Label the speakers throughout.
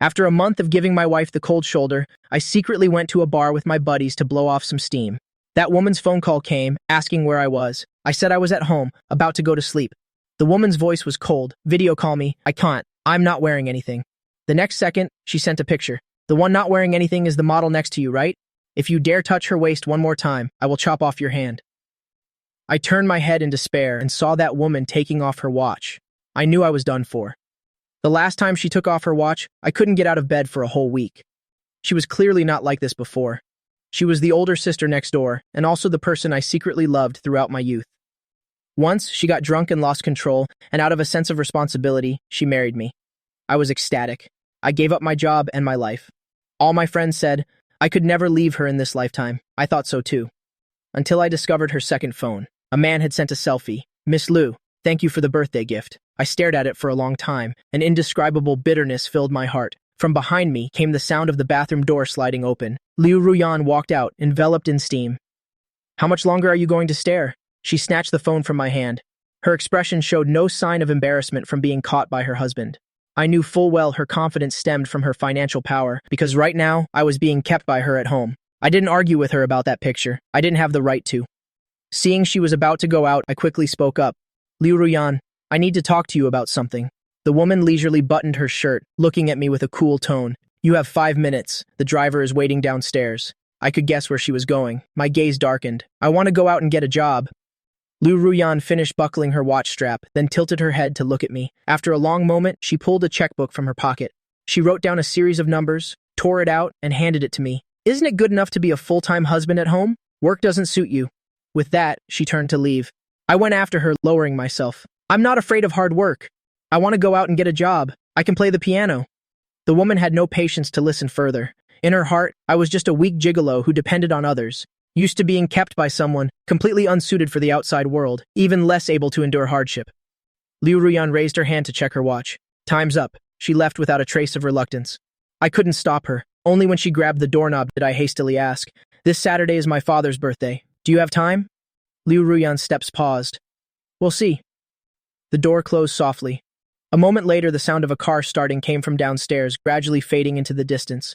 Speaker 1: After a month of giving my wife the cold shoulder, I secretly went to a bar with my buddies to blow off some steam. That woman's phone call came, asking where I was. I said I was at home, about to go to sleep. The woman's voice was cold. Video call me. I can't. I'm not wearing anything. The next second, she sent a picture. The one not wearing anything is the model next to you, right? If you dare touch her waist one more time, I will chop off your hand. I turned my head in despair and saw that woman taking off her watch. I knew I was done for. The last time she took off her watch, I couldn't get out of bed for a whole week. She was clearly not like this before. She was the older sister next door, and also the person I secretly loved throughout my youth. Once, she got drunk and lost control, and out of a sense of responsibility, she married me. I was ecstatic. I gave up my job and my life. All my friends said, I could never leave her in this lifetime. I thought so too. Until I discovered her second phone. A man had sent a selfie. Miss Liu, thank you for the birthday gift. I stared at it for a long time. An indescribable bitterness filled my heart. From behind me came the sound of the bathroom door sliding open. Liu Ruyan walked out, enveloped in steam. How much longer are you going to stare? She snatched the phone from my hand. Her expression showed no sign of embarrassment from being caught by her husband. I knew full well her confidence stemmed from her financial power, because right now, I was being kept by her at home. I didn't argue with her about that picture. I didn't have the right to. Seeing she was about to go out, I quickly spoke up. Liu Ruyan, I need to talk to you about something. The woman leisurely buttoned her shirt, looking at me with a cool tone. You have 5 minutes. The driver is waiting downstairs. I could guess where she was going. My gaze darkened. I want to go out and get a job. Liu Ruyan finished buckling her watch strap, then tilted her head to look at me. After a long moment, she pulled a checkbook from her pocket. She wrote down a series of numbers, tore it out, and handed it to me. Isn't it good enough to be a full-time husband at home? Work doesn't suit you. With that, she turned to leave. I went after her, lowering myself. I'm not afraid of hard work. I want to go out and get a job. I can play the piano. The woman had no patience to listen further. In her heart, I was just a weak gigolo who depended on others, used to being kept by someone, completely unsuited for the outside world, even less able to endure hardship. Liu Ruyan raised her hand to check her watch. Time's up. She left without a trace of reluctance. I couldn't stop her. Only when she grabbed the doorknob did I hastily ask, This Saturday is my father's birthday. Do you have time? Liu Ruyan's steps paused. We'll see. The door closed softly. A moment later, the sound of a car starting came from downstairs, gradually fading into the distance.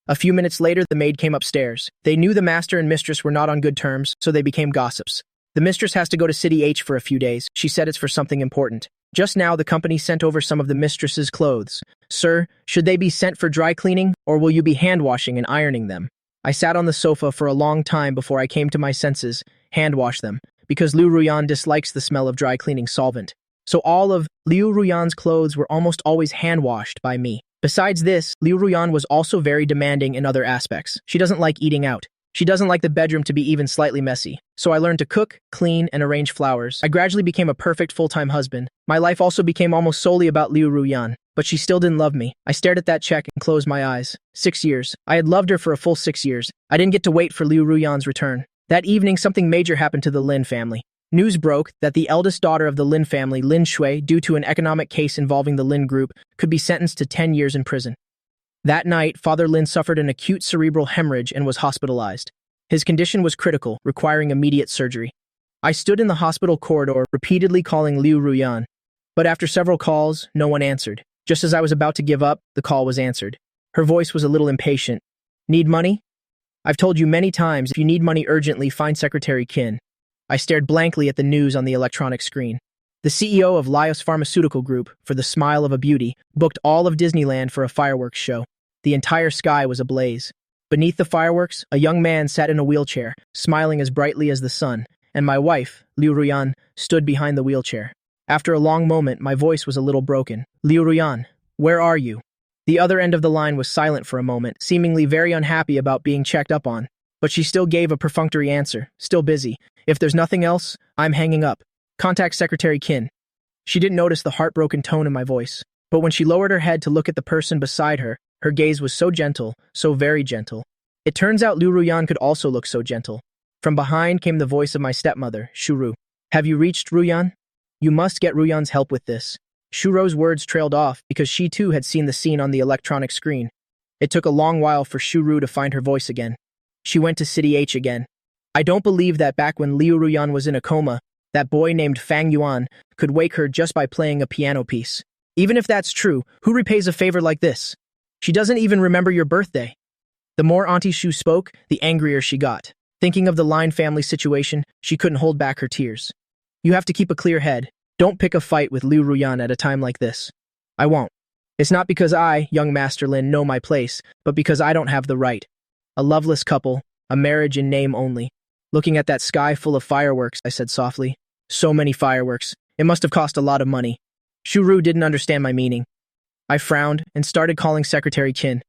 Speaker 1: A few minutes later, the maid came upstairs. They knew the master and mistress were not on good terms, so they became gossips. The mistress has to go to City H for a few days. She said it's for something important. Just now, the company sent over some of the mistress's clothes. Sir, should they be sent for dry cleaning, or will you be hand-washing and ironing them? I sat on the sofa for a long time before I came to my senses. Hand-wash them, because Liu Ruyan dislikes the smell of dry cleaning solvent. So all of Liu Ruyan's clothes were almost always hand-washed by me. Besides this, Liu Ruyan was also very demanding in other aspects. She doesn't like eating out. She doesn't like the bedroom to be even slightly messy. So I learned to cook, clean, and arrange flowers. I gradually became a perfect full-time husband. My life also became almost solely about Liu Ruyan, but she still didn't love me. I stared at that check and closed my eyes. 6 years. I had loved her for a full 6 years. I didn't get to wait for Liu Ruyan's return. That evening, something major happened to the Lin family. News broke that the eldest daughter of the Lin family, Lin Shui, due to an economic case involving the Lin group, could be sentenced to 10 years in prison. That night, Father Lin suffered an acute cerebral hemorrhage and was hospitalized. His condition was critical, requiring immediate surgery. I stood in the hospital corridor, repeatedly calling Liu Ruyan. But after several calls, no one answered. Just as I was about to give up, the call was answered. Her voice was a little impatient. Need money? I've told you many times, if you need money urgently, find Secretary Qin. I stared blankly at the news on the electronic screen. The CEO of Lios Pharmaceutical Group, for the smile of a beauty, booked all of Disneyland for a fireworks show. The entire sky was ablaze. Beneath the fireworks, a young man sat in a wheelchair, smiling as brightly as the sun, and my wife, Liu Ruyan, stood behind the wheelchair. After a long moment, my voice was a little broken. Liu Ruyan, where are you? The other end of the line was silent for a moment, seemingly very unhappy about being checked up on. But she still gave a perfunctory answer, still busy. If there's nothing else, I'm hanging up. Contact Secretary Qin. She didn't notice the heartbroken tone in my voice, but when she lowered her head to look at the person beside her, her gaze was so gentle, so very gentle. It turns out Liu Ruyan could also look so gentle. From behind came the voice of my stepmother, Shuru. Have you reached Ruyan? You must get Ruyan's help with this. Shuro's words trailed off because she too had seen the scene on the electronic screen. It took a long while for Shuru to find her voice again. She went to City H again. I don't believe that back when Liu Ruyan was in a coma, that boy named Fang Yuan could wake her just by playing a piano piece. Even if that's true, who repays a favor like this? She doesn't even remember your birthday. The more Auntie Shu spoke, the angrier she got. Thinking of the Lin family situation, she couldn't hold back her tears. You have to keep a clear head. Don't pick a fight with Liu Ruyan at a time like this. I won't. It's not because I, young Master Lin, know my place, but because I don't have the right. A loveless couple, a marriage in name only. Looking at that sky full of fireworks, I said softly. So many fireworks. It must have cost a lot of money. Shuru didn't understand my meaning. I frowned and started calling Secretary Qin.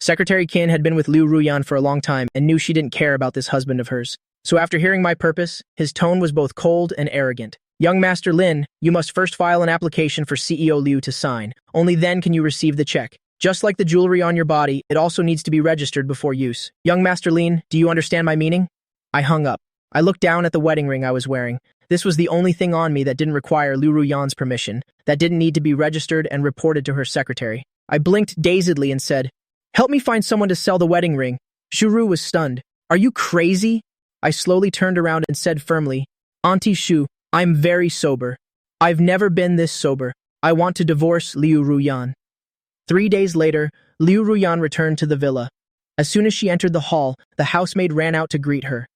Speaker 1: Secretary Qin had been with Liu Ruyan for a long time and knew she didn't care about this husband of hers. So after hearing my purpose, his tone was both cold and arrogant. Young Master Lin, you must first file an application for CEO Liu to sign. Only then can you receive the check. Just like the jewelry on your body, it also needs to be registered before use. Young Master Lin, do you understand my meaning? I hung up. I looked down at the wedding ring I was wearing. This was the only thing on me that didn't require Liu Ruyan's permission, that didn't need to be registered and reported to her secretary. I blinked dazedly and said, "Help me find someone to sell the wedding ring." Shuru was stunned. Are you crazy? I slowly turned around and said firmly, Auntie Shu, I'm very sober. I've never been this sober. I want to divorce Liu Ruyan. 3 days later, Liu Ruyan returned to the villa. As soon as she entered the hall, the housemaid ran out to greet her.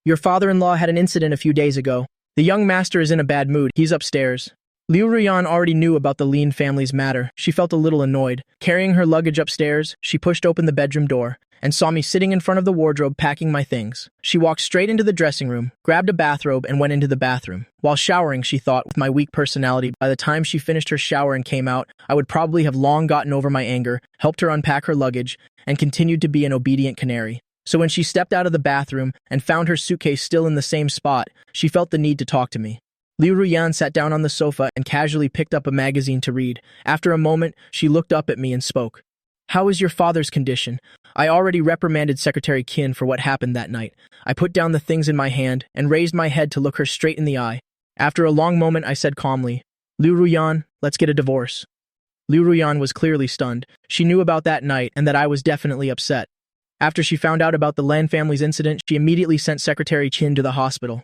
Speaker 1: Your father-in-law had an incident a few days ago. The young master is in a bad mood. He's upstairs. Liu Ruyan already knew about the Lin family's matter. She felt a little annoyed. Carrying her luggage upstairs, she pushed open the bedroom door and saw me sitting in front of the wardrobe packing my things. She walked straight into the dressing room, grabbed a bathrobe, and went into the bathroom. While showering, she thought, with my weak personality, by the time she finished her shower and came out, I would probably have long gotten over my anger, helped her unpack her luggage, and continued to be an obedient canary. So when she stepped out of the bathroom and found her suitcase still in the same spot, she felt the need to talk to me. Liu Ruyan sat down on the sofa and casually picked up a magazine to read. After a moment, she looked up at me and spoke. How is your father's condition? I already reprimanded Secretary Qin for what happened that night. I put down the things in my hand and raised my head to look her straight in the eye. After a long moment, I said calmly, Liu Ruyan, let's get a divorce. Liu Ruyan was clearly stunned. She knew about that night and that I was definitely upset. After she found out about the Lan family's incident, she immediately sent Secretary Qin to the hospital.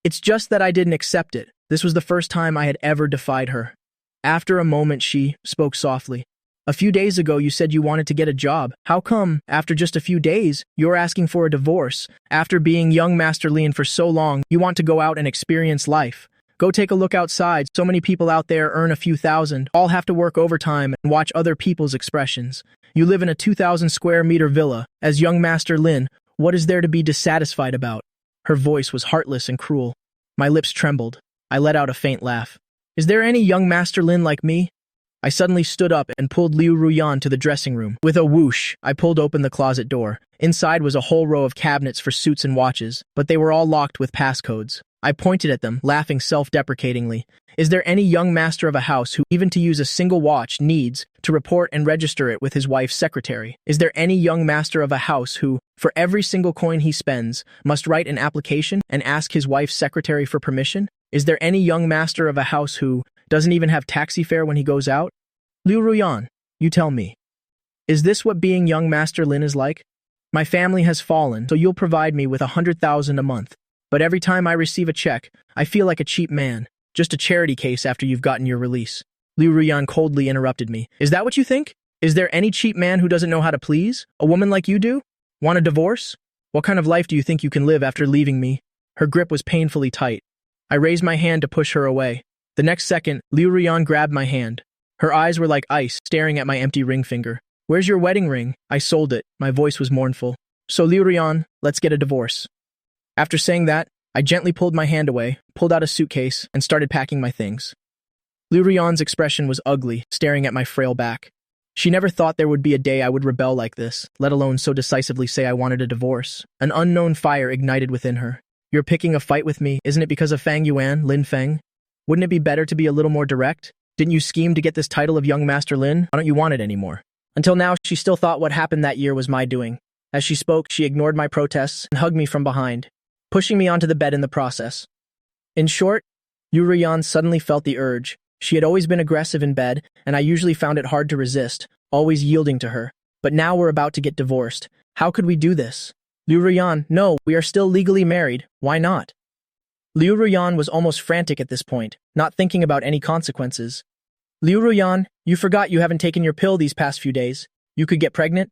Speaker 1: It's just that I didn't accept it. This was the first time I had ever defied her. After a moment, she spoke softly. A few days ago, you said you wanted to get a job. How come, after just a few days, you're asking for a divorce? After being young Master Lin for so long, you want to go out and experience life. Go take a look outside. So many people out there earn a few thousand, all have to work overtime and watch other people's expressions. You live in a 2,000 square meter villa. As young Master Lin, what is there to be dissatisfied about? Her voice was heartless and cruel. My lips trembled. I let out a faint laugh. Is there any young Master Lin like me? I suddenly stood up and pulled Liu Ruyan to the dressing room. With a whoosh, I pulled open the closet door. Inside was a whole row of cabinets for suits and watches, but they were all locked with passcodes. I pointed at them, laughing self-deprecatingly. Is there any young master of a house who, even to use a single watch, needs to report and register it with his wife's secretary? Is there any young master of a house who, for every single coin he spends, must write an application and ask his wife's secretary for permission? Is there any young master of a house who doesn't even have taxi fare when he goes out? Liu Ruyan, you tell me. Is this what being young Master Lin is like? My family has fallen, so you'll provide me with 100,000 a month. But every time I receive a check, I feel like a cheap man. Just a charity case after you've gotten your release. Liu Ruyan coldly interrupted me. Is that what you think? Is there any cheap man who doesn't know how to please? A woman like you do? Want a divorce? What kind of life do you think you can live after leaving me? Her grip was painfully tight. I raised my hand to push her away. The next second, Liu Ruyan grabbed my hand. Her eyes were like ice, staring at my empty ring finger. Where's your wedding ring? I sold it. My voice was mournful. So Liu Ruyan, let's get a divorce. After saying that, I gently pulled my hand away, pulled out a suitcase, and started packing my things. Liu Ruyan's expression was ugly, staring at my frail back. She never thought there would be a day I would rebel like this, let alone so decisively say I wanted a divorce. An unknown fire ignited within her. You're picking a fight with me, isn't it because of Fang Yuan, Lin Feng? Wouldn't it be better to be a little more direct? Didn't you scheme to get this title of young Master Lin? Why don't you want it anymore? Until now, she still thought what happened that year was my doing. As she spoke, she ignored my protests and hugged me from behind, pushing me onto the bed in the process. In short, Liu Ruyan suddenly felt the urge. She had always been aggressive in bed, and I usually found it hard to resist, always yielding to her. But now we're about to get divorced. How could we do this? Liu Ruyan, no, we are still legally married. Why not? Liu Ruyan was almost frantic at this point, not thinking about any consequences. Liu Ruyan, you forgot you haven't taken your pill these past few days. You could get pregnant?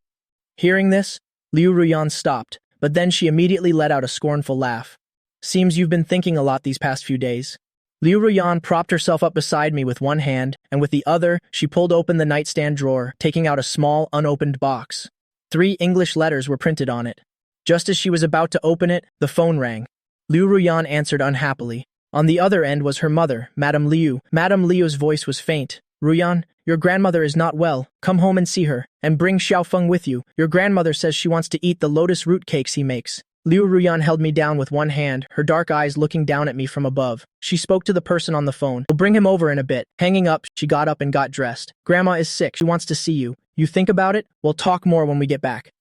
Speaker 1: Hearing this, Liu Ruyan stopped, but then she immediately let out a scornful laugh. Seems you've been thinking a lot these past few days. Liu Ruyan propped herself up beside me with one hand, and with the other, she pulled open the nightstand drawer, taking out a small, unopened box. 3 English letters were printed on it. Just as she was about to open it, the phone rang. Liu Ruyan answered unhappily. On the other end was her mother, Madame Liu. Madame Liu's voice was faint. Ruyan, your grandmother is not well. Come home and see her, and bring Xiaofeng with you. Your grandmother says she wants to eat the lotus root cakes he makes. Liu Ruyan held me down with one hand, her dark eyes looking down at me from above. She spoke to the person on the phone. We'll bring him over in a bit. Hanging up, she got up and got dressed. Grandma is sick. She wants to see you. You think about it? We'll talk more when we get back.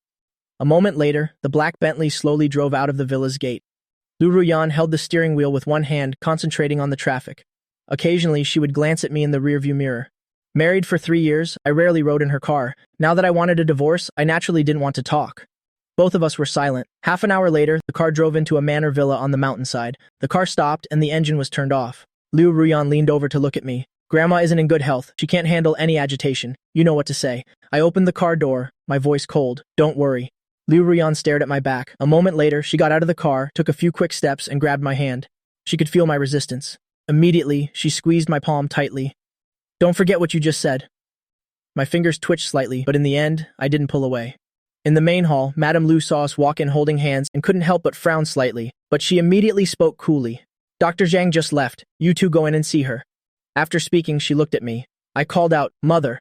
Speaker 1: A moment later, the black Bentley slowly drove out of the villa's gate. Liu Ruyan held the steering wheel with one hand, concentrating on the traffic. Occasionally, she would glance at me in the rearview mirror. Married for 3 years, I rarely rode in her car. Now that I wanted a divorce, I naturally didn't want to talk. Both of us were silent. Half an hour later, the car drove into a manor villa on the mountainside. The car stopped and the engine was turned off. Liu Ruyan leaned over to look at me. Grandma isn't in good health. She can't handle any agitation. You know what to say. I opened the car door, my voice cold. Don't worry. Liu Ruyan stared at my back. A moment later, she got out of the car, took a few quick steps, and grabbed my hand. She could feel my resistance. Immediately, she squeezed my palm tightly. Don't forget what you just said. My fingers twitched slightly, but in the end, I didn't pull away. In the main hall, Madame Liu saw us walk in holding hands and couldn't help but frown slightly, but she immediately spoke coolly. Dr. Zhang just left. You two go in and see her. After speaking, she looked at me. I called out, Mother.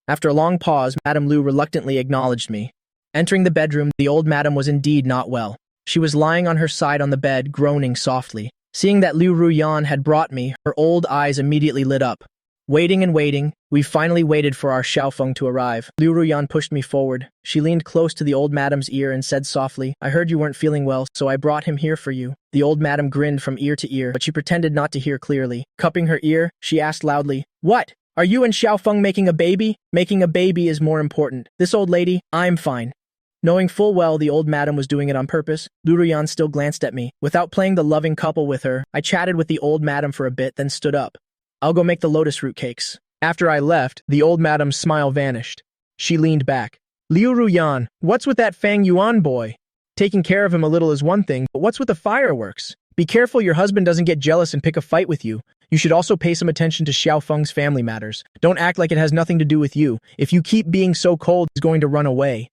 Speaker 1: After a long pause, Madame Liu reluctantly acknowledged me. Entering the bedroom, the old madam was indeed not well. She was lying on her side on the bed, groaning softly. Seeing that Liu Ruyan had brought me, her old eyes immediately lit up. Waiting and waiting, we finally waited for our Xiaofeng to arrive. Liu Ruyan pushed me forward. She leaned close to the old madam's ear and said softly, I heard you weren't feeling well, so I brought him here for you. The old madam grinned from ear to ear, but she pretended not to hear clearly. Cupping her ear, she asked loudly, What? Are you and Xiaofeng making a baby? Making a baby is more important. This old lady, I'm fine. Knowing full well the old madam was doing it on purpose, Liu Ruyan still glanced at me. Without playing the loving couple with her, I chatted with the old madam for a bit, then stood up. I'll go make the lotus root cakes. After I left, the old madam's smile vanished. She leaned back. Liu Ruyan, what's with that Fang Yuan boy? Taking care of him a little is one thing, but what's with the fireworks? Be careful your husband doesn't get jealous and pick a fight with you. You should also pay some attention to Xiaofeng's family matters. Don't act like it has nothing to do with you. If you keep being so cold, he's going to run away.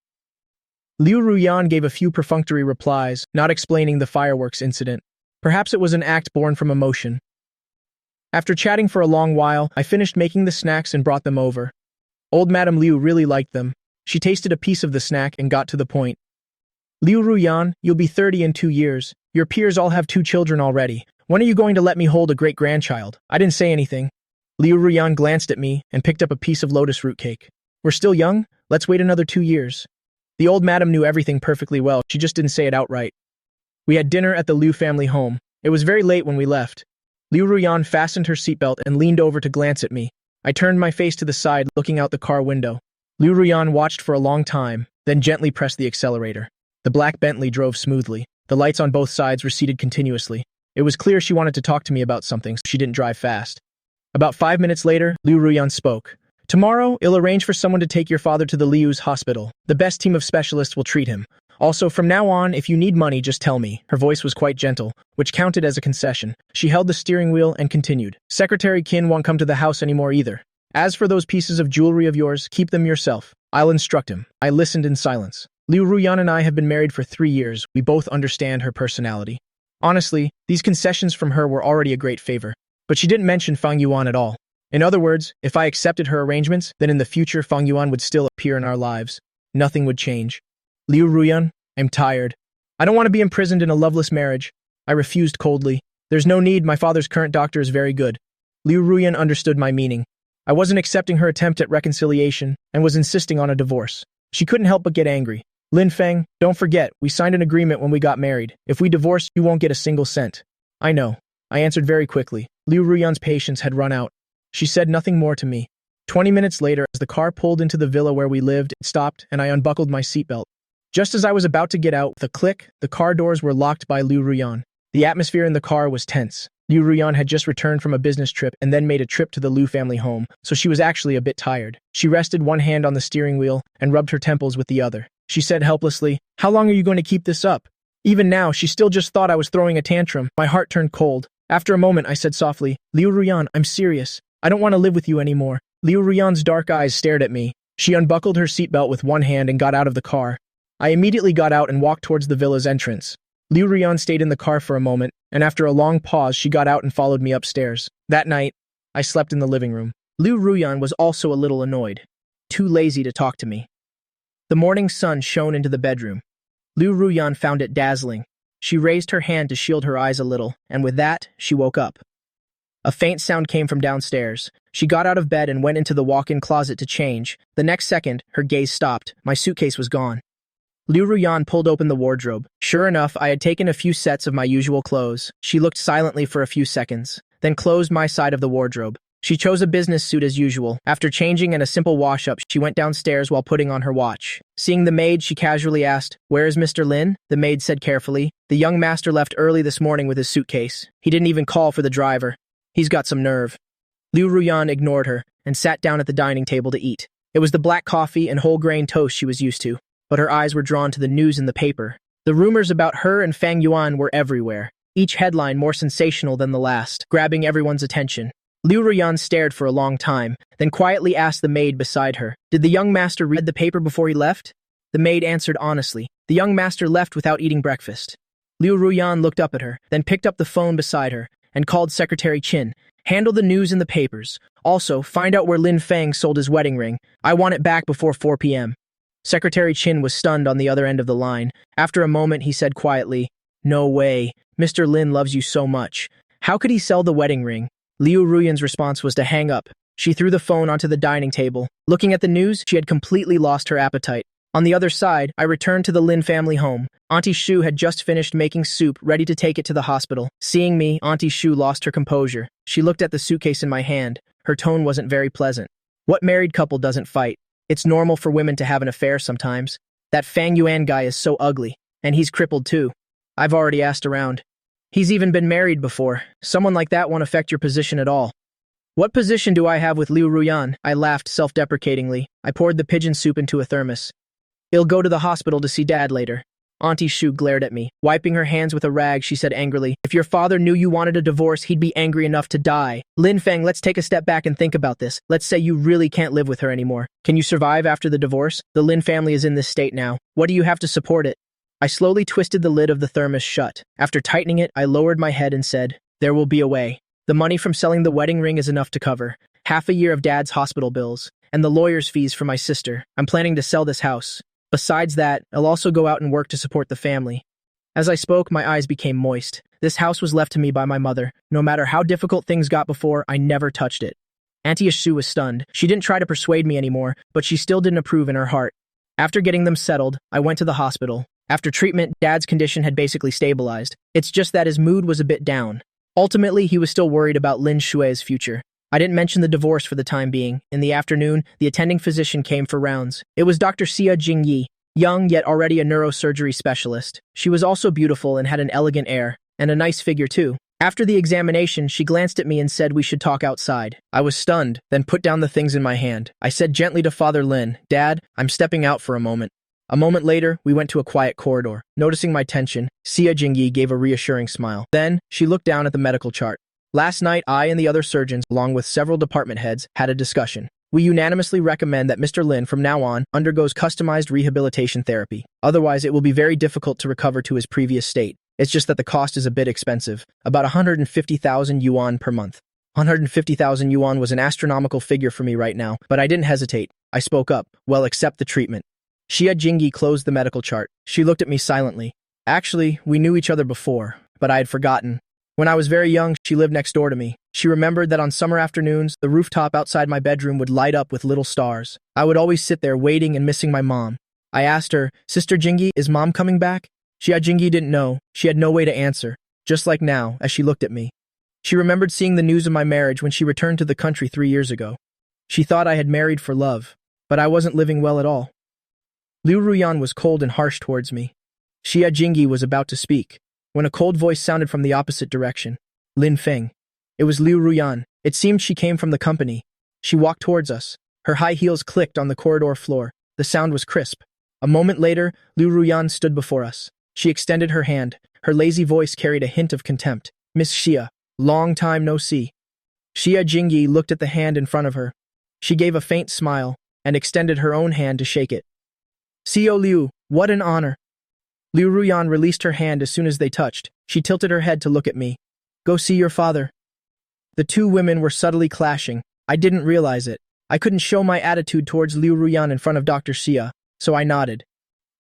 Speaker 1: Liu Ruyan gave a few perfunctory replies, not explaining the fireworks incident. Perhaps it was an act born from emotion. After chatting for a long while, I finished making the snacks and brought them over. Old Madame Liu really liked them. She tasted a piece of the snack and got to the point. Liu Ruyan, you'll be 30 in 2 years. Your peers all have 2 children already. When are you going to let me hold a great-grandchild? I didn't say anything. Liu Ruyan glanced at me and picked up a piece of lotus root cake. We're still young? Let's wait another 2 years. The old madam knew everything perfectly well, she just didn't say it outright. We had dinner at the Liu family home. It was very late when we left. Liu Ruyan fastened her seatbelt and leaned over to glance at me. I turned my face to the side, looking out the car window. Liu Ruyan watched for a long time, then gently pressed the accelerator. The black Bentley drove smoothly. The lights on both sides receded continuously. It was clear she wanted to talk to me about something, so she didn't drive fast. About 5 minutes later, Liu Ruyan spoke. Tomorrow, I'll arrange for someone to take your father to the Liu's hospital. The best team of specialists will treat him. Also, from now on, if you need money, just tell me. Her voice was quite gentle, which counted as a concession. She held the steering wheel and continued. Secretary Qin won't come to the house anymore either. As for those pieces of jewelry of yours, keep them yourself. I'll instruct him. I listened in silence. Liu Ruyan and I have been married for 3 years. We both understand her personality. Honestly, these concessions from her were already a great favor. But she didn't mention Fang Yuan at all. In other words, if I accepted her arrangements, then in the future Fang Yuan would still appear in our lives. Nothing would change. Liu Ruyan, I'm tired. I don't want to be imprisoned in a loveless marriage. I refused coldly. There's no need, my father's current doctor is very good. Liu Ruyan understood my meaning. I wasn't accepting her attempt at reconciliation and was insisting on a divorce. She couldn't help but get angry. Lin Feng, don't forget, we signed an agreement when we got married. If we divorce, you won't get a single cent. I know. I answered very quickly. Liu Ruyan's patience had run out. She said nothing more to me. 20 minutes later, as the car pulled into the villa where we lived, it stopped and I unbuckled my seatbelt. Just as I was about to get out, with a click, the car doors were locked by Liu Ruyan. The atmosphere in the car was tense. Liu Ruyan had just returned from a business trip and then made a trip to the Liu family home, so she was actually a bit tired. She rested one hand on the steering wheel and rubbed her temples with the other. She said helplessly, "How long are you going to keep this up?" Even now, she still just thought I was throwing a tantrum. My heart turned cold. After a moment, I said softly, "Liu Ruyan, I'm serious. I don't want to live with you anymore." Liu Ruyan's dark eyes stared at me. She unbuckled her seatbelt with one hand and got out of the car. I immediately got out and walked towards the villa's entrance. Liu Ruyan stayed in the car for a moment, and after a long pause, she got out and followed me upstairs. That night, I slept in the living room. Liu Ruyan was also a little annoyed, too lazy to talk to me. The morning sun shone into the bedroom. Liu Ruyan found it dazzling. She raised her hand to shield her eyes a little, and with that, she woke up. A faint sound came from downstairs. She got out of bed and went into the walk-in closet to change. The next second, her gaze stopped. My suitcase was gone. Liu Ruyan pulled open the wardrobe. Sure enough, I had taken a few sets of my usual clothes. She looked silently for a few seconds, then closed my side of the wardrobe. She chose a business suit as usual. After changing and a simple wash-up, she went downstairs while putting on her watch. Seeing the maid, she casually asked, "Where is Mr. Lin?" The maid said carefully, "The young master left early this morning with his suitcase. He didn't even call for the driver. He's got some nerve." Liu Ruyan ignored her and sat down at the dining table to eat. It was the black coffee and whole grain toast she was used to, but her eyes were drawn to the news in the paper. The rumors about her and Fang Yuan were everywhere, each headline more sensational than the last, grabbing everyone's attention. Liu Ruyan stared for a long time, then quietly asked the maid beside her, "Did the young master read the paper before he left?" The maid answered honestly, "The young master left without eating breakfast." Liu Ruyan looked up at her, then picked up the phone beside her and called Secretary Qin. "Handle the news in the papers. Also, find out where Lin Fang sold his wedding ring. I want it back before 4 p.m. Secretary Qin was stunned on the other end of the line. After a moment, he said quietly, "No way. Mr. Lin loves you so much. How could he sell the wedding ring?" Liu Ruyan's response was to hang up. She threw the phone onto the dining table. Looking at the news, she had completely lost her appetite. On the other side, I returned to the Lin family home. Auntie Shu had just finished making soup, ready to take it to the hospital. Seeing me, Auntie Shu lost her composure. She looked at the suitcase in my hand. Her tone wasn't very pleasant. "What married couple doesn't fight? It's normal for women to have an affair sometimes. That Fang Yuan guy is so ugly, and he's crippled too. I've already asked around. He's even been married before. Someone like that won't affect your position at all." "What position do I have with Liu Ruyan?" I laughed self-deprecatingly. I poured the pigeon soup into a thermos. "He'll go to the hospital to see Dad later." Auntie Shu glared at me. Wiping her hands with a rag, she said angrily, "If your father knew you wanted a divorce, he'd be angry enough to die. Lin Fang, let's take a step back and think about this. Let's say you really can't live with her anymore. Can you survive after the divorce? The Lin family is in this state now. What do you have to support it?" I slowly twisted the lid of the thermos shut. After tightening it, I lowered my head and said, "There will be a way. The money from selling the wedding ring is enough to cover half a year of Dad's hospital bills and the lawyer's fees for my sister. I'm planning to sell this house. Besides that, I'll also go out and work to support the family." As I spoke, my eyes became moist. This house was left to me by my mother. No matter how difficult things got before, I never touched it. Auntie Shu was stunned. She didn't try to persuade me anymore, but she still didn't approve in her heart. After getting them settled, I went to the hospital. After treatment, Dad's condition had basically stabilized. It's just that his mood was a bit down. Ultimately, he was still worried about Lin Shui's future. I didn't mention the divorce for the time being. In the afternoon, the attending physician came for rounds. It was Dr. Xia Jingyi, young yet already a neurosurgery specialist. She was also beautiful and had an elegant air, and a nice figure too. After the examination, she glanced at me and said we should talk outside. I was stunned, then put down the things in my hand. I said gently to Father Lin, "Dad, I'm stepping out for a moment." A moment later, we went to a quiet corridor. Noticing my tension, Xia Jingyi gave a reassuring smile. Then, she looked down at the medical chart. "Last night, I and the other surgeons, along with several department heads, had a discussion. We unanimously recommend that Mr. Lin, from now on, undergoes customized rehabilitation therapy. Otherwise, it will be very difficult to recover to his previous state. It's just that the cost is a bit expensive, about 150,000 yuan per month." 150,000 yuan was an astronomical figure for me right now, but I didn't hesitate. I spoke up, "Well, accept the treatment." Xia Jingyi closed the medical chart. She looked at me silently. "Actually, we knew each other before, but I had forgotten. When I was very young, she lived next door to me. She remembered that on summer afternoons, the rooftop outside my bedroom would light up with little stars. I would always sit there waiting and missing my mom. I asked her, 'Sister Jingyi, is Mom coming back?' Xia Jingyi didn't know. She had no way to answer, just like now, as she looked at me. She remembered seeing the news of my marriage when she returned to the country 3 years ago. She thought I had married for love, but I wasn't living well at all." Liu Ruyan was cold and harsh towards me. Xia Jingyi was about to speak, when a cold voice sounded from the opposite direction. Lin Feng. It was Liu Ruyan. It seemed she came from the company. She walked towards us. Her high heels clicked on the corridor floor. The sound was crisp. A moment later, Liu Ruyan stood before us. She extended her hand. Her lazy voice carried a hint of contempt. Miss Xia, long time no see. Xia Jingyi looked at the hand in front of her. She gave a faint smile and extended her own hand to shake it. Xiao Liu, what an honor. Liu Ruyan released her hand as soon as they touched. She tilted her head to look at me. Go see your father. The two women were subtly clashing. I didn't realize it. I couldn't show my attitude towards Liu Ruyan in front of Dr. Xia, so I nodded.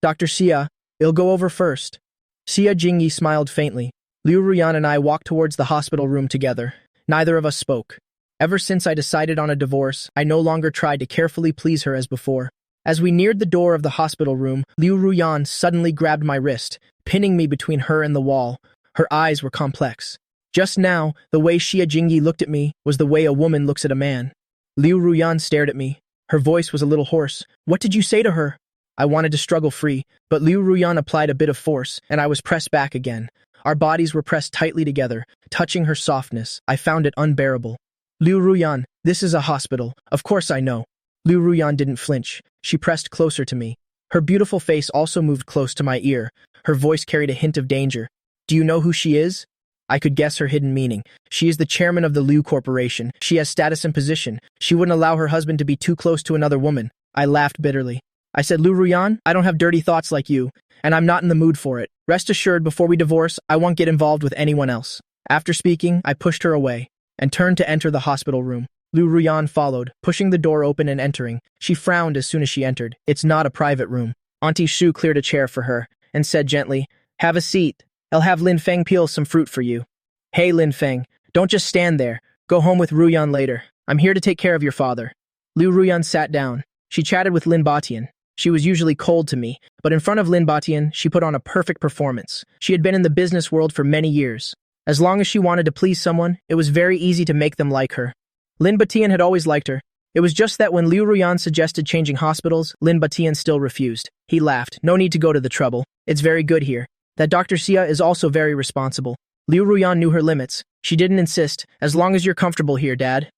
Speaker 1: Dr. Xia, I'll go over first. Xia Jingyi smiled faintly. Liu Ruyan and I walked towards the hospital room together. Neither of us spoke. Ever since I decided on a divorce, I no longer tried to carefully please her as before. As we neared the door of the hospital room, Liu Ruyan suddenly grabbed my wrist, pinning me between her and the wall. Her eyes were complex. Just now, the way Xia Jingyi looked at me was the way a woman looks at a man. Liu Ruyan stared at me. Her voice was a little hoarse. What did you say to her? I wanted to struggle free, but Liu Ruyan applied a bit of force, and I was pressed back again. Our bodies were pressed tightly together, touching her softness. I found it unbearable. Liu Ruyan, this is a hospital. Of course I know. Liu Ruyan didn't flinch. She pressed closer to me. Her beautiful face also moved close to my ear. Her voice carried a hint of danger. Do you know who she is? I could guess her hidden meaning. She is the chairman of the Liu Corporation. She has status and position. She wouldn't allow her husband to be too close to another woman. I laughed bitterly. I said, Liu Ruyan, I don't have dirty thoughts like you, and I'm not in the mood for it. Rest assured, before we divorce, I won't get involved with anyone else. After speaking, I pushed her away and turned to enter the hospital room. Liu Ruyan followed, pushing the door open and entering. She frowned as soon as she entered. It's not a private room. Auntie Shu cleared a chair for her and said gently, have a seat. I'll have Lin Feng peel some fruit for you. Hey, Lin Feng, don't just stand there. Go home with Ruyan later. I'm here to take care of your father. Liu Ruyan sat down. She chatted with Lin Batian. She was usually cold to me, but in front of Lin Batian, she put on a perfect performance. She had been in the business world for many years. As long as she wanted to please someone, it was very easy to make them like her. Lin Batian had always liked her. It was just that when Liu Ruyan suggested changing hospitals, Lin Batian still refused. He laughed. No need to go to the trouble. It's very good here. That Dr. Xia is also very responsible. Liu Ruyan knew her limits. She didn't insist. As long as you're comfortable here, Dad.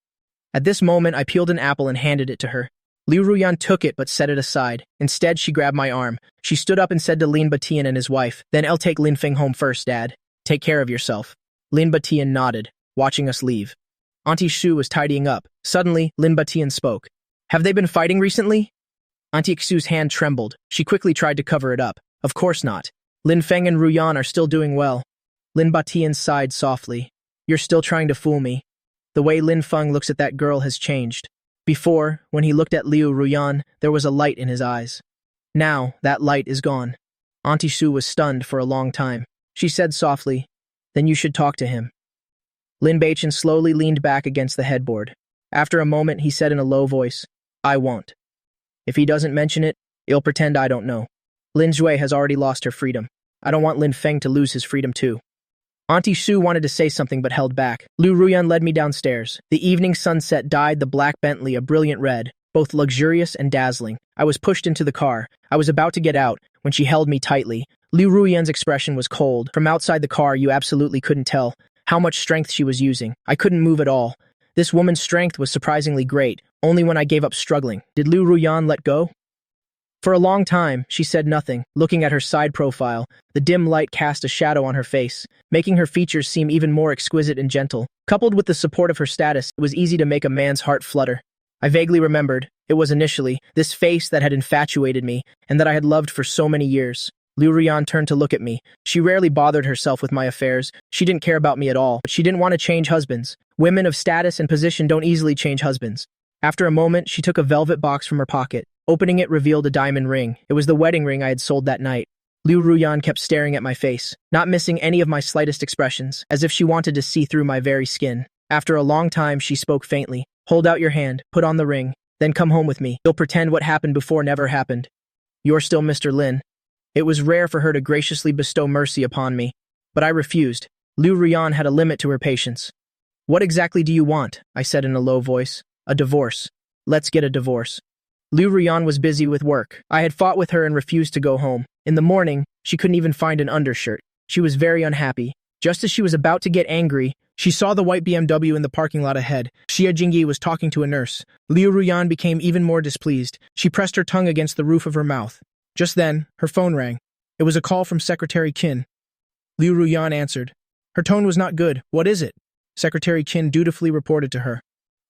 Speaker 1: At this moment, I peeled an apple and handed it to her. Liu Ruyan took it but set it aside. Instead, she grabbed my arm. She stood up and said to Lin Batian and his wife, then I'll take Lin Feng home first, Dad. Take care of yourself. Lin Batian nodded, watching us leave. Auntie Shu was tidying up. Suddenly, Lin Batian spoke. Have they been fighting recently? Auntie Xu's hand trembled. She quickly tried to cover it up. Of course not. Lin Feng and Ruyan are still doing well. Lin Batian sighed softly. You're still trying to fool me. The way Lin Feng looks at that girl has changed. Before, when he looked at Liu Ruyan, there was a light in his eyes. Now, that light is gone. Auntie Shu was stunned for a long time. She said softly, then you should talk to him. Lin Bachin slowly leaned back against the headboard. After a moment, he said in a low voice, I won't. If he doesn't mention it, he'll pretend I don't know. Lin Zhui has already lost her freedom. I don't want Lin Feng to lose his freedom too. Auntie Shu wanted to say something but held back. Liu Ruyan led me downstairs. The evening sunset dyed the black Bentley a brilliant red, both luxurious and dazzling. I was pushed into the car. I was about to get out when she held me tightly. Liu Ruyan's expression was cold. From outside the car, you absolutely couldn't tell how much strength she was using. I couldn't move at all. This woman's strength was surprisingly great. Only when I gave up struggling did Liu Ruyan let go. For a long time, she said nothing, looking at her side profile. The dim light cast a shadow on her face, making her features seem even more exquisite and gentle. Coupled with the support of her status, it was easy to make a man's heart flutter. I vaguely remembered, it was initially, this face that had infatuated me, and that I had loved for so many years. Liu Ruyan turned to look at me. She rarely bothered herself with my affairs. She didn't care about me at all, but she didn't want to change husbands. Women of status and position don't easily change husbands. After a moment, she took a velvet box from her pocket. Opening it revealed a diamond ring. It was the wedding ring I had sold that night. Liu Ruyan kept staring at my face, not missing any of my slightest expressions, as if she wanted to see through my very skin. After a long time, she spoke faintly. Hold out your hand, put on the ring, then come home with me. You'll pretend what happened before never happened. You're still Mr. Lin. It was rare for her to graciously bestow mercy upon me, but I refused. Liu Ruyan had a limit to her patience. What exactly do you want? I said in a low voice. A divorce. Let's get a divorce. Liu Ruyan was busy with work. I had fought with her and refused to go home. In the morning, she couldn't even find an undershirt. She was very unhappy. Just as she was about to get angry, she saw the white BMW in the parking lot ahead. Xia Jingyi was talking to a nurse. Liu Ruyan became even more displeased. She pressed her tongue against the roof of her mouth. Just then, her phone rang. It was a call from Secretary Qin. Liu Ruyan answered. Her tone was not good. What is it? Secretary Qin dutifully reported to her.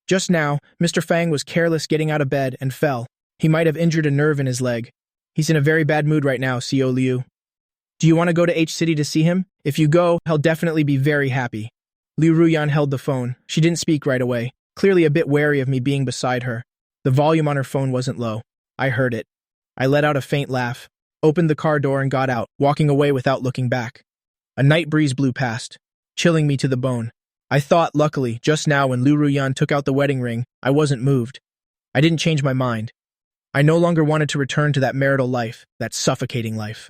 Speaker 1: Just now, Mr. Fang was careless getting out of bed and fell. He might have injured a nerve in his leg. He's in a very bad mood right now, CO Liu. Do you want to go to H City to see him? If you go, he'll definitely be very happy. Liu Ruyan held the phone. She didn't speak right away, clearly a bit wary of me being beside her. The volume on her phone wasn't low. I heard it. I let out a faint laugh, opened the car door and got out, walking away without looking back. A night breeze blew past, chilling me to the bone. I thought, luckily, just now when Liu Ruyan took out the wedding ring, I wasn't moved. I didn't change my mind. I no longer wanted to return to that marital life, that suffocating life.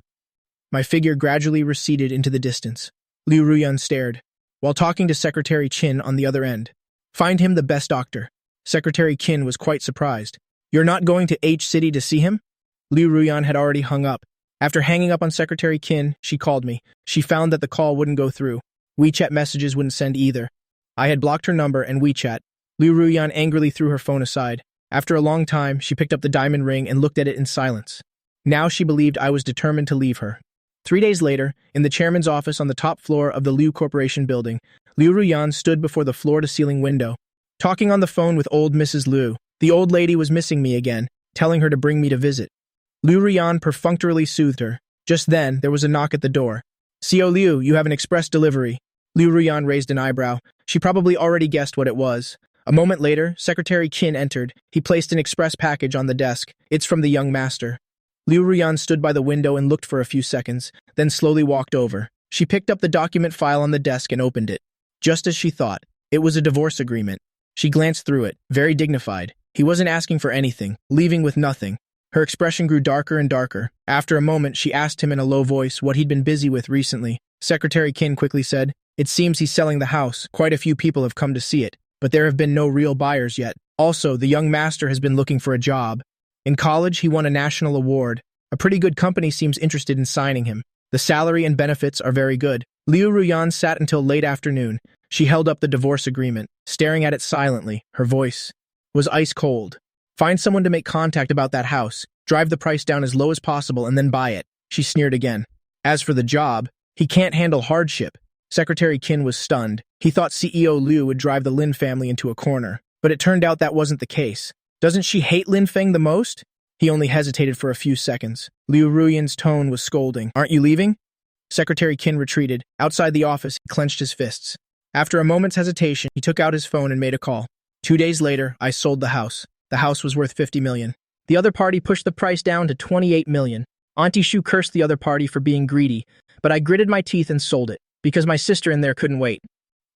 Speaker 1: My figure gradually receded into the distance. Liu Ruyan stared, while talking to Secretary Qin on the other end. Find him the best doctor. Secretary Qin was quite surprised. You're not going to H City to see him? Liu Ruyan had already hung up. After hanging up on Secretary Qin, she called me. She found that the call wouldn't go through. WeChat messages wouldn't send either. I had blocked her number and WeChat. Liu Ruyan angrily threw her phone aside. After a long time, she picked up the diamond ring and looked at it in silence. Now she believed I was determined to leave her. 3 days later, in the chairman's office on the top floor of the Liu Corporation building, Liu Ruyan stood before the floor-to-ceiling window, talking on the phone with old Mrs. Liu. The old lady was missing me again, telling her to bring me to visit. Liu Ruyan perfunctorily soothed her. Just then, there was a knock at the door. CO Liu, you have an express delivery. Liu Ruyan raised an eyebrow. She probably already guessed what it was. A moment later, Secretary Qin entered. He placed an express package on the desk. It's from the young master. Liu Ruyan stood by the window and looked for a few seconds, then slowly walked over. She picked up the document file on the desk and opened it. Just as she thought, it was a divorce agreement. She glanced through it, very dignified. He wasn't asking for anything, leaving with nothing. Her expression grew darker and darker. After a moment, she asked him in a low voice what he'd been busy with recently. Secretary Qin quickly said, It seems he's selling the house. Quite a few people have come to see it, but there have been no real buyers yet. Also, the young master has been looking for a job. In college, he won a national award. A pretty good company seems interested in signing him. The salary and benefits are very good. Liu Ruyan sat until late afternoon. She held up the divorce agreement, staring at it silently. Her voice was ice cold. Find someone to make contact about that house, drive the price down as low as possible, and then buy it. She sneered again. As for the job, he can't handle hardship. Secretary Qin was stunned. He thought CEO Liu would drive the Lin family into a corner, but it turned out that wasn't the case. Doesn't she hate Lin Feng the most? He only hesitated for a few seconds. Liu Ruyan's tone was scolding. Aren't you leaving? Secretary Qin retreated. Outside the office, he clenched his fists. After a moment's hesitation, he took out his phone and made a call. 2 days later, I sold the house. The house was worth 50 million. The other party pushed the price down to 28 million. Auntie Shu cursed the other party for being greedy, but I gritted my teeth and sold it, because my sister in there couldn't wait.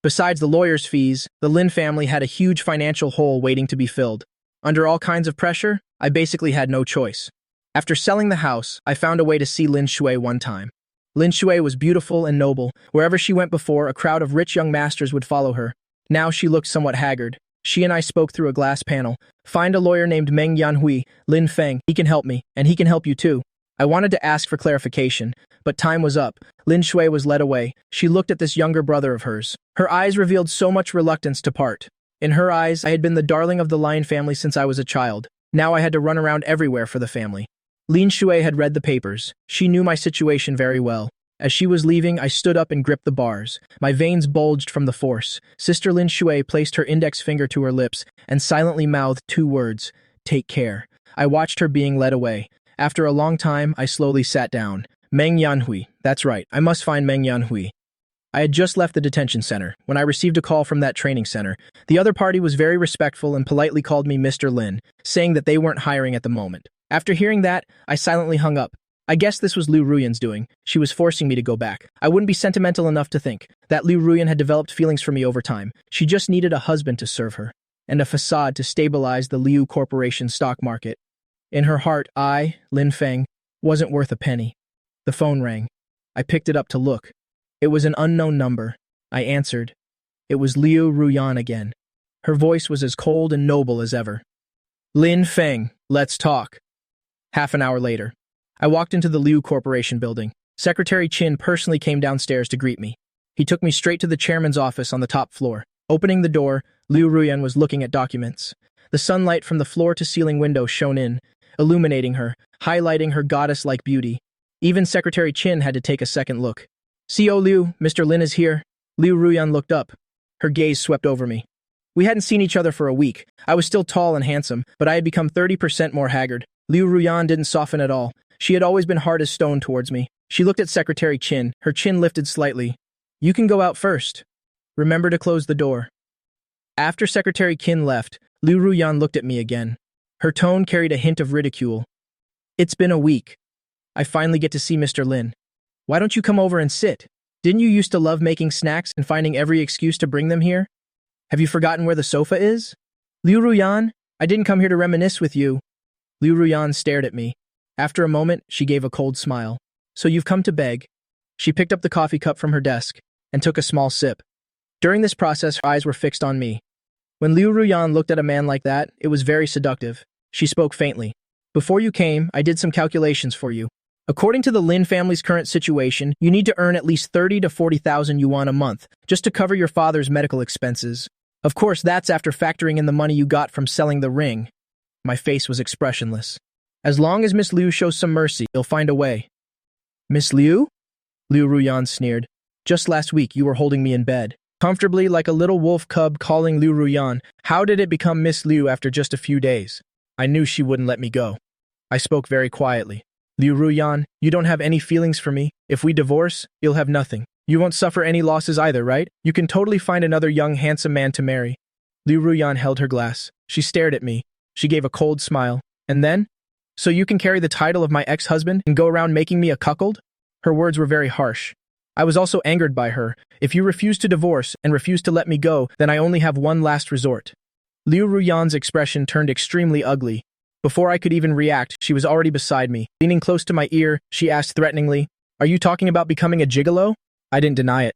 Speaker 1: Besides the lawyer's fees, the Lin family had a huge financial hole waiting to be filled. Under all kinds of pressure, I basically had no choice. After selling the house, I found a way to see Lin Shui one time. Lin Shui was beautiful and noble. Wherever she went before, a crowd of rich young masters would follow her. Now she looked somewhat haggard. She and I spoke through a glass panel. Find a lawyer named Meng Yanhui, Lin Feng. He can help me, and he can help you too. I wanted to ask for clarification, but time was up. Lin Shui was led away. She looked at this younger brother of hers. Her eyes revealed so much reluctance to part. In her eyes, I had been the darling of the Lion family since I was a child. Now I had to run around everywhere for the family. Lin Shui had read the papers. She knew my situation very well. As she was leaving, I stood up and gripped the bars. My veins bulged from the force. Sister Lin Shui placed her index finger to her lips and silently mouthed 2 words, "Take care." I watched her being led away. After a long time, I slowly sat down. Meng Yanhui. That's right, I must find Meng Yanhui. I had just left the detention center when I received a call from that training center. The other party was very respectful and politely called me Mr. Lin, saying that they weren't hiring at the moment. After hearing that, I silently hung up. I guess this was Liu Ruyan's doing. She was forcing me to go back. I wouldn't be sentimental enough to think that Liu Ruyan had developed feelings for me over time. She just needed a husband to serve her, and a facade to stabilize the Liu Corporation stock market. In her heart, I, Lin Feng, wasn't worth a penny. The phone rang. I picked it up to look. It was an unknown number. I answered. It was Liu Ruyan again. Her voice was as cold and noble as ever. Lin Feng, let's talk. Half an hour later, I walked into the Liu Corporation building. Secretary Qin personally came downstairs to greet me. He took me straight to the chairman's office on the top floor. Opening the door, Liu Ruyan was looking at documents. The sunlight from the floor-to-ceiling window shone in, illuminating her, highlighting her goddess-like beauty. Even Secretary Qin had to take a second look. "Co Liu, Mr. Lin is here." Liu Ruyan looked up. Her gaze swept over me. We hadn't seen each other for a week. I was still tall and handsome, but I had become 30% more haggard. Liu Ruyan didn't soften at all. She had always been hard as stone towards me. She looked at Secretary Qin, her chin lifted slightly. "You can go out first. Remember to close the door." After Secretary Qin left, Liu Ruyan looked at me again. Her tone carried a hint of ridicule. "It's been a week. I finally get to see Mr. Lin. Why don't you come over and sit? Didn't you used to love making snacks and finding every excuse to bring them here? Have you forgotten where the sofa is?" "Liu Ruyan, I didn't come here to reminisce with you." Liu Ruyan stared at me. After a moment, she gave a cold smile. "So you've come to beg." She picked up the coffee cup from her desk and took a small sip. During this process, her eyes were fixed on me. When Liu Ruyan looked at a man like that, it was very seductive. She spoke faintly. "Before you came, I did some calculations for you. According to the Lin family's current situation, you need to earn at least 30 to 40,000 yuan a month just to cover your father's medical expenses. Of course, that's after factoring in the money you got from selling the ring." My face was expressionless. "As long as Miss Liu shows some mercy, he'll find a way." "Miss Liu?" Liu Ruyan sneered. "Just last week you were holding me in bed, comfortably like a little wolf cub calling Liu Ruyan. How did it become Miss Liu after just a few days?" I knew she wouldn't let me go. I spoke very quietly. "Liu Ruyan, you don't have any feelings for me. If we divorce, you'll have nothing. You won't suffer any losses either, right? You can totally find another young, handsome man to marry." Liu Ruyan held her glass. She stared at me. She gave a cold smile. "And then? So you can carry the title of my ex-husband and go around making me a cuckold?" Her words were very harsh. I was also angered by her. "If you refuse to divorce and refuse to let me go, then I only have one last resort." Liu Ruyan's expression turned extremely ugly. Before I could even react, she was already beside me. Leaning close to my ear, she asked threateningly, "Are you talking about becoming a gigolo?" I didn't deny it.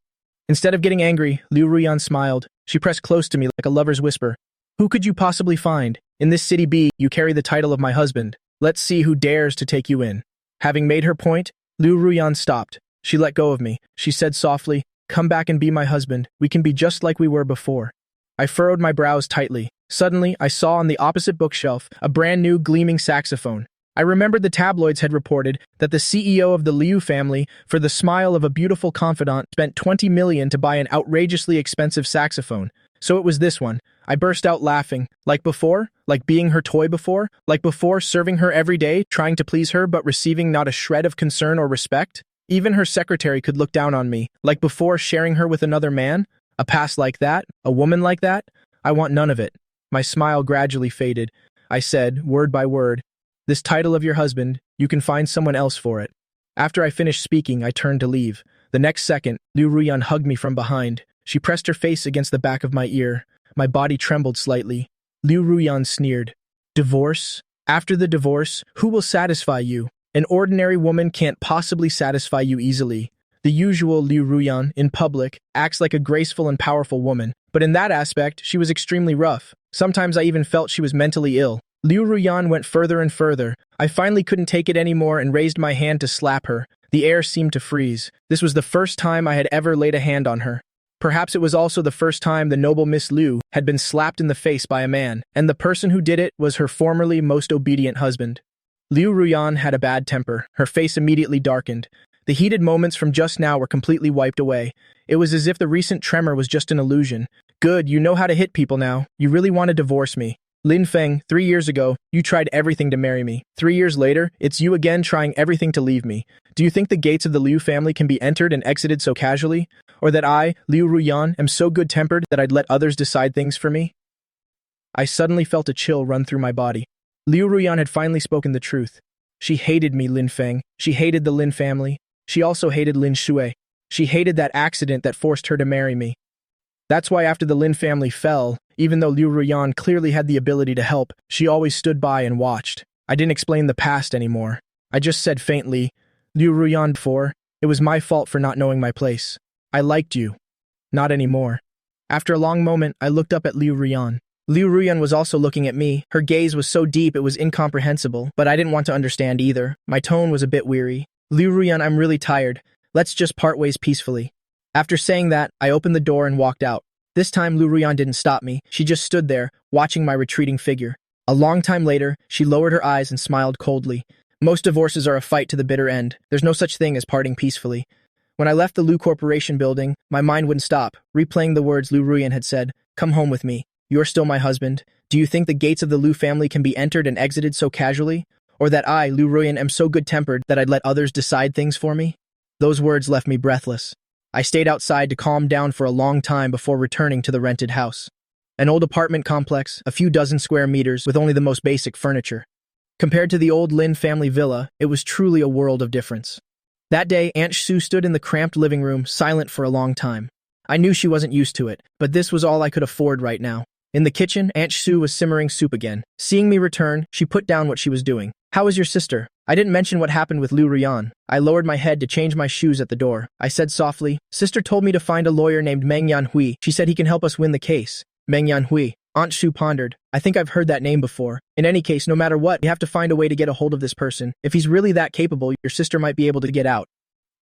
Speaker 1: Instead of getting angry, Liu Ruyan smiled. She pressed close to me like a lover's whisper. "Who could you possibly find? In this city B, you carry the title of my husband. Let's see who dares to take you in." Having made her point, Liu Ruyan stopped. She let go of me. She said softly, "Come back and be my husband. We can be just like we were before." I furrowed my brows tightly. Suddenly, I saw on the opposite bookshelf a brand new gleaming saxophone. I remembered the tabloids had reported that the CEO of the Liu family, for the smile of a beautiful confidant, spent 20 million to buy an outrageously expensive saxophone. So it was this one. I burst out laughing. Like before? Like being her toy before? Like before, serving her every day, trying to please her but receiving not a shred of concern or respect? Even her secretary could look down on me. Like before, sharing her with another man? A past like that? A woman like that? I want none of it. My smile gradually faded. I said, word by word, "This title of your husband, you can find someone else for it." After I finished speaking, I turned to leave. The next second, Liu Ruyan hugged me from behind. She pressed her face against the back of my ear. My body trembled slightly. Liu Ruyan sneered. "Divorce? After the divorce, who will satisfy you? An ordinary woman can't possibly satisfy you easily." The usual Liu Ruyan, in public, acts like a graceful and powerful woman, but in that aspect, she was extremely rough. Sometimes I even felt she was mentally ill. Liu Ruyan went further and further. I finally couldn't take it anymore and raised my hand to slap her. The air seemed to freeze. This was the first time I had ever laid a hand on her. Perhaps it was also the first time the noble Miss Liu had been slapped in the face by a man, and the person who did it was her formerly most obedient husband. Liu Ruyan had a bad temper. Her face immediately darkened. The heated moments from just now were completely wiped away. It was as if the recent tremor was just an illusion. "Good, you know how to hit people now. You really want to divorce me. Lin Feng, 3 years ago, you tried everything to marry me. 3 years later, it's you again trying everything to leave me. Do you think the gates of the Liu family can be entered and exited so casually? Or that I, Liu Ruyan, am so good-tempered that I'd let others decide things for me?" I suddenly felt a chill run through my body. Liu Ruyan had finally spoken the truth. She hated me, Lin Feng. She hated the Lin family. She also hated Lin Shui. She hated that accident that forced her to marry me. That's why after the Lin family fell, even though Liu Ruyan clearly had the ability to help, she always stood by and watched. I didn't explain the past anymore. I just said faintly, "Liu Ruyan, before, it was my fault for not knowing my place. I liked you. Not anymore." After a long moment, I looked up at Liu Ruyan. Liu Ruyan was also looking at me. Her gaze was so deep it was incomprehensible, but I didn't want to understand either. My tone was a bit weary. "Liu Ruyan, I'm really tired. Let's just part ways peacefully." After saying that, I opened the door and walked out. This time, Lu Ruyan didn't stop me. She just stood there, watching my retreating figure. A long time later, she lowered her eyes and smiled coldly. Most divorces are a fight to the bitter end. There's no such thing as parting peacefully. When I left the Lu Corporation building, my mind wouldn't stop, replaying the words Lu Ruyan had said. Come home with me. You're still my husband. Do you think the gates of the Lu family can be entered and exited so casually? Or that I, Lu Ruyan, am so good-tempered that I'd let others decide things for me? Those words left me breathless. I stayed outside to calm down for a long time before returning to the rented house. An old apartment complex, a few dozen square meters with only the most basic furniture. Compared to the old Lin family villa, it was truly a world of difference. That day, Aunt Sue stood in the cramped living room, silent for a long time. I knew she wasn't used to it, but this was all I could afford right now. In the kitchen, Aunt Sue was simmering soup again. Seeing me return, she put down what she was doing. How is your sister? I didn't mention what happened with Lu Ruyan. I lowered my head to change my shoes at the door. I said softly, Sister told me to find a lawyer named Meng Yanhui. She said he can help us win the case. Meng Yanhui. Aunt Sue pondered. I think I've heard that name before. In any case, no matter what, you have to find a way to get a hold of this person. If he's really that capable, your sister might be able to get out.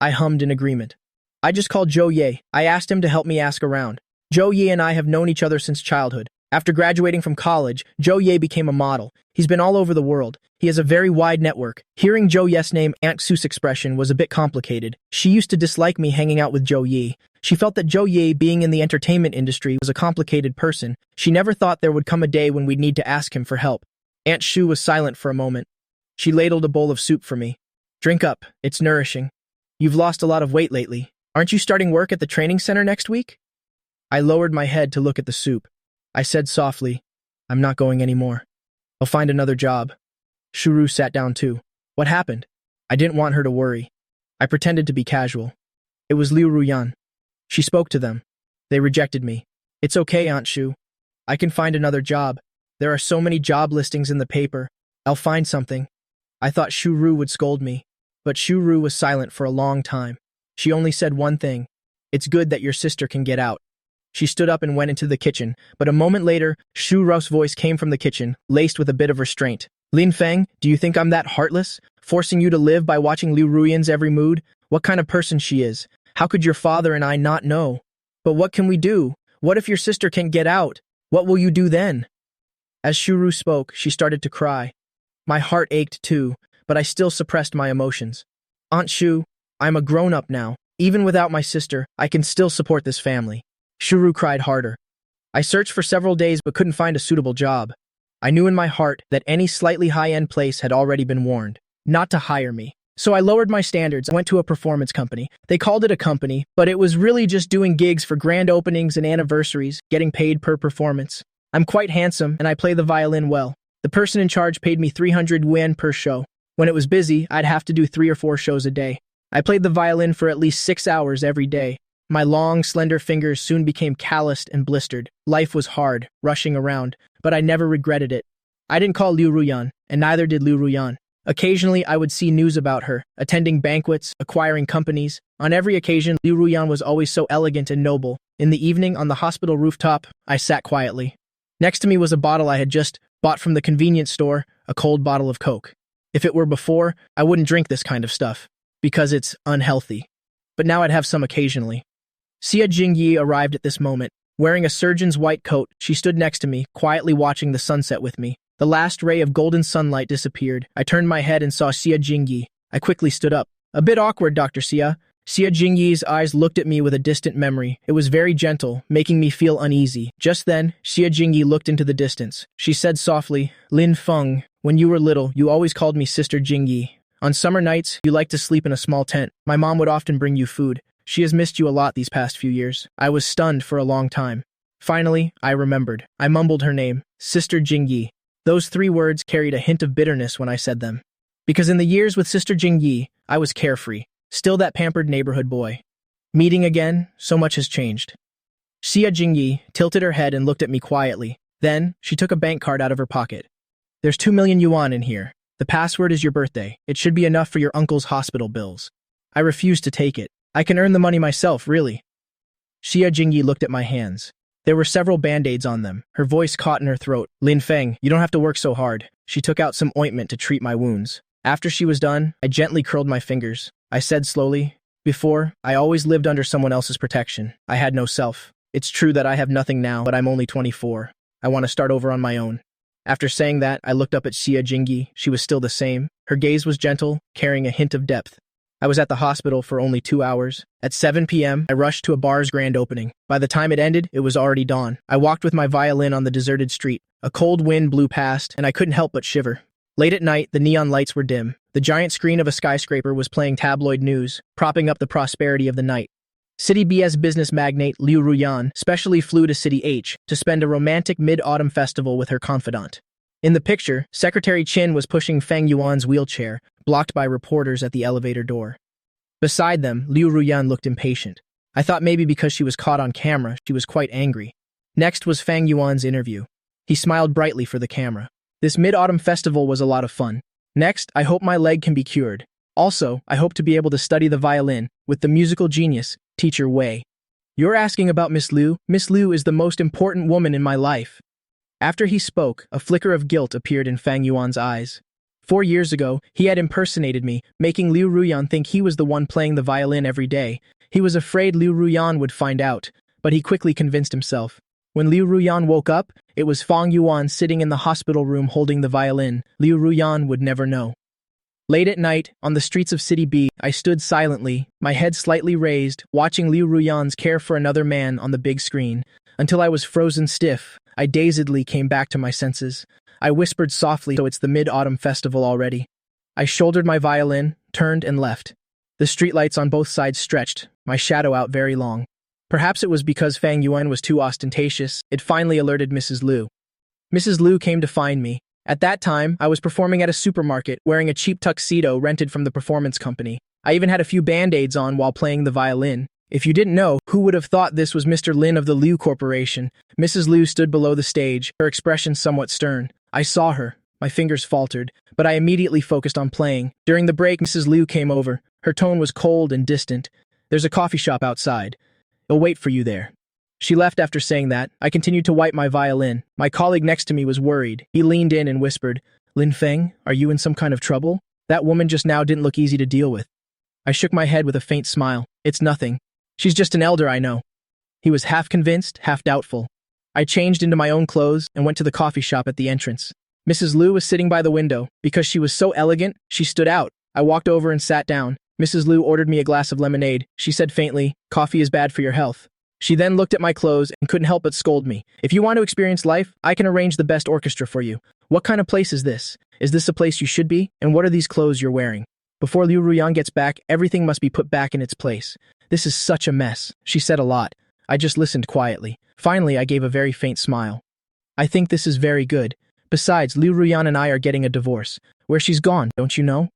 Speaker 1: I hummed in agreement. I just called Zhou Ye. I asked him to help me ask around. Zhou Ye and I have known each other since childhood. After graduating from college, Zhou Ye became a model. He's been all over the world. He has a very wide network. Hearing Zhou Ye's name, Aunt Sue's expression was a bit complicated. She used to dislike me hanging out with Zhou Ye. She felt that Zhou Ye, being in the entertainment industry, was a complicated person. She never thought there would come a day when we'd need to ask him for help. Aunt Sue was silent for a moment. She ladled a bowl of soup for me. Drink up. It's nourishing. You've lost a lot of weight lately. Aren't you starting work at the training center next week? I lowered my head to look at the soup. I said softly, I'm not going anymore. I'll find another job. Shuru sat down too. What happened? I didn't want her to worry. I pretended to be casual. It was Liu Ruyan. She spoke to them. They rejected me. It's okay, Aunt Shu. I can find another job. There are so many job listings in the paper. I'll find something. I thought Shuru would scold me, but Shuru was silent for a long time. She only said one thing. It's good that your sister can get out. She stood up and went into the kitchen, but a moment later, Shu Ruo's voice came from the kitchen, laced with a bit of restraint. Lin Feng, do you think I'm that heartless? Forcing you to live by watching Liu Ruyan's every mood? What kind of person she is? How could your father and I not know? But what can we do? What if your sister can't get out? What will you do then? As Shuru spoke, she started to cry. My heart ached too, but I still suppressed my emotions. Aunt Shu, I'm a grown-up now. Even without my sister, I can still support this family. Shuru cried harder. I searched for several days but couldn't find a suitable job. I knew in my heart that any slightly high-end place had already been warned, not to hire me. So I lowered my standards and went to a performance company. They called it a company, but it was really just doing gigs for grand openings and anniversaries, getting paid per performance. I'm quite handsome and I play the violin well. The person in charge paid me 300 yuan per show. When it was busy, I'd have to do 3 or 4 shows a day. I played the violin for at least 6 hours every day. My long, slender fingers soon became calloused and blistered. Life was hard, rushing around, but I never regretted it. I didn't call Liu Ruyan, and neither did Liu Ruyan. Occasionally, I would see news about her, attending banquets, acquiring companies. On every occasion, Liu Ruyan was always so elegant and noble. In the evening, on the hospital rooftop, I sat quietly. Next to me was a bottle I had just bought from the convenience store, a cold bottle of Coke. If it were before, I wouldn't drink this kind of stuff, because it's unhealthy. But now I'd have some occasionally. Xia Jingyi arrived at this moment. Wearing a surgeon's white coat, she stood next to me, quietly watching the sunset with me. The last ray of golden sunlight disappeared. I turned my head and saw Xia Jingyi. I quickly stood up. A bit awkward, Dr. Xia. Xia Jingyi's eyes looked at me with a distant memory. It was very gentle, making me feel uneasy. Just then, Xia Jingyi looked into the distance. She said softly, Lin Feng, when you were little, you always called me Sister Jingyi. On summer nights, you liked to sleep in a small tent. My mom would often bring you food. She has missed you a lot these past few years. I was stunned for a long time. Finally, I remembered. I mumbled her name, Sister Jingyi. Those 3 words carried a hint of bitterness when I said them. Because in the years with Sister Jingyi, I was carefree, still that pampered neighborhood boy. Meeting again, so much has changed. Xia Jingyi tilted her head and looked at me quietly. Then, she took a bank card out of her pocket. There's 2 million yuan in here. The password is your birthday. It should be enough for your uncle's hospital bills. I refused to take it. I can earn the money myself, really. Xia Jingyi looked at my hands. There were several band-aids on them. Her voice caught in her throat. Lin Feng, you don't have to work so hard. She took out some ointment to treat my wounds. After she was done, I gently curled my fingers. I said slowly, Before, I always lived under someone else's protection. I had no self. It's true that I have nothing now, but I'm only 24. I want to start over on my own. After saying that, I looked up at Xia Jingi. She was still the same. Her gaze was gentle, carrying a hint of depth. I was at the hospital for only 2 hours. At 7 p.m., I rushed to a bar's grand opening. By the time it ended, it was already dawn. I walked with my violin on the deserted street. A cold wind blew past, and I couldn't help but shiver. Late at night, the neon lights were dim. The giant screen of a skyscraper was playing tabloid news, propping up the prosperity of the night. City B's business magnate Liu Ruyan specially flew to City H to spend a romantic mid-autumn festival with her confidant. In the picture, Secretary Qin was pushing Feng Yuan's wheelchair, blocked by reporters at the elevator door. Beside them, Liu Ruyan looked impatient. I thought maybe because she was caught on camera, she was quite angry. Next was Feng Yuan's interview. He smiled brightly for the camera. This mid-autumn festival was a lot of fun. Next, I hope my leg can be cured. Also, I hope to be able to study the violin with the musical genius, Teacher Wei. You're asking about Miss Liu? Miss Liu is the most important woman in my life. After he spoke, a flicker of guilt appeared in Feng Yuan's eyes. 4 years ago, he had impersonated me, making Liu Ruyan think he was the one playing the violin every day. He was afraid Liu Ruyan would find out, but he quickly convinced himself. When Liu Ruyan woke up, it was Feng Yuan sitting in the hospital room holding the violin. Liu Ruyan would never know. Late at night, on the streets of City B, I stood silently, my head slightly raised, watching Liu Ruyan's care for another man on the big screen. Until I was frozen stiff, I dazedly came back to my senses. I whispered softly, so it's the mid-autumn festival already. I shouldered my violin, turned and left. The streetlights on both sides stretched, my shadow out very long. Perhaps it was because Feng Yuan was too ostentatious, it finally alerted Mrs. Liu. Mrs. Liu came to find me. At that time, I was performing at a supermarket, wearing a cheap tuxedo rented from the performance company. I even had a few band-aids on while playing the violin. If you didn't know, who would have thought this was Mr. Lin of the Liu Corporation? Mrs. Liu stood below the stage, her expression somewhat stern. I saw her. My fingers faltered, but I immediately focused on playing. During the break, Mrs. Liu came over. Her tone was cold and distant. There's a coffee shop outside. I'll wait for you there. She left after saying that. I continued to wipe my violin. My colleague next to me was worried. He leaned in and whispered, Lin Feng, are you in some kind of trouble? That woman just now didn't look easy to deal with. I shook my head with a faint smile. It's nothing. She's just an elder I know. He was half convinced, half doubtful. I changed into my own clothes and went to the coffee shop at the entrance. Mrs. Liu was sitting by the window. Because she was so elegant, she stood out. I walked over and sat down. Mrs. Liu ordered me a glass of lemonade. She said faintly, coffee is bad for your health. She then looked at my clothes and couldn't help but scold me. If you want to experience life, I can arrange the best orchestra for you. What kind of place is this? Is this a place you should be? And what are these clothes you're wearing? Before Liu Ruyan gets back, everything must be put back in its place. This is such a mess. She said a lot. I just listened quietly. Finally, I gave a very faint smile. I think this is very good. Besides, Liu Ruyan and I are getting a divorce. Where she's gone, don't you know?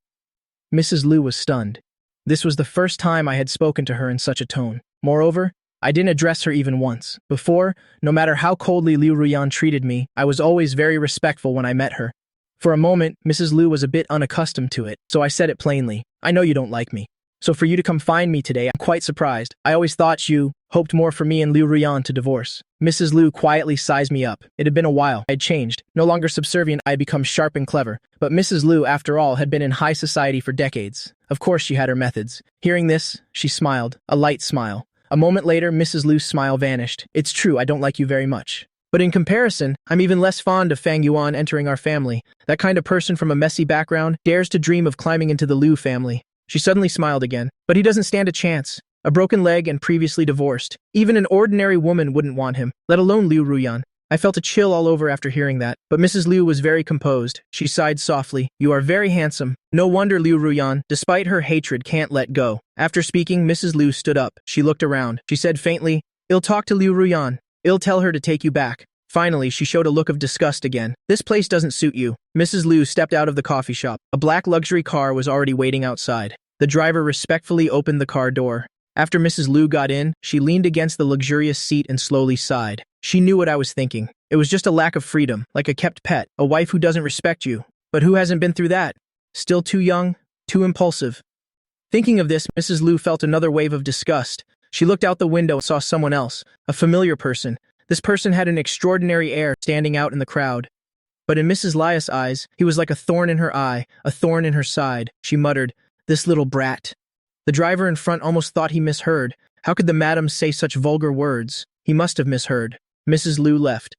Speaker 1: Mrs. Liu was stunned. This was the first time I had spoken to her in such a tone. Moreover, I didn't address her even once. Before, no matter how coldly Liu Ruyan treated me, I was always very respectful when I met her. For a moment, Mrs. Liu was a bit unaccustomed to it, so I said it plainly. I know you don't like me. So for you to come find me today, I'm quite surprised. I always thought you hoped more for me and Liu Ruyan to divorce. Mrs. Liu quietly sized me up. It had been a while. I had changed. No longer subservient, I had become sharp and clever. But Mrs. Liu, after all, had been in high society for decades. Of course she had her methods. Hearing this, she smiled. A light smile. A moment later, Mrs. Liu's smile vanished. It's true, I don't like you very much. But in comparison, I'm even less fond of Feng Yuan entering our family. That kind of person from a messy background dares to dream of climbing into the Liu family. She suddenly smiled again. But he doesn't stand a chance. A broken leg and previously divorced. Even an ordinary woman wouldn't want him, let alone Liu Ruyan. I felt a chill all over after hearing that, but Mrs. Liu was very composed. She sighed softly. You are very handsome. No wonder Liu Ruyan, despite her hatred, can't let go. After speaking, Mrs. Liu stood up. She looked around. She said faintly, I'll talk to Liu Ruyan. I'll tell her to take you back. Finally, she showed a look of disgust again. This place doesn't suit you. Mrs. Liu stepped out of the coffee shop. A black luxury car was already waiting outside. The driver respectfully opened the car door. After Mrs. Liu got in, she leaned against the luxurious seat and slowly sighed. She knew what I was thinking. It was just a lack of freedom, like a kept pet, a wife who doesn't respect you. But who hasn't been through that? Still too young, too impulsive. Thinking of this, Mrs. Liu felt another wave of disgust. She looked out the window and saw someone else, a familiar person. This person had an extraordinary air standing out in the crowd. But in Mrs. Lia's eyes, he was like a thorn in her eye, a thorn in her side. She muttered, This little brat. The driver in front almost thought he misheard. How could the madam say such vulgar words? He must have misheard. Mrs. Liu left.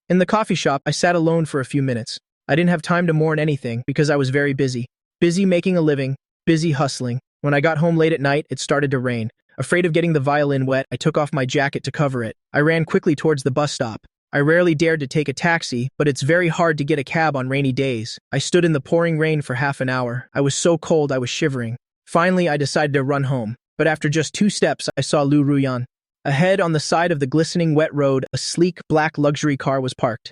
Speaker 1: In the coffee shop, I sat alone for a few minutes. I didn't have time to mourn anything because I was very busy. Busy making a living, busy hustling. When I got home late at night, it started to rain. Afraid of getting the violin wet, I took off my jacket to cover it. I ran quickly towards the bus stop. I rarely dared to take a taxi, but it's very hard to get a cab on rainy days. I stood in the pouring rain for half an hour. I was so cold I was shivering. Finally, I decided to run home. But after just 2 steps, I saw Liu Ruyan. Ahead, on the side of the glistening wet road, a sleek, black luxury car was parked.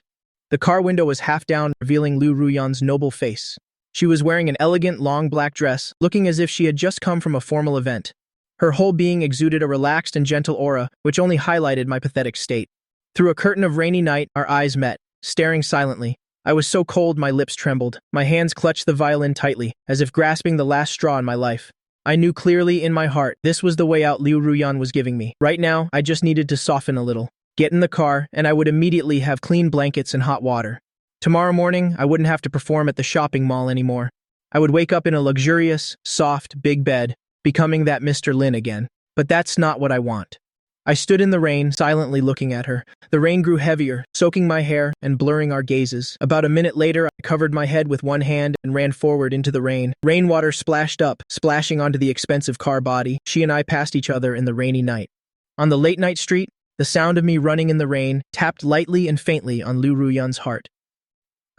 Speaker 1: The car window was half down, revealing Liu Ruyan's noble face. She was wearing an elegant, long black dress, looking as if she had just come from a formal event. Her whole being exuded a relaxed and gentle aura, which only highlighted my pathetic state. Through a curtain of rainy night, our eyes met, staring silently. I was so cold my lips trembled. My hands clutched the violin tightly, as if grasping the last straw in my life. I knew clearly in my heart this was the way out Liu Ruyan was giving me. Right now, I just needed to soften a little. Get in the car, and I would immediately have clean blankets and hot water. Tomorrow morning, I wouldn't have to perform at the shopping mall anymore. I would wake up in a luxurious, soft, big bed, becoming that Mr. Lin again. But that's not what I want. I stood in the rain, silently looking at her. The rain grew heavier, soaking my hair and blurring our gazes. About a minute later, I covered my head with one hand and ran forward into the rain. Rainwater splashed up, splashing onto the expensive car body. She and I passed each other in the rainy night. On the late-night street, the sound of me running in the rain tapped lightly and faintly on Liu Ruyan's heart.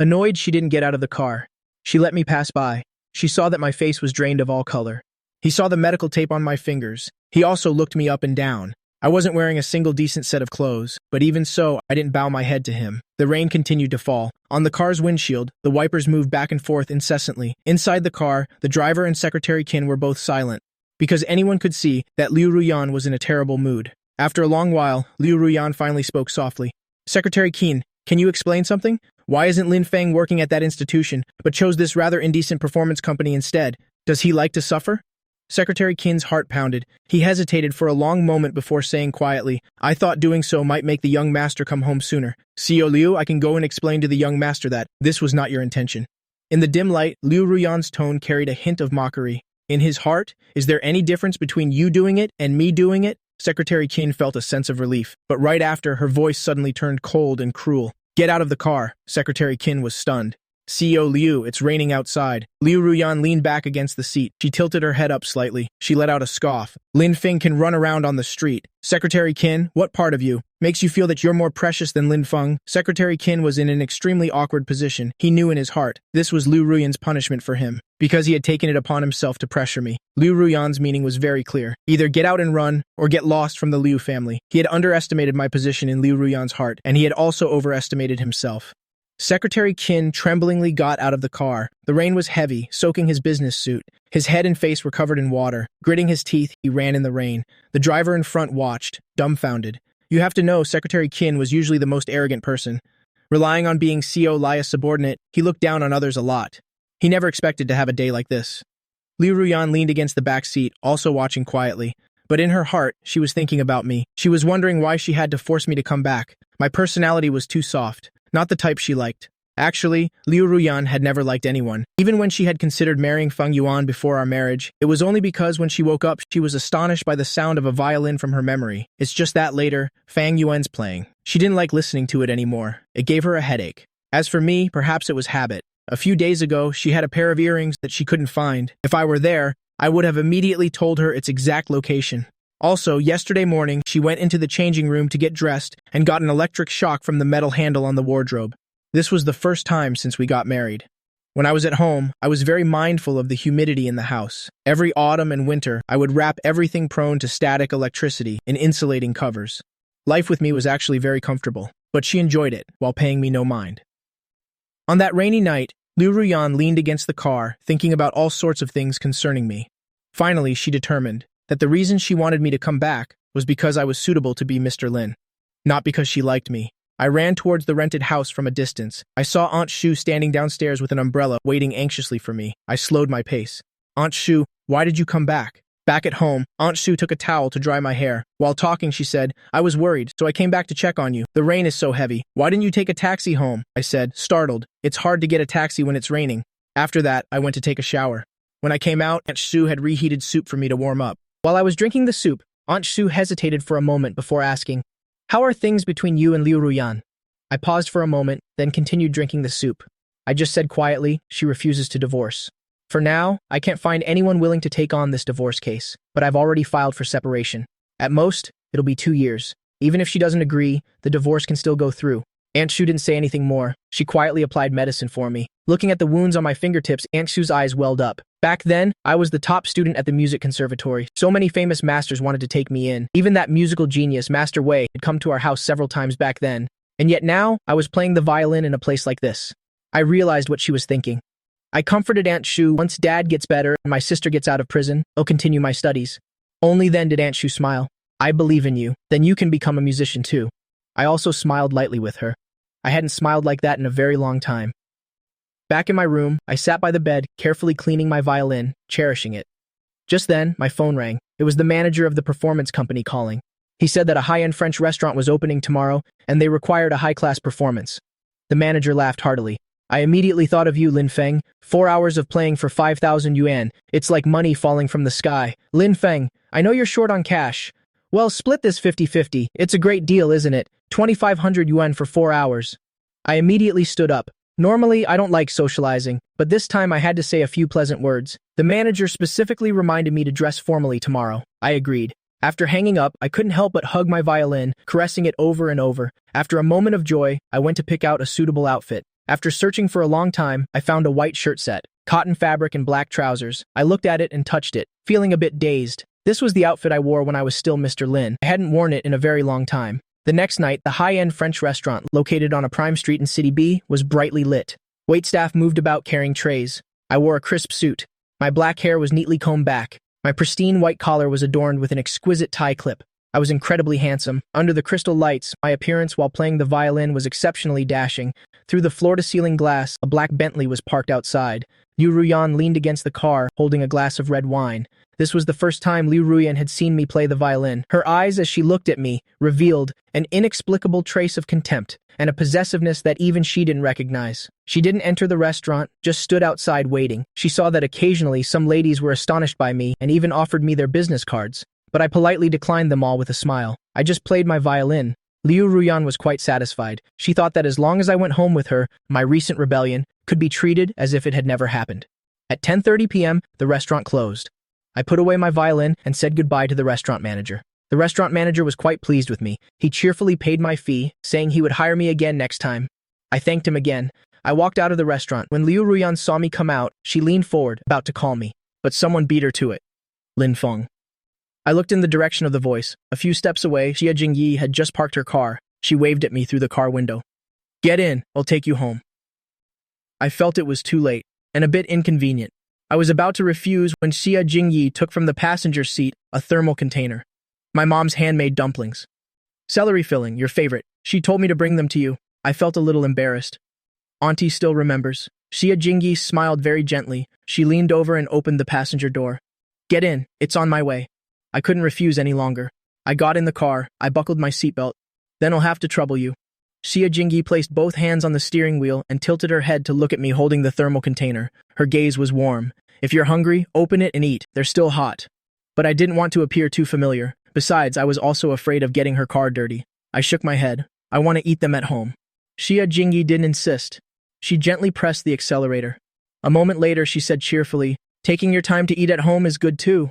Speaker 1: Annoyed she didn't get out of the car, she let me pass by. She saw that my face was drained of all color. He saw the medical tape on my fingers. He also looked me up and down. I wasn't wearing a single decent set of clothes, but even so, I didn't bow my head to him. The rain continued to fall. On the car's windshield, the wipers moved back and forth incessantly. Inside the car, the driver and Secretary Qin were both silent, because anyone could see that Liu Ruyan was in a terrible mood. After a long while, Liu Ruyan finally spoke softly. Secretary Qin, can you explain something? Why isn't Lin Feng working at that institution, but chose this rather indecent performance company instead? Does he like to suffer? Secretary Qin's heart pounded. He hesitated for a long moment before saying quietly, I thought doing so might make the young master come home sooner. CEO Liu, I can go and explain to the young master that this was not your intention. In the dim light, Liu Ruyan's tone carried a hint of mockery. In his heart, is there any difference between you doing it and me doing it? Secretary Qin felt a sense of relief, but right after, her voice suddenly turned cold and cruel. Get out of the car. Secretary Qin was stunned. CEO Liu, it's raining outside. Liu Ruyan leaned back against the seat. She tilted her head up slightly. She let out a scoff. Lin Feng can run around on the street. Secretary Qin, what part of you makes you feel that you're more precious than Lin Feng? Secretary Qin was in an extremely awkward position. He knew in his heart this was Liu Ruyan's punishment for him, because he had taken it upon himself to pressure me. Liu Ruyan's meaning was very clear. Either get out and run, or get lost from the Liu family. He had underestimated my position in Liu Ruyan's heart, and he had also overestimated himself. Secretary Qin tremblingly got out of the car. The rain was heavy, soaking his business suit. His head and face were covered in water. Gritting his teeth, he ran in the rain. The driver in front watched, dumbfounded. You have to know, Secretary Qin was usually the most arrogant person. Relying on being CEO Lia's subordinate, he looked down on others a lot. He never expected to have a day like this. Liu Ruyan leaned against the back seat, also watching quietly. But in her heart, she was thinking about me. She was wondering why she had to force me to come back. My personality was too soft. Not the type she liked. Actually, Liu Ruyan had never liked anyone. Even when she had considered marrying Feng Yuan before our marriage, it was only because when she woke up, she was astonished by the sound of a violin from her memory. It's just that later, Feng Yuan's playing. She didn't like listening to it anymore. It gave her a headache. As for me, perhaps it was habit. A few days ago, she had a pair of earrings that she couldn't find. If I were there, I would have immediately told her its exact location. Also, yesterday morning, she went into the changing room to get dressed and got an electric shock from the metal handle on the wardrobe. This was the first time since we got married. When I was at home, I was very mindful of the humidity in the house. Every autumn and winter, I would wrap everything prone to static electricity in insulating covers. Life with me was actually very comfortable, but she enjoyed it while paying me no mind. On that rainy night, Liu Ruyan leaned against the car, thinking about all sorts of things concerning me. Finally, she determined that the reason she wanted me to come back was because I was suitable to be Mr. Lin, not because she liked me. I ran towards the rented house from a distance. I saw Aunt Shu standing downstairs with an umbrella, waiting anxiously for me. I slowed my pace. Aunt Shu, why did you come back? Back at home, Aunt Shu took a towel to dry my hair. While talking, she said, I was worried, so I came back to check on you. The rain is so heavy. Why didn't you take a taxi home? I said, startled. It's hard to get a taxi when it's raining. After that, I went to take a shower. When I came out, Aunt Sue had reheated soup for me to warm up. While I was drinking the soup, Aunt Sue hesitated for a moment before asking, "How are things between you and Liu Ruyan?" I paused for a moment, then continued drinking the soup. I just said quietly, "She refuses to divorce. For now, I can't find anyone willing to take on this divorce case, but I've already filed for separation. At most, it'll be 2 years. Even if she doesn't agree, the divorce can still go through." Aunt Sue didn't say anything more. She quietly applied medicine for me. Looking at the wounds on my fingertips, Aunt Sue's eyes welled up. Back then, I was the top student at the music conservatory. So many famous masters wanted to take me in. Even that musical genius, Master Wei, had come to our house several times back then. And yet now, I was playing the violin in a place like this. I realized what she was thinking. I comforted Aunt Sue. "Once Dad gets better and my sister gets out of prison, I'll continue my studies." Only then did Aunt Sue smile. "I believe in you. Then you can become a musician too." I also smiled lightly with her. I hadn't smiled like that in a very long time. Back in my room, I sat by the bed, carefully cleaning my violin, cherishing it. Just then, my phone rang. It was the manager of the performance company calling. He said that a high-end French restaurant was opening tomorrow, and they required a high-class performance. The manager laughed heartily. "I immediately thought of you, Lin Feng. 4 hours of playing for 5,000 yuan. It's like money falling from the sky. Lin Feng, I know you're short on cash. Well, split this 50-50. It's a great deal, isn't it? 2,500 yuan for 4 hours. I immediately stood up. Normally, I don't like socializing, but this time I had to say a few pleasant words. The manager specifically reminded me to dress formally tomorrow. I agreed. After hanging up, I couldn't help but hug my violin, caressing it over and over. After a moment of joy, I went to pick out a suitable outfit. After searching for a long time, I found a white shirt set, cotton fabric and black trousers. I looked at it and touched it, feeling a bit dazed. This was the outfit I wore when I was still Mr. Lin. I hadn't worn it in a very long time. The next night, the high-end French restaurant, located on a prime street in City B, was brightly lit. Waitstaff moved about carrying trays. I wore a crisp suit. My black hair was neatly combed back. My pristine white collar was adorned with an exquisite tie clip. I was incredibly handsome. Under the crystal lights, my appearance while playing the violin was exceptionally dashing. Through the floor-to-ceiling glass, a black Bentley was parked outside. Liu Ruyan leaned against the car, holding a glass of red wine. This was the first time Liu Ruyan had seen me play the violin. Her eyes, as she looked at me, revealed an inexplicable trace of contempt and a possessiveness that even she didn't recognize. She didn't enter the restaurant, just stood outside waiting. She saw that occasionally some ladies were astonished by me and even offered me their business cards, but I politely declined them all with a smile. I just played my violin. Liu Ruyan was quite satisfied. She thought that as long as I went home with her, my recent rebellion could be treated as if it had never happened. At 10:30 p.m., the restaurant closed. I put away my violin and said goodbye to the restaurant manager. The restaurant manager was quite pleased with me. He cheerfully paid my fee, saying he would hire me again next time. I thanked him again. I walked out of the restaurant. When Liu Ruyan saw me come out, she leaned forward, about to call me, but someone beat her to it. Lin Feng. I looked in the direction of the voice. A few steps away, Xia Jingyi had just parked her car. She waved at me through the car window. "Get in, I'll take you home." I felt it was too late, and a bit inconvenient. I was about to refuse when Xia Jingyi took from the passenger seat a thermal container. My mom's handmade dumplings. "Celery filling, your favorite. She told me to bring them to you." I felt a little embarrassed. "Auntie still remembers." Xia Jingyi smiled very gently. She leaned over and opened the passenger door. "Get in, it's on my way." I couldn't refuse any longer. I got in the car. I buckled my seatbelt. "Then I'll have to trouble you." Xia Jingyi placed both hands on the steering wheel and tilted her head to look at me holding the thermal container. Her gaze was warm. "If you're hungry, open it and eat. They're still hot." But I didn't want to appear too familiar. Besides, I was also afraid of getting her car dirty. I shook my head. "I want to eat them at home." Xia Jingyi didn't insist. She gently pressed the accelerator. A moment later, she said cheerfully, "Taking your time to eat at home is good too."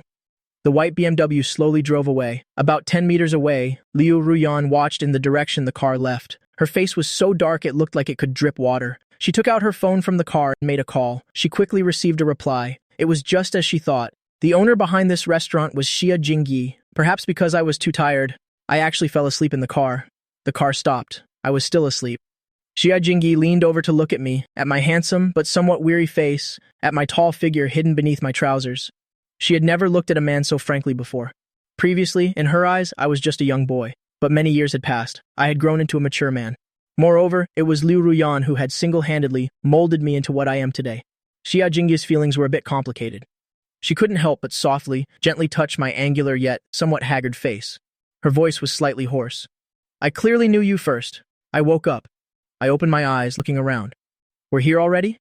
Speaker 1: The white BMW slowly drove away. About 10 meters away, Liu Ruyan watched in the direction the car left. Her face was so dark it looked like it could drip water. She took out her phone from the car and made a call. She quickly received a reply. It was just as she thought. The owner behind this restaurant was Xia Jingyi. Perhaps because I was too tired, I actually fell asleep in the car. The car stopped. I was still asleep. Xia Jingyi leaned over to look at me, at my handsome but somewhat weary face, at my tall figure hidden beneath my trousers. She had never looked at a man so frankly before. Previously, in her eyes, I was just a young boy. But many years had passed. I had grown into a mature man. Moreover, it was Liu Ruyan who had single-handedly molded me into what I am today. Xia Jingyi's feelings were a bit complicated. She couldn't help but softly, gently touch my angular yet somewhat haggard face. Her voice was slightly hoarse. "I clearly knew you first." I woke up. I opened my eyes, looking around. "We're here already?"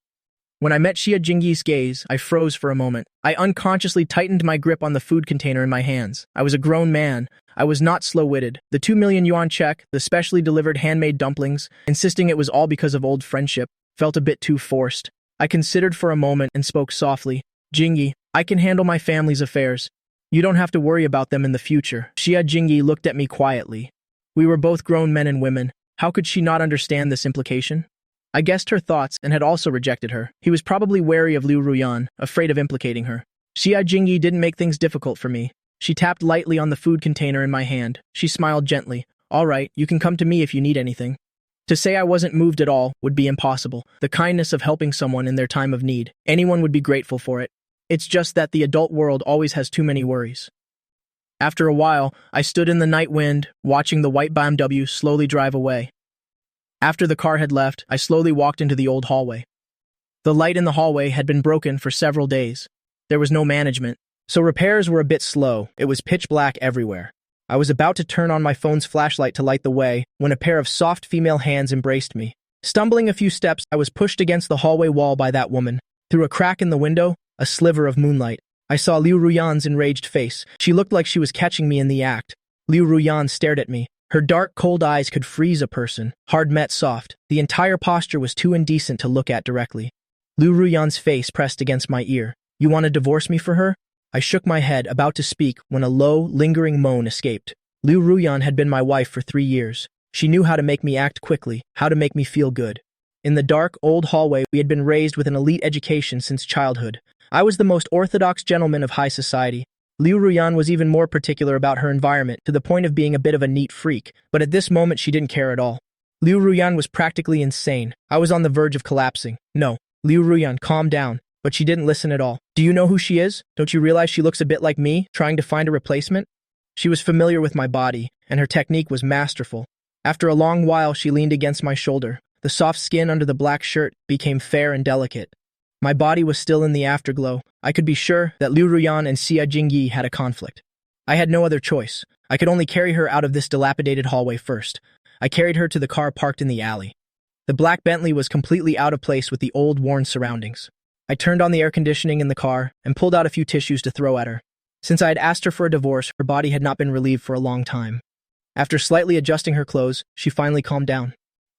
Speaker 1: When I met Xia Jingyi's gaze, I froze for a moment. I unconsciously tightened my grip on the food container in my hands. I was a grown man. I was not slow-witted. The 2 million yuan check, the specially delivered handmade dumplings, insisting it was all because of old friendship, felt a bit too forced. I considered for a moment and spoke softly. Jingyi, I can handle my family's affairs. You don't have to worry about them in the future. Xia Jingyi looked at me quietly. We were both grown men and women. How could she not understand this implication? I guessed her thoughts and had also rejected her. He was probably wary of Liu Ruyan, afraid of implicating her. Xia Jingyi didn't make things difficult for me. She tapped lightly on the food container in my hand. She smiled gently. All right, you can come to me if you need anything. To say I wasn't moved at all would be impossible. The kindness of helping someone in their time of need. Anyone would be grateful for it. It's just that the adult world always has too many worries. After a while, I stood in the night wind, watching the white BMW slowly drive away. After the car had left, I slowly walked into the old hallway. The light in the hallway had been broken for several days. There was no management, so repairs were a bit slow. It was pitch black everywhere. I was about to turn on my phone's flashlight to light the way when a pair of soft female hands embraced me. Stumbling a few steps, I was pushed against the hallway wall by that woman. Through a crack in the window, a sliver of moonlight, I saw Liu Ruyan's enraged face. She looked like she was catching me in the act. Liu Ruyan stared at me. Her dark, cold eyes could freeze a person, hard met soft. The entire posture was too indecent to look at directly. Liu Ruyan's face pressed against my ear. You want to divorce me for her? I shook my head, about to speak, when a low, lingering moan escaped. Liu Ruyan had been my wife for 3 years. She knew how to make me act quickly, how to make me feel good. In the dark, old hallway, we had been raised with an elite education since childhood. I was the most orthodox gentleman of high society. Liu Ruyan was even more particular about her environment, to the point of being a bit of a neat freak, but at this moment she didn't care at all. Liu Ruyan was practically insane. I was on the verge of collapsing. No, Liu Ruyan, calm down. But she didn't listen at all. Do you know who she is? Don't you realize she looks a bit like me, trying to find a replacement? She was familiar with my body, and her technique was masterful. After a long while, she leaned against my shoulder. The soft skin under the black shirt became fair and delicate. My body was still in the afterglow. I could be sure that Liu Ruyan and Xia Jingyi had a conflict. I had no other choice. I could only carry her out of this dilapidated hallway first. I carried her to the car parked in the alley. The black Bentley was completely out of place with the old, worn surroundings. I turned on the air conditioning in the car and pulled out a few tissues to throw at her. Since I had asked her for a divorce, her body had not been relieved for a long time. After slightly adjusting her clothes, she finally calmed down.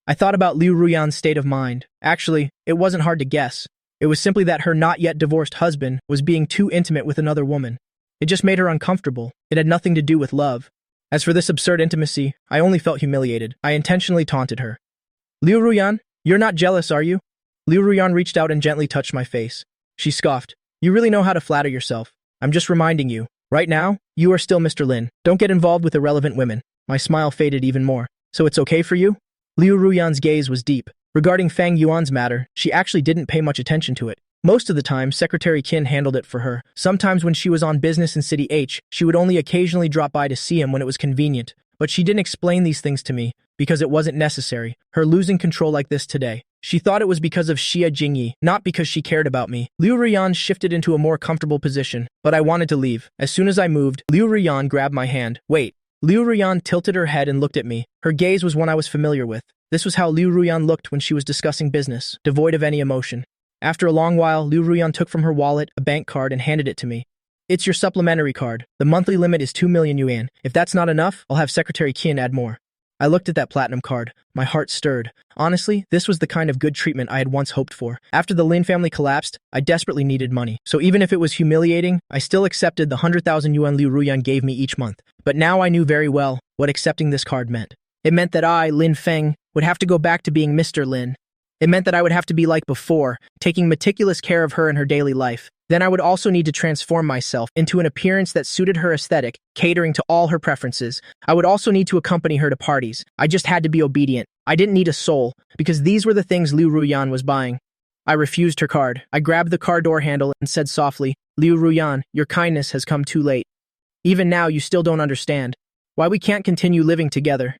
Speaker 1: I thought about Liu Ruyan's state of mind. Actually, it wasn't hard to guess. It was simply that her not-yet-divorced husband was being too intimate with another woman. It just made her uncomfortable. It had nothing to do with love. As for this absurd intimacy, I only felt humiliated. I intentionally taunted her. Liu Ruyan, you're not jealous, are you? Liu Ruyan reached out and gently touched my face. She scoffed. You really know how to flatter yourself. I'm just reminding you. Right now, you are still Mr. Lin. Don't get involved with irrelevant women. My smile faded even more. So it's okay for you? Liu Ruyan's gaze was deep. Regarding Fang Yuan's matter, she actually didn't pay much attention to it. Most of the time, Secretary Qin handled it for her. Sometimes when she was on business in City H, she would only occasionally drop by to see him when it was convenient. But she didn't explain these things to me, because it wasn't necessary. Her losing control like this today. She thought it was because of Xia Jingyi, not because she cared about me. Liu Ruyan shifted into a more comfortable position, but I wanted to leave. As soon as I moved, Liu Ruyan grabbed my hand. Wait. Liu Ruyan tilted her head and looked at me. Her gaze was one I was familiar with. This was how Liu Ruyan looked when she was discussing business, devoid of any emotion. After a long while, Liu Ruyan took from her wallet a bank card and handed it to me. It's your supplementary card. The monthly limit is 2 million yuan. If that's not enough, I'll have Secretary Qin add more. I looked at that platinum card. My heart stirred. Honestly, this was the kind of good treatment I had once hoped for. After the Lin family collapsed, I desperately needed money. So even if it was humiliating, I still accepted the 100,000 yuan Liu Ruyan gave me each month. But now I knew very well what accepting this card meant. It meant that I, Lin Feng, would have to go back to being Mr. Lin. It meant that I would have to be like before, taking meticulous care of her in her daily life. Then I would also need to transform myself into an appearance that suited her aesthetic, catering to all her preferences. I would also need to accompany her to parties. I just had to be obedient. I didn't need a soul, because these were the things Liu Ruyan was buying. I refused her card. I grabbed the car door handle and said softly, Liu Ruyan, your kindness has come too late. Even now, you still don't understand why we can't continue living together.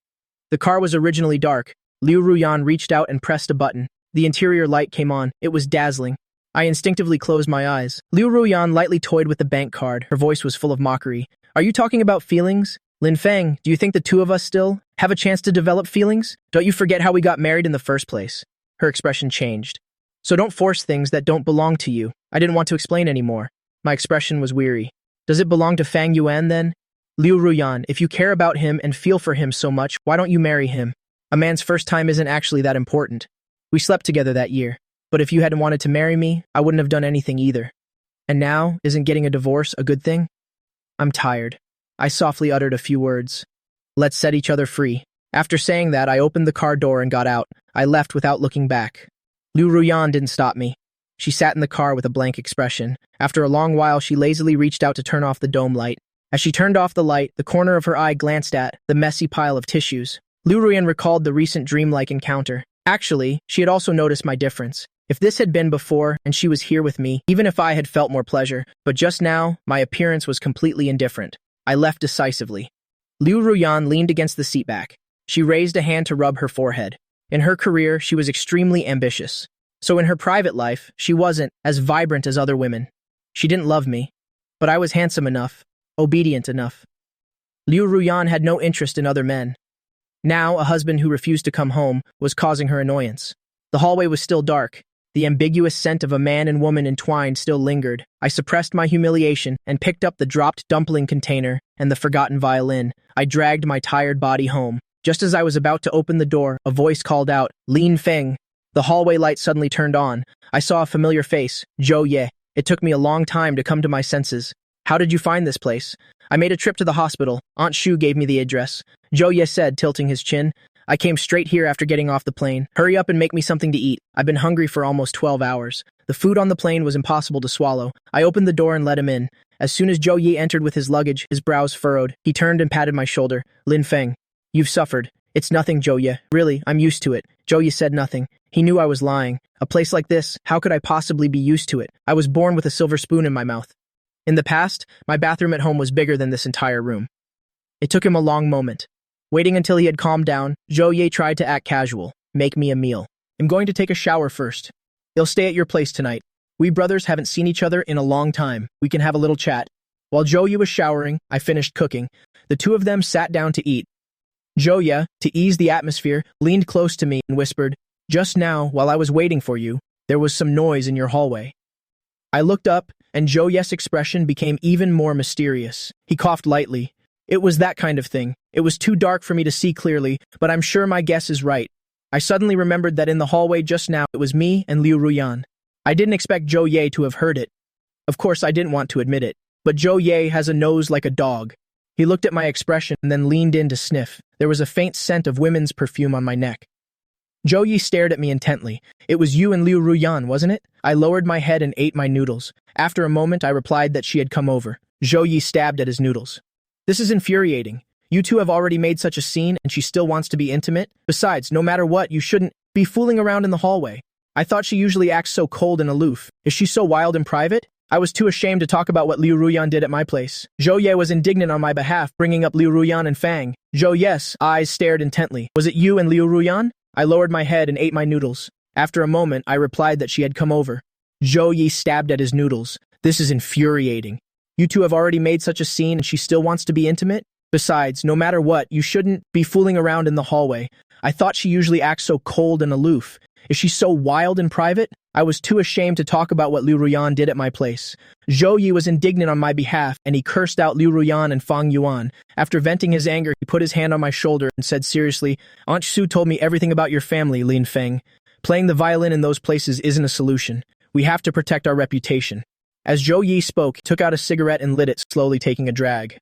Speaker 1: The car was originally dark. Liu Ruyan reached out and pressed a button. The interior light came on. It was dazzling. I instinctively closed my eyes. Liu Ruyan lightly toyed with the bank card. Her voice was full of mockery. Are you talking about feelings? Lin Feng, do you think the two of us still have a chance to develop feelings? Don't you forget how we got married in the first place? Her expression changed. So don't force things that don't belong to you. I didn't want to explain anymore. My expression was weary. Does it belong to Fang Yuan then? Liu Ruyan, if you care about him and feel for him so much, why don't you marry him? A man's first time isn't actually that important. We slept together that year, but if you hadn't wanted to marry me, I wouldn't have done anything either. And now, isn't getting a divorce a good thing? I'm tired. I softly uttered a few words. Let's set each other free. After saying that, I opened the car door and got out. I left without looking back. Liu Ruyan didn't stop me. She sat in the car with a blank expression. After a long while, she lazily reached out to turn off the dome light. As she turned off the light, the corner of her eye glanced at the messy pile of tissues. Liu Ruyan recalled the recent dreamlike encounter. Actually, she had also noticed my difference. If this had been before and she was here with me, even if I had felt more pleasure, but just now, my appearance was completely indifferent. I left decisively. Liu Ruyan leaned against the seat back. She raised a hand to rub her forehead. In her career, she was extremely ambitious. So in her private life, she wasn't as vibrant as other women. She didn't love me, but I was handsome enough, obedient enough. Liu Ruyan had no interest in other men. Now, a husband who refused to come home was causing her annoyance. The hallway was still dark. The ambiguous scent of a man and woman entwined still lingered. I suppressed my humiliation and picked up the dropped dumpling container and the forgotten violin. I dragged my tired body home. Just as I was about to open the door, a voice called out, "Lin Feng." The hallway light suddenly turned on. I saw a familiar face, Zhou Ye. It took me a long time to come to my senses. How did you find this place? I made a trip to the hospital. Aunt Shu gave me the address. Zhou Ye said, tilting his chin. I came straight here after getting off the plane. Hurry up and make me something to eat. I've been hungry for almost 12 hours. The food on the plane was impossible to swallow. I opened the door and let him in. As soon as Zhou Ye entered with his luggage, his brows furrowed. He turned and patted my shoulder. Lin Feng, you've suffered. It's nothing, Zhou Ye. Really, I'm used to it. Zhou Ye said nothing. He knew I was lying. A place like this, how could I possibly be used to it? I was born with a silver spoon in my mouth. In the past, my bathroom at home was bigger than this entire room. It took him a long moment. Waiting until he had calmed down, Zhou Ye tried to act casual. Make me a meal. I'm going to take a shower first. He'll stay at your place tonight. We brothers haven't seen each other in a long time. We can have a little chat. While Zhou Ye was showering, I finished cooking. The two of them sat down to eat. Zhou Ye, to ease the atmosphere, leaned close to me and whispered, "Just now, while I was waiting for you, there was some noise in your hallway." I looked up, and Zhou Ye's expression became even more mysterious. He coughed lightly. It was that kind of thing. It was too dark for me to see clearly, but I'm sure my guess is right. I suddenly remembered that in the hallway just now it was me and Liu Ruyan. I didn't expect Zhou Ye to have heard it. Of course, I didn't want to admit it, but Zhou Ye has a nose like a dog. He looked at my expression and then leaned in to sniff. There was a faint scent of women's perfume on my neck. Zhou Ye stared at me intently. It was you and Liu Ruyan, wasn't it? I lowered my head and ate my noodles. After a moment, I replied that she had come over. Zhou Ye stabbed at his noodles. This is infuriating. You two have already made such a scene, and she still wants to be intimate? Besides, no matter what, you shouldn't be fooling around in the hallway. I thought she usually acts so cold and aloof. Is she so wild in private? I was too ashamed to talk about what Liu Ruyan did at my place. Zhou Ye was indignant on my behalf, bringing up Liu Ruyan and Fang. Zhou Ye's eyes stared intently. Was it you and Liu Ruyan? I lowered my head and ate my noodles. After a moment, I replied that she had come over. Zhou Ye stabbed at his noodles. This is infuriating. You two have already made such a scene and she still wants to be intimate? Besides, no matter what, you shouldn't be fooling around in the hallway. I thought she usually acts so cold and aloof. Is she so wild in private? I was too ashamed to talk about what Liu Ruyan did at my place. Zhou Ye was indignant on my behalf, and he cursed out Liu Ruyan and Fang Yuan. After venting his anger, he put his hand on my shoulder and said seriously, Aunt Shu told me everything about your family, Lin Feng. Playing the violin in those places isn't a solution. We have to protect our reputation. As Zhou Ye spoke, he took out a cigarette and lit it, slowly taking a drag.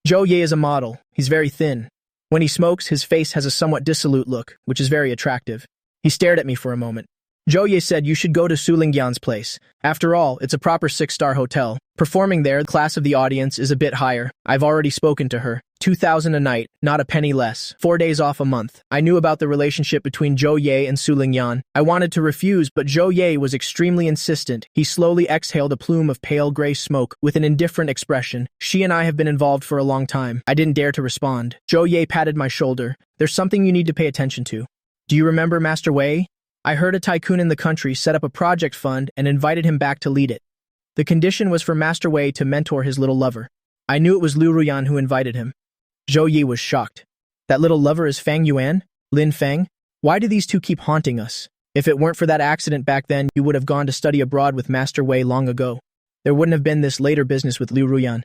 Speaker 1: Zhou Ye is a model. He's very thin. When he smokes, his face has a somewhat dissolute look, which is very attractive. He stared at me for a moment. Zhou Ye said you should go to Su Lingyan's place. After all, it's a proper 6-star hotel. Performing there, the class of the audience is a bit higher. I've already spoken to her. 2,000 a night, not a penny less. 4 days off a month. I knew about the relationship between Zhou Ye and Su Lingyan. I wanted to refuse, but Zhou Ye was extremely insistent. He slowly exhaled a plume of pale gray smoke with an indifferent expression. She and I have been involved for a long time. I didn't dare to respond. Zhou Ye patted my shoulder. There's something you need to pay attention to. Do you remember Master Wei? I heard a tycoon in the country set up a project fund and invited him back to lead it. The condition was for Master Wei to mentor his little lover. I knew it was Liu Ruyan who invited him. Zhou Ye was shocked. That little lover is Fang Yuan? Lin Feng? Why do these two keep haunting us? If it weren't for that accident back then, you would have gone to study abroad with Master Wei long ago. There wouldn't have been this later business with Liu Ruyan.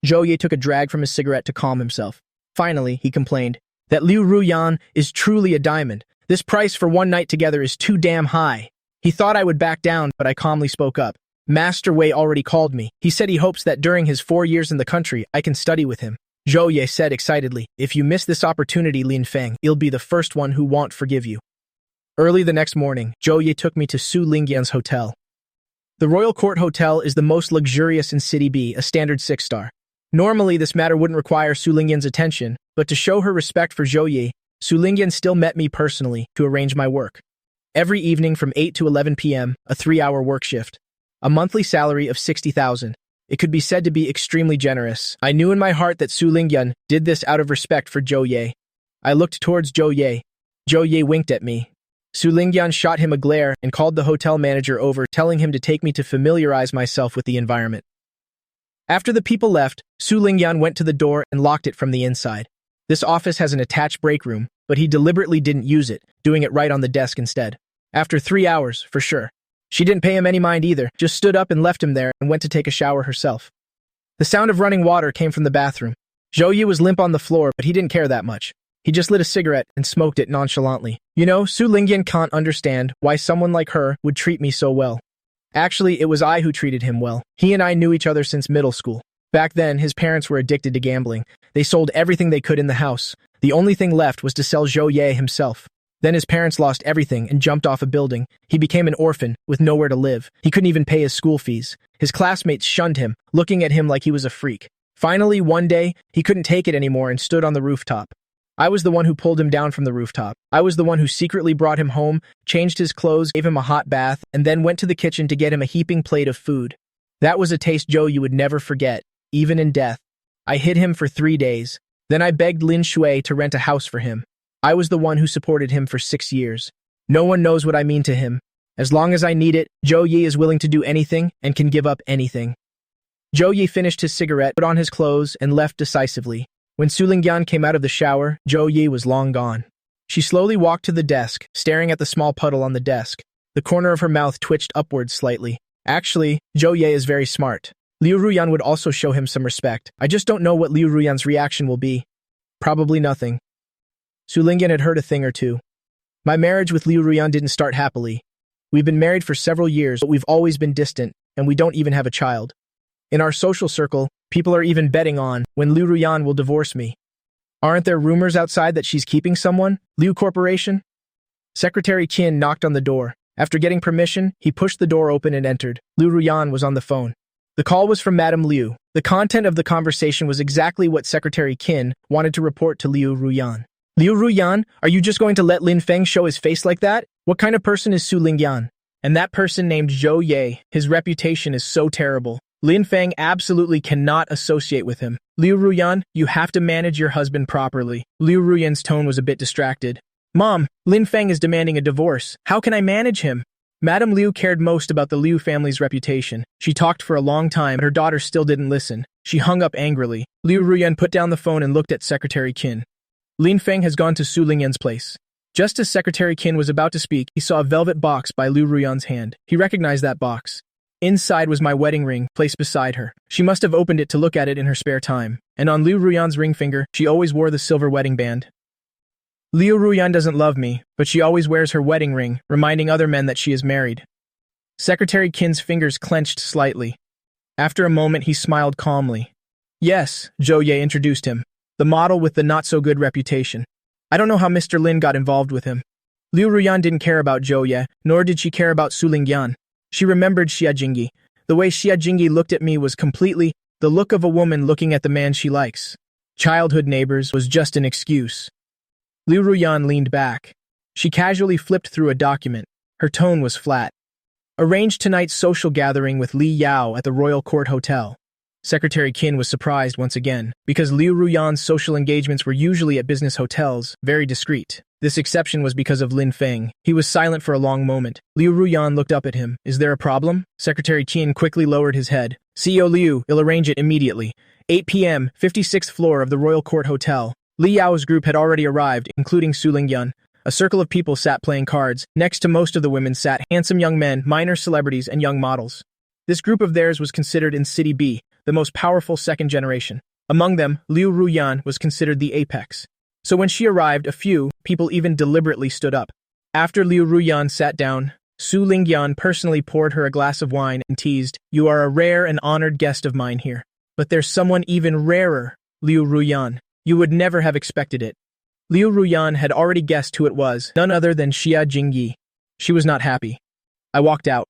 Speaker 1: Zhou Ye took a drag from his cigarette to calm himself. Finally, he complained, that Liu Ruyan is truly a diamond. This price for one night together is too damn high. He thought I would back down, but I calmly spoke up. Master Wei already called me. He said he hopes that during his 4 years in the country, I can study with him. Zhou Ye said excitedly, if you miss this opportunity, Lin Feng, you'll be the first one who won't forgive you. Early the next morning, Zhou Ye took me to Su Lingyan's hotel. The Royal Court Hotel is the most luxurious in City B, a standard 6-star. Normally, this matter wouldn't require Su Lingyan's attention, but to show her respect for Zhou Ye, Su Lingyan still met me personally to arrange my work. Every evening from 8 to 11 p.m., a 3-hour work shift. A monthly salary of 60,000. It could be said to be extremely generous. I knew in my heart that Su Lingyan did this out of respect for Zhou Ye. I looked towards Zhou Ye. Zhou Ye winked at me. Su Lingyan shot him a glare and called the hotel manager over, telling him to take me to familiarize myself with the environment. After the people left, Su Lingyan went to the door and locked it from the inside. This office has an attached break room, but he deliberately didn't use it, doing it right on the desk instead. After 3 hours, for sure. She didn't pay him any mind either, just stood up and left him there and went to take a shower herself. The sound of running water came from the bathroom. Zhou Ye was limp on the floor, but he didn't care that much. He just lit a cigarette and smoked it nonchalantly. You know, Su Lingyan can't understand why someone like her would treat me so well. Actually, it was I who treated him well. He and I knew each other since middle school. Back then, his parents were addicted to gambling. They sold everything they could in the house. The only thing left was to sell Zhou Ye himself. Then his parents lost everything and jumped off a building. He became an orphan with nowhere to live. He couldn't even pay his school fees. His classmates shunned him, looking at him like he was a freak. Finally, one day, he couldn't take it anymore and stood on the rooftop. I was the one who pulled him down from the rooftop. I was the one who secretly brought him home, changed his clothes, gave him a hot bath, and then went to the kitchen to get him a heaping plate of food. That was a taste Zhou you would never forget, even in death. I hid him for 3 days. Then I begged Lin Shui to rent a house for him. I was the one who supported him for 6 years. No one knows what I mean to him. As long as I need it, Zhou Ye is willing to do anything and can give up anything. Zhou Ye finished his cigarette, put on his clothes, and left decisively. When Su Lingyan came out of the shower, Zhou Ye was long gone. She slowly walked to the desk, staring at the small puddle on the desk. The corner of her mouth twitched upwards slightly. Actually, Zhou Ye is very smart. Liu Ruyan would also show him some respect. I just don't know what Liu Ruyan's reaction will be. Probably nothing. Su Lingyan had heard a thing or two. My marriage with Liu Ruyan didn't start happily. We've been married for several years, but we've always been distant, and we don't even have a child. In our social circle, people are even betting on when Liu Ruyan will divorce me. Aren't there rumors outside that she's keeping someone? Liu Corporation? Secretary Qin knocked on the door. After getting permission, he pushed the door open and entered. Liu Ruyan was on the phone. The call was from Madame Liu. The content of the conversation was exactly what Secretary Qin wanted to report to Liu Ruyan. Liu Ruyan, are you just going to let Lin Feng show his face like that? What kind of person is Su Lingyan? And that person named Zhou Ye, his reputation is so terrible. Lin Feng absolutely cannot associate with him. Liu Ruyan, you have to manage your husband properly. Liu Ruyan's tone was a bit distracted. Mom, Lin Feng is demanding a divorce. How can I manage him? Madame Liu cared most about the Liu family's reputation. She talked for a long time, but her daughter still didn't listen. She hung up angrily. Liu Ruyan put down the phone and looked at Secretary Qin. Lin Feng has gone to Su Lingyan's place. Just as Secretary Qin was about to speak, he saw a velvet box by Liu Ruyan's hand. He recognized that box. Inside was my wedding ring, placed beside her. She must have opened it to look at it in her spare time. And on Liu Ruyan's ring finger, she always wore the silver wedding band. Liu Ruyan doesn't love me, but she always wears her wedding ring, reminding other men that she is married. Secretary Qin's fingers clenched slightly. After a moment, he smiled calmly. Yes, Zhou Ye introduced him. The model with the not-so-good reputation. I don't know how Mr. Lin got involved with him. Liu Ruyan didn't care about Zhou Ye, nor did she care about Su Lingyan. She remembered Xia Jingyi. The way Xia Jingyi looked at me was completely the look of a woman looking at the man she likes. Childhood neighbors was just an excuse. Liu Ruyan leaned back. She casually flipped through a document. Her tone was flat. Arranged tonight's social gathering with Li Yao at the Royal Court Hotel. Secretary Qin was surprised once again, because Liu Ruyan's social engagements were usually at business hotels, very discreet. This exception was because of Lin Feng. He was silent for a long moment. Liu Ruyan looked up at him. Is there a problem? Secretary Qin quickly lowered his head. CEO Liu, he'll arrange it immediately. 8 p.m., 56th floor of the Royal Court Hotel. Li Yao's group had already arrived, including Su Lingyan. A circle of people sat playing cards. Next to most of the women sat handsome young men, minor celebrities, and young models. This group of theirs was considered in City B, the most powerful second generation. Among them, Liu Ruyan was considered the apex. So when she arrived, a few people even deliberately stood up. After Liu Ruyan sat down, Su Lingyan personally poured her a glass of wine and teased, "You are a rare and honored guest of mine here. But there's someone even rarer, Liu Ruyan. You would never have expected it." Liu Ruyan had already guessed who it was, none other than Xia Jingyi. She was not happy. I walked out.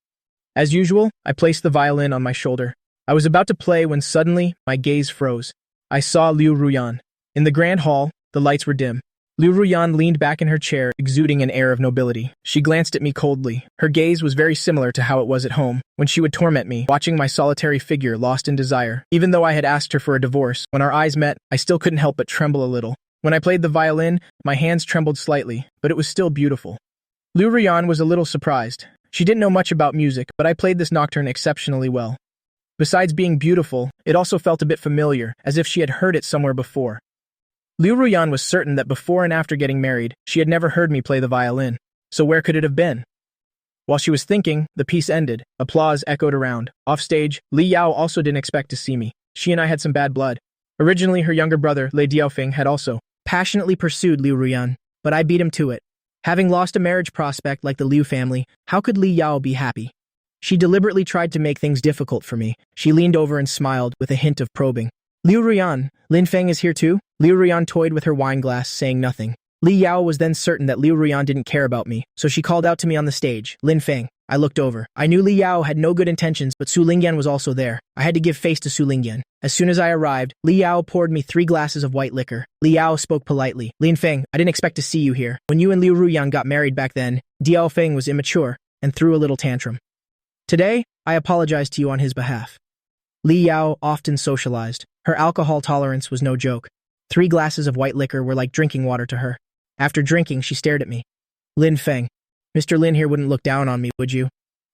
Speaker 1: As usual, I placed the violin on my shoulder. I was about to play when suddenly, my gaze froze. I saw Liu Ruyan. In the grand hall, the lights were dim. Liu Ruyan leaned back in her chair, exuding an air of nobility. She glanced at me coldly. Her gaze was very similar to how it was at home, when she would torment me, watching my solitary figure lost in desire. Even though I had asked her for a divorce, when our eyes met, I still couldn't help but tremble a little. When I played the violin, my hands trembled slightly, but it was still beautiful. Liu Ruyan was a little surprised. She didn't know much about music, but I played this nocturne exceptionally well. Besides being beautiful, it also felt a bit familiar, as if she had heard it somewhere before. Liu Ruyan was certain that before and after getting married, she had never heard me play the violin. So where could it have been? While she was thinking, the piece ended. Applause echoed around. Offstage, Li Yao also didn't expect to see me. She and I had some bad blood. Originally, her younger brother, Lei Diaofeng, had also passionately pursued Liu Ruyan, but I beat him to it. Having lost a marriage prospect like the Liu family, how could Li Yao be happy? She deliberately tried to make things difficult for me. She leaned over and smiled with a hint of probing. "Liu Ruyan, Lin Feng is here too?" Liu Ruyan toyed with her wine glass, saying nothing. Li Yao was then certain that Liu Ruyan didn't care about me, so she called out to me on the stage, "Lin Feng." I looked over. I knew Li Yao had no good intentions, but Su Lingyan was also there. I had to give face to Su Lingyan. As soon as I arrived, Li Yao poured me 3 glasses of white liquor. Li Yao spoke politely. "Lin Feng, I didn't expect to see you here. When you and Liu Ruyan got married back then, Diao Feng was immature and threw a little tantrum. Today, I apologize to you on his behalf." Li Yao often socialized. Her alcohol tolerance was no joke. 3 glasses of white liquor were like drinking water to her. After drinking, she stared at me. "Lin Feng, Mr. Lin here wouldn't look down on me, would you?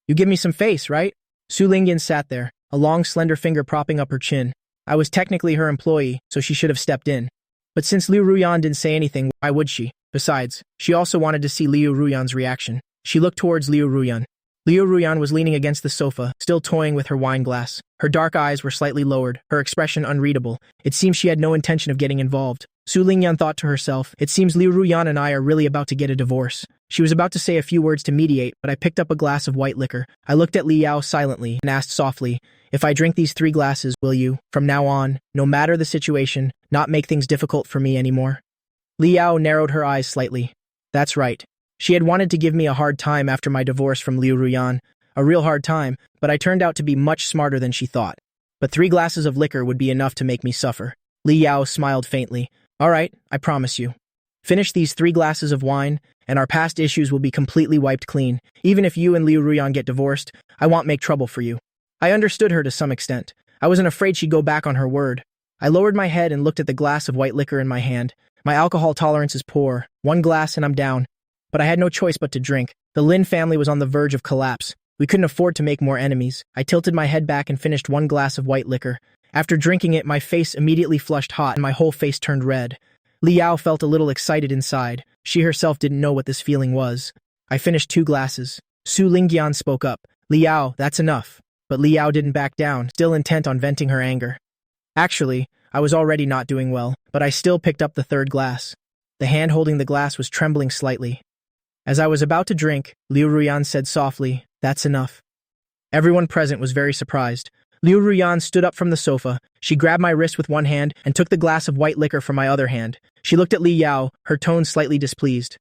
Speaker 1: You give me some face, right?" Su Lingyan sat there, a long slender finger propping up her chin. I was technically her employee, so she should have stepped in. But since Liu Ruyan didn't say anything, why would she? Besides, she also wanted to see Liu Ruyan's reaction. She looked towards Liu Ruyan. Liu Ruyan was leaning against the sofa, still toying with her wine glass. Her dark eyes were slightly lowered, her expression unreadable. It seemed she had no intention of getting involved. Su Lingyan thought to herself, "It seems Liu Ruyan and I are really about to get a divorce." She was about to say a few words to mediate, but I picked up a glass of white liquor. I looked at Li Yao silently and asked softly, "If I drink these 3 glasses, will you, from now on, no matter the situation, not make things difficult for me anymore?" Li Yao narrowed her eyes slightly. That's right. She had wanted to give me a hard time after my divorce from Liu Ruyan. A real hard time, but I turned out to be much smarter than she thought. But 3 glasses of liquor would be enough to make me suffer. Li Yao smiled faintly. "All right, I promise you. Finish these 3 glasses of wine, and our past issues will be completely wiped clean. Even if you and Liu Ruyan get divorced, I won't make trouble for you." I understood her to some extent. I wasn't afraid she'd go back on her word. I lowered my head and looked at the glass of white liquor in my hand. My alcohol tolerance is poor. 1 glass and I'm down. But I had no choice but to drink. The Lin family was on the verge of collapse. We couldn't afford to make more enemies. I tilted my head back and finished 1 glass of white liquor. After drinking it, my face immediately flushed hot and my whole face turned red. Li Yao felt a little excited inside. She herself didn't know what this feeling was. I finished 2 glasses. Su Lingyan spoke up. "Li Yao, that's enough." But Li Yao didn't back down, still intent on venting her anger. Actually, I was already not doing well, but I still picked up the 3rd glass. The hand holding the glass was trembling slightly. As I was about to drink, Liu Ruyan said softly, "That's enough." Everyone present was very surprised. Liu Ruyan stood up from the sofa. She grabbed my wrist with one hand and took the glass of white liquor from my other hand. She looked at Li Yao, her tone slightly displeased.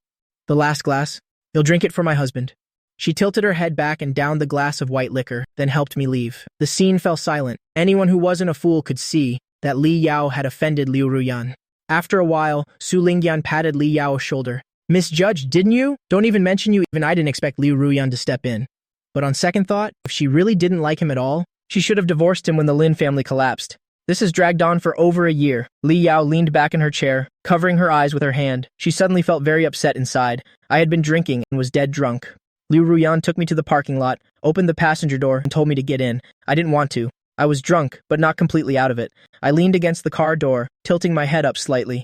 Speaker 1: "The last glass? You'll drink it for my husband." She tilted her head back and downed the glass of white liquor, then helped me leave. The scene fell silent. Anyone who wasn't a fool could see that Li Yao had offended Liu Ruyan. After a while, Su Lingyan patted Li Yao's shoulder. "Misjudged, didn't you? Don't even mention you. Even I didn't expect Liu Ruyan to step in. But on second thought, if she really didn't like him at all, she should have divorced him when the Lin family collapsed. This has dragged on for over a year." Li Yao leaned back in her chair, covering her eyes with her hand. She suddenly felt very upset inside. I had been drinking and was dead drunk. Liu Ruyan took me to the parking lot, opened the passenger door, and told me to get in. I didn't want to. I was drunk, but not completely out of it. I leaned against the car door, tilting my head up slightly.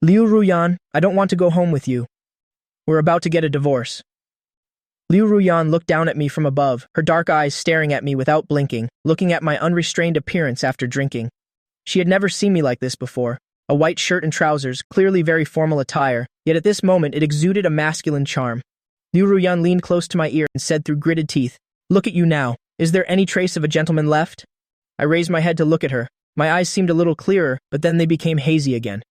Speaker 1: "Liu Ruyan, I don't want to go home with you." We're about to get a divorce. Liu Ruyan looked down at me from above, her dark eyes staring at me without blinking, looking at my unrestrained appearance after drinking. She had never seen me like this before. A white shirt and trousers, clearly very formal attire, yet at this moment it exuded a masculine charm. Liu Ruyan leaned close to my ear and said through gritted teeth, "Look at you now. Is there any trace of a gentleman left?" I raised my head to look at her. My eyes seemed a little clearer, but then they became hazy again.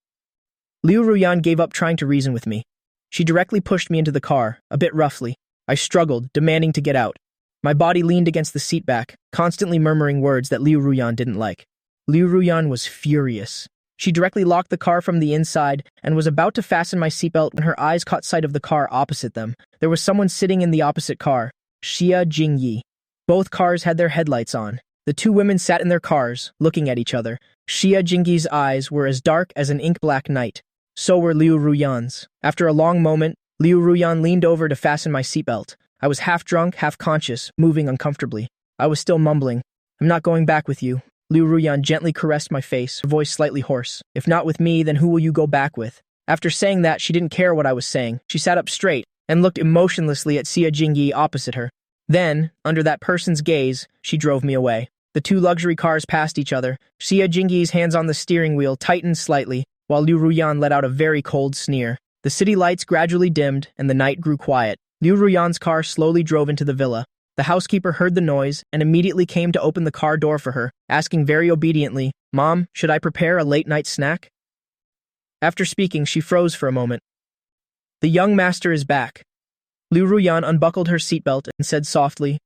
Speaker 1: Liu Ruyan gave up trying to reason with me. She directly pushed me into the car, a bit roughly. I struggled, demanding to get out. My body leaned against the seat back, constantly murmuring words that Liu Ruyan didn't like. Liu Ruyan was furious. She directly locked the car from the inside and was about to fasten my seatbelt when her eyes caught sight of the car opposite them. There was someone sitting in the opposite car, Xia Jingyi. Both cars had their headlights on. The two women sat in their cars, looking at each other. Xia Jingyi's eyes were as dark as an ink-black night. So were Liu Ruyan's. After a long moment, Liu Ruyan leaned over to fasten my seatbelt. I was half drunk, half conscious, moving uncomfortably. I was still mumbling, "I'm not going back with you." Liu Ruyan gently caressed my face, her voice slightly hoarse. "If not with me, then who will you go back with?" After saying that, she didn't care what I was saying. She sat up straight and looked emotionlessly at Xia Jingyi opposite her. Then, under that person's gaze, she drove me away. The two luxury cars passed each other. Xia Jingyi's hands on the steering wheel tightened slightly, while Liu Ruyan let out a very cold sneer. The city lights gradually dimmed, and the night grew quiet. Liu Ruyan's car slowly drove into the villa. The housekeeper heard the noise and immediately came to open the car door for her, asking very obediently, "Mom, should I prepare a late-night snack?" After speaking, she froze for a moment. "The young master is back." Liu Ruyan unbuckled her seatbelt and said softly,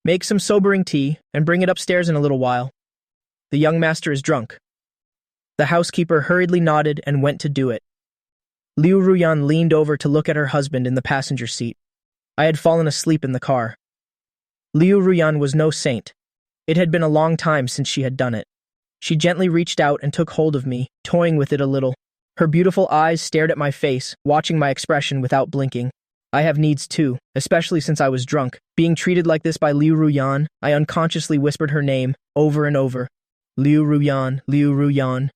Speaker 1: "Make some sobering tea and bring it upstairs in a little while. The young master is drunk." The housekeeper hurriedly nodded and went to do it. Liu Ruyan leaned over to look at her husband in the passenger seat. I had fallen asleep in the car. Liu Ruyan was no saint. It had been a long time since she had done it. She gently reached out and took hold of me, toying with it a little. Her beautiful eyes stared at my face, watching my expression without blinking. I have needs too, especially since I was drunk. Being treated like this by Liu Ruyan, I unconsciously whispered her name, over and over. Liu Ruyan, Liu Ruyan.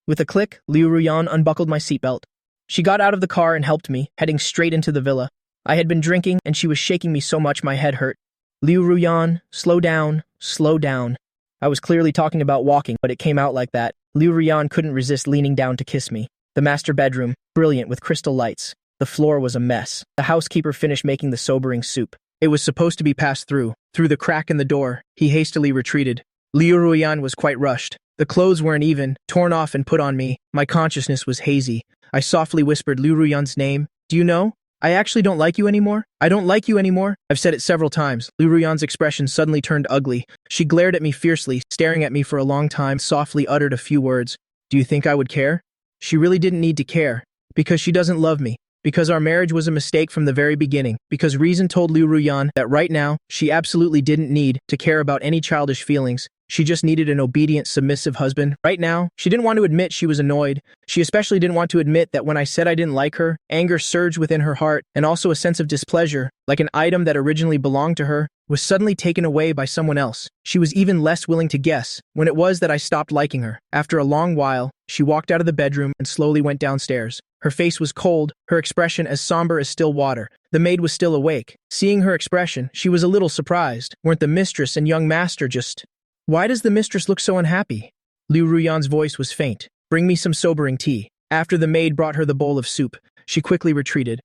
Speaker 1: With a click, Liu Ruyan unbuckled my seatbelt. She got out of the car and helped me, heading straight into the villa. I had been drinking, and she was shaking me so much my head hurt. "Liu Ruyan, slow down, slow down." I was clearly talking about walking, but it came out like that. Liu Ruyan couldn't resist leaning down to kiss me. The master bedroom, brilliant with crystal lights. The floor was a mess. The housekeeper finished making the sobering soup. It was supposed to be passed through. Through the crack in the door, he hastily retreated. Liu Ruyan was quite rushed. The clothes weren't even, torn off and put on me. My consciousness was hazy. I softly whispered Liu Ruyan's name. "Do you know? I actually don't like you anymore. I don't like you anymore." I've said it several times. Liu Ruyan's expression suddenly turned ugly. She glared at me fiercely, staring at me for a long time, softly uttered a few words. "Do you think I would care?" She really didn't need to care. Because she doesn't love me. Because our marriage was a mistake from the very beginning. Because reason told Liu Ruyan that right now, she absolutely didn't need to care about any childish feelings. She just needed an obedient, submissive husband. Right now, she didn't want to admit she was annoyed. She especially didn't want to admit that when I said I didn't like her, anger surged within her heart, and also a sense of displeasure, like an item that originally belonged to her, was suddenly taken away by someone else. She was even less willing to guess when it was that I stopped liking her. After a long while, she walked out of the bedroom and slowly went downstairs. Her face was cold, her expression as somber as still water. The maid was still awake. Seeing her expression, she was a little surprised. Weren't the mistress and young master just... "Why does the mistress look so unhappy?" Liu Ruyan's voice was faint. "Bring me some sobering tea." After the maid brought her the bowl of soup, she quickly retreated.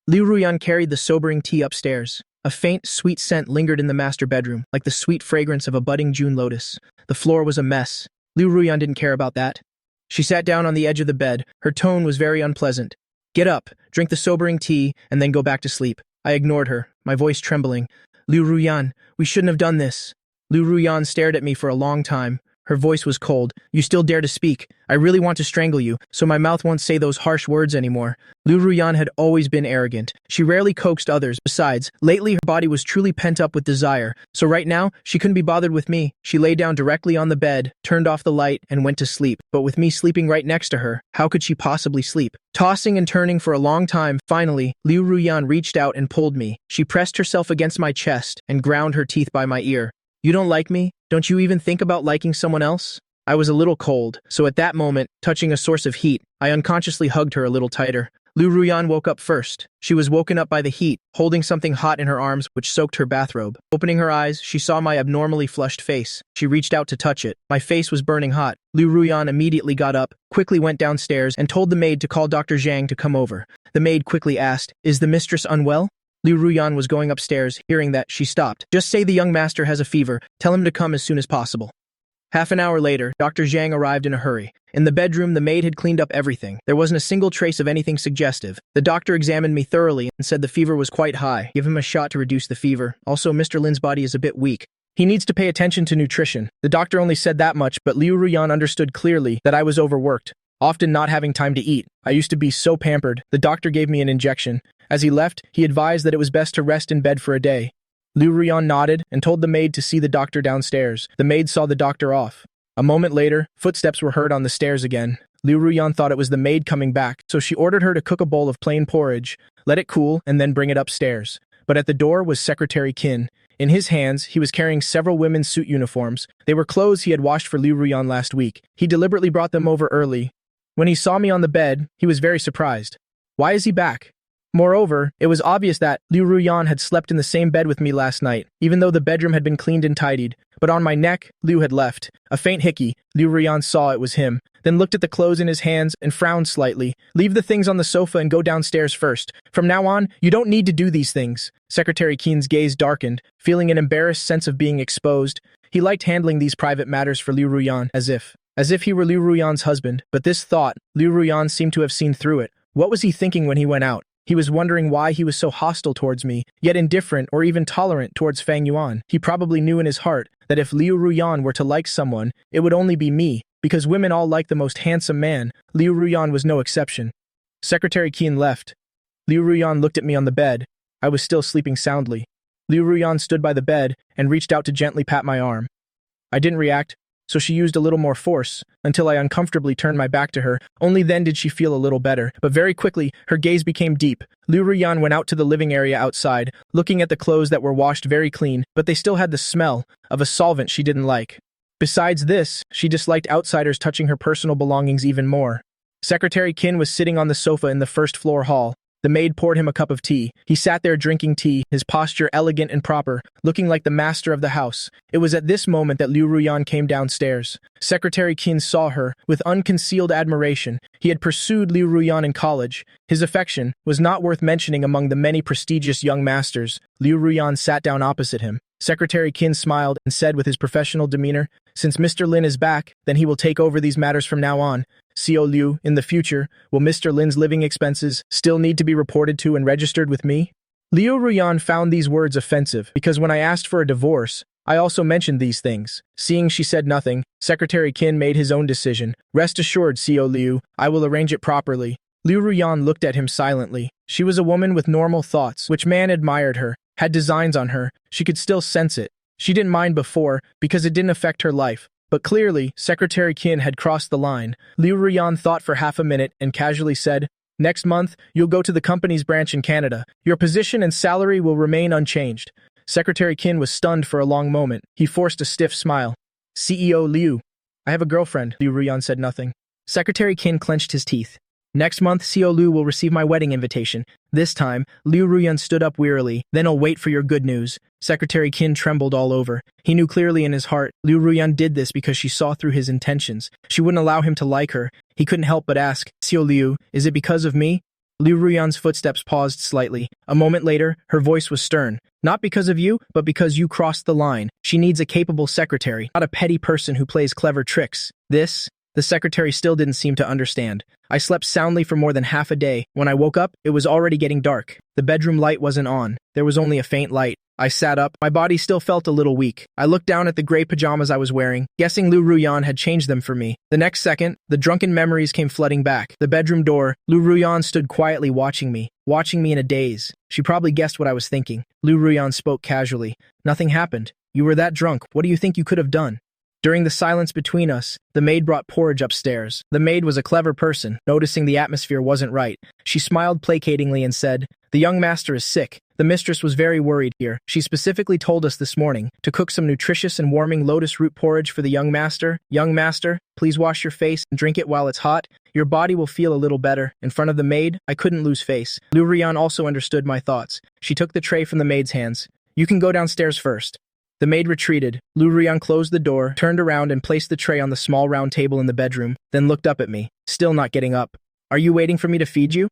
Speaker 1: Liu Ruyan carried the sobering tea upstairs. A faint, sweet scent lingered in the master bedroom, like the sweet fragrance of a budding June lotus. The floor was a mess. Liu Ruyan didn't care about that. She sat down on the edge of the bed. Her tone was very unpleasant. "Get up, drink the sobering tea, and then go back to sleep." I ignored her, my voice trembling. "Liu Ruyan, we shouldn't have done this." Liu Ruyan stared at me for a long time. Her voice was cold. "You still dare to speak? I really want to strangle you, so my mouth won't say those harsh words anymore." Liu Ruyan had always been arrogant. She rarely coaxed others. Besides, lately her body was truly pent up with desire, so right now, she couldn't be bothered with me. She lay down directly on the bed, turned off the light, and went to sleep. But with me sleeping right next to her, how could she possibly sleep? Tossing and turning for a long time, finally, Liu Ruyan reached out and pulled me. She pressed herself against my chest and ground her teeth by my ear. "You don't like me? Don't you even think about liking someone else?" I was a little cold, so at that moment, touching a source of heat, I unconsciously hugged her a little tighter. Liu Ruyan woke up first. She was woken up by the heat, holding something hot in her arms which soaked her bathrobe. Opening her eyes, she saw my abnormally flushed face. She reached out to touch it. My face was burning hot. Liu Ruyan immediately got up, quickly went downstairs, and told the maid to call Dr. Zhang to come over. The maid quickly asked, "Is the mistress unwell?" Liu Ruyan was going upstairs. Hearing that, she stopped. "Just say the young master has a fever. Tell him to come as soon as possible." Half an hour later, Dr. Zhang arrived in a hurry. In the bedroom, the maid had cleaned up everything. There wasn't a single trace of anything suggestive. The doctor examined me thoroughly and said the fever was quite high. Give him a shot to reduce the fever. Also, Mr. Lin's body is a bit weak. He needs to pay attention to nutrition. The doctor only said that much, but Liu Ruyan understood clearly that I was overworked, often not having time to eat. I used to be so pampered. The doctor gave me an injection. As he left, he advised that it was best to rest in bed for a day. Liu Ruyan nodded and told the maid to see the doctor downstairs. The maid saw the doctor off. A moment later, footsteps were heard on the stairs again. Liu Ruyan thought it was the maid coming back, so she ordered her to cook a bowl of plain porridge, let it cool, and then bring it upstairs. But at the door was Secretary Qin. In his hands, he was carrying several women's suit uniforms. They were clothes he had washed for Liu Ruyan last week. He deliberately brought them over early. When he saw me on the bed, he was very surprised. Why is he back? Moreover, it was obvious that Liu Ruyan had slept in the same bed with me last night, even though the bedroom had been cleaned and tidied. But on my neck, Liu had left. A faint hickey. Liu Ruyan saw it was him, then looked at the clothes in his hands and frowned slightly. "Leave the things on the sofa and go downstairs first. From now on, you don't need to do these things." Secretary Qin's gaze darkened, feeling an embarrassed sense of being exposed. He liked handling these private matters for Liu Ruyan as if he were Liu Ruyan's husband. But this thought, Liu Ruyan seemed to have seen through it. What was he thinking when he went out? He was wondering why he was so hostile towards me, yet indifferent or even tolerant towards Fang Yuan. He probably knew in his heart that if Liu Ruyan were to like someone, it would only be me, because women all like the most handsome man. Liu Ruyan was no exception. Secretary Qin left. Liu Ruyan looked at me on the bed. I was still sleeping soundly. Liu Ruyan stood by the bed and reached out to gently pat my arm. I didn't react, so she used a little more force, until I uncomfortably turned my back to her. Only then did she feel a little better, but very quickly, her gaze became deep. Liu Ruyan went out to the living area outside, looking at the clothes that were washed very clean, but they still had the smell of a solvent she didn't like. Besides this, she disliked outsiders touching her personal belongings even more. Secretary Qin was sitting on the sofa in the first-floor hall. The maid poured him a cup of tea. He sat there drinking tea, his posture elegant and proper, looking like the master of the house. It was at this moment that Liu Ruyan came downstairs. Secretary Qin saw her with unconcealed admiration. He had pursued Liu Ruyan in college. His affection was not worth mentioning among the many prestigious young masters. Liu Ruyan sat down opposite him. Secretary Qin smiled and said with his professional demeanor, "Since Mr. Lin is back, then he will take over these matters from now on. CO Liu, in the future, will Mr. Lin's living expenses still need to be reported to and registered with me?" Liu Ruyan found these words offensive, because when I asked for a divorce, I also mentioned these things. Seeing she said nothing, Secretary Qin made his own decision. "Rest assured, CO Liu, I will arrange it properly." Liu Ruyan looked at him silently. She was a woman with normal thoughts, which man admired her, had designs on her. She could still sense it. She didn't mind before, because it didn't affect her life. But clearly, Secretary Qin had crossed the line. Liu Ruyan thought for half a minute and casually said, "Next month, you'll go to the company's branch in Canada. Your position and salary will remain unchanged." Secretary Qin was stunned for a long moment. He forced a stiff smile. "CEO Liu, I have a girlfriend." Liu Ruyan said nothing. Secretary Qin clenched his teeth. "Next month, CO Liu will receive my wedding invitation." This time, Liu Ruyan stood up wearily. "Then I'll wait for your good news." Secretary Qin trembled all over. He knew clearly in his heart, Liu Ruyan did this because she saw through his intentions. She wouldn't allow him to like her. He couldn't help but ask, "CO Liu, is it because of me?" Liu Ruyan's footsteps paused slightly. A moment later, her voice was stern. "Not because of you, but because you crossed the line. She needs a capable secretary, not a petty person who plays clever tricks." The secretary still didn't seem to understand. I slept soundly for more than half a day. When I woke up, it was already getting dark. The bedroom light wasn't on. There was only a faint light. I sat up. My body still felt a little weak. I looked down at the gray pajamas I was wearing, guessing Liu Ruyan had changed them for me. The next second, the drunken memories came flooding back. The bedroom door. Liu Ruyan stood quietly watching me in a daze. She probably guessed what I was thinking. Liu Ruyan spoke casually. "Nothing happened. You were that drunk. What do you think you could have done?" During the silence between us, the maid brought porridge upstairs. The maid was a clever person. Noticing the atmosphere wasn't right, she smiled placatingly and said, The young master is sick. The mistress was very worried here. She specifically told us this morning to cook some nutritious and warming lotus root porridge for the young master. Young master, please wash your face and drink it while it's hot. Your body will feel a little better. In front of the maid, I couldn't lose face. Liu Ruyan also understood my thoughts. She took the tray from the maid's hands. You can go downstairs first. The maid retreated. Liu Ruyan closed the door, turned around and placed the tray on the small round table in the bedroom, then looked up at me, still not getting up. Are you waiting for me to feed you?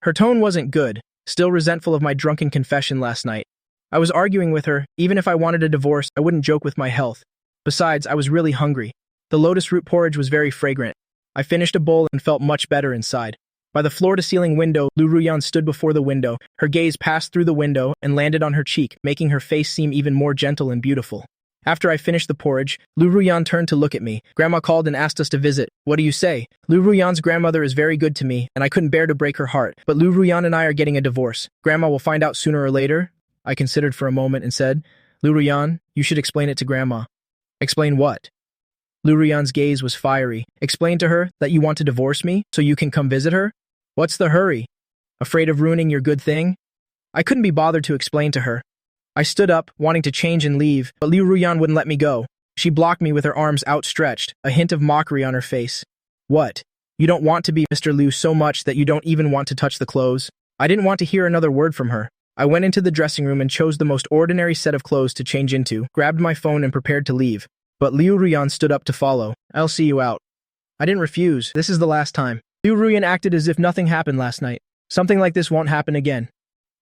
Speaker 1: Her tone wasn't good, still resentful of my drunken confession last night. I was arguing with her. Even if I wanted a divorce, I wouldn't joke with my health. Besides, I was really hungry. The lotus root porridge was very fragrant. I finished a bowl and felt much better inside. By the floor-to-ceiling window, Liu Ruyan stood before the window. Her gaze passed through the window and landed on her cheek, making her face seem even more gentle and beautiful. After I finished the porridge, Liu Ruyan turned to look at me. Grandma called and asked us to visit. What do you say? Liu Ruyan's grandmother is very good to me, and I couldn't bear to break her heart, but Liu Ruyan and I are getting a divorce. Grandma will find out sooner or later. I considered for a moment and said, Liu Ruyan, you should explain it to Grandma. Explain what? Liu Ruyan's gaze was fiery. Explain to her that you want to divorce me so you can come visit her? What's the hurry? Afraid of ruining your good thing? I couldn't be bothered to explain to her. I stood up, wanting to change and leave, but Liu Ruyan wouldn't let me go. She blocked me with her arms outstretched, a hint of mockery on her face. What? You don't want to be Mr. Liu so much that you don't even want to touch the clothes? I didn't want to hear another word from her. I went into the dressing room and chose the most ordinary set of clothes to change into, grabbed my phone and prepared to leave. But Liu Ruyan stood up to follow. I'll see you out. I didn't refuse. This is the last time. Liu Ruyan acted as if nothing happened last night. Something like this won't happen again.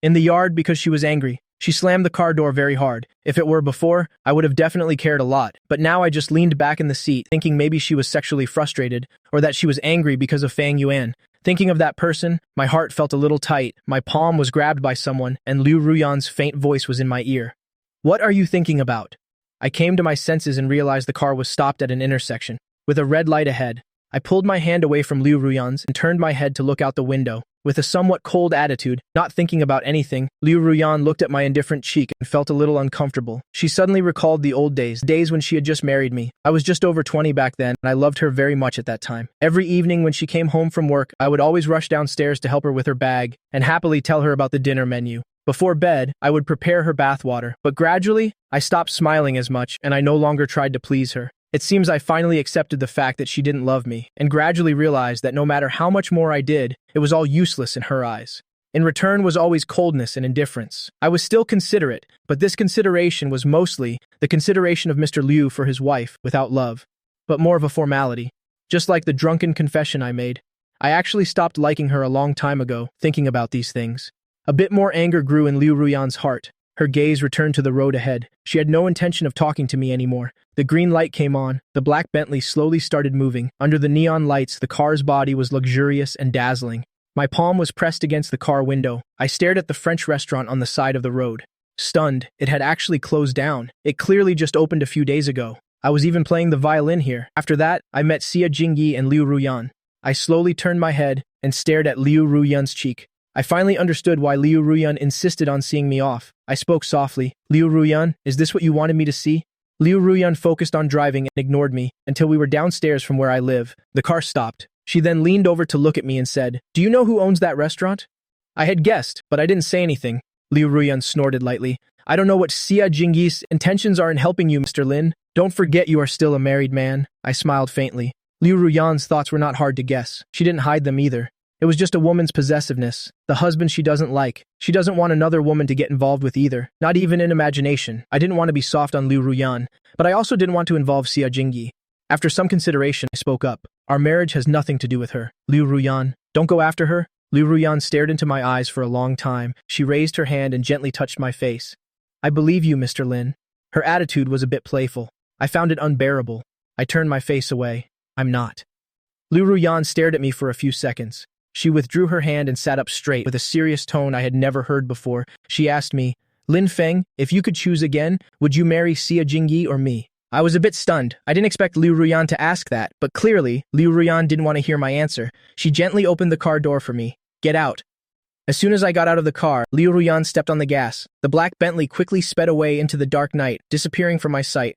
Speaker 1: In the yard, because she was angry, she slammed the car door very hard. If it were before, I would have definitely cared a lot, but now I just leaned back in the seat, thinking maybe she was sexually frustrated, or that she was angry because of Fang Yuan. Thinking of that person, my heart felt a little tight, my palm was grabbed by someone, and Liu Ruyan's faint voice was in my ear. What are you thinking about? I came to my senses and realized the car was stopped at an intersection, with a red light ahead. I pulled my hand away from Liu Ruyan's and turned my head to look out the window. With a somewhat cold attitude, not thinking about anything, Liu Ruyan looked at my indifferent cheek and felt a little uncomfortable. She suddenly recalled the old days when she had just married me. I was just over 20 back then, and I loved her very much at that time. Every evening when she came home from work, I would always rush downstairs to help her with her bag and happily tell her about the dinner menu. Before bed, I would prepare her bathwater, but gradually, I stopped smiling as much and I no longer tried to please her. It seems I finally accepted the fact that she didn't love me, and gradually realized that no matter how much more I did, it was all useless in her eyes. In return was always coldness and indifference. I was still considerate, but this consideration was mostly the consideration of Mr. Liu for his wife, without love, but more of a formality. Just like the drunken confession I made. I actually stopped liking her a long time ago, thinking about these things. A bit more anger grew in Liu Ruyan's heart. Her gaze returned to the road ahead. She had no intention of talking to me anymore. The green light came on. The black Bentley slowly started moving. Under the neon lights, the car's body was luxurious and dazzling. My palm was pressed against the car window. I stared at the French restaurant on the side of the road. Stunned, it had actually closed down. It clearly just opened a few days ago. I was even playing the violin here. After that, I met Xia Jingyi and Liu Ruyan. I slowly turned my head and stared at Liu Ruyan's cheek. I finally understood why Liu Ruyan insisted on seeing me off. I spoke softly. Liu Ruyan, is this what you wanted me to see? Liu Ruyan focused on driving and ignored me until we were downstairs from where I live. The car stopped. She then leaned over to look at me and said, Do you know who owns that restaurant? I had guessed, but I didn't say anything. Liu Ruyan snorted lightly. I don't know what Xia Jingyi's intentions are in helping you, Mr. Lin. Don't forget you are still a married man. I smiled faintly. Liu Ruyan's thoughts were not hard to guess. She didn't hide them either. It was just a woman's possessiveness, the husband she doesn't like. She doesn't want another woman to get involved with either, not even in imagination. I didn't want to be soft on Liu Ruyan, but I also didn't want to involve Xia Jingyi. After some consideration, I spoke up. Our marriage has nothing to do with her. Liu Ruyan, don't go after her. Liu Ruyan stared into my eyes for a long time. She raised her hand and gently touched my face. I believe you, Mr. Lin. Her attitude was a bit playful. I found it unbearable. I turned my face away. I'm not. Liu Ruyan stared at me for a few seconds. She withdrew her hand and sat up straight with a serious tone I had never heard before. She asked me, Lin Feng, if you could choose again, would you marry Xia Jingyi or me? I was a bit stunned. I didn't expect Liu Ruyan to ask that, but clearly, Liu Ruyan didn't want to hear my answer. She gently opened the car door for me. Get out. As soon as I got out of the car, Liu Ruyan stepped on the gas. The black Bentley quickly sped away into the dark night, disappearing from my sight.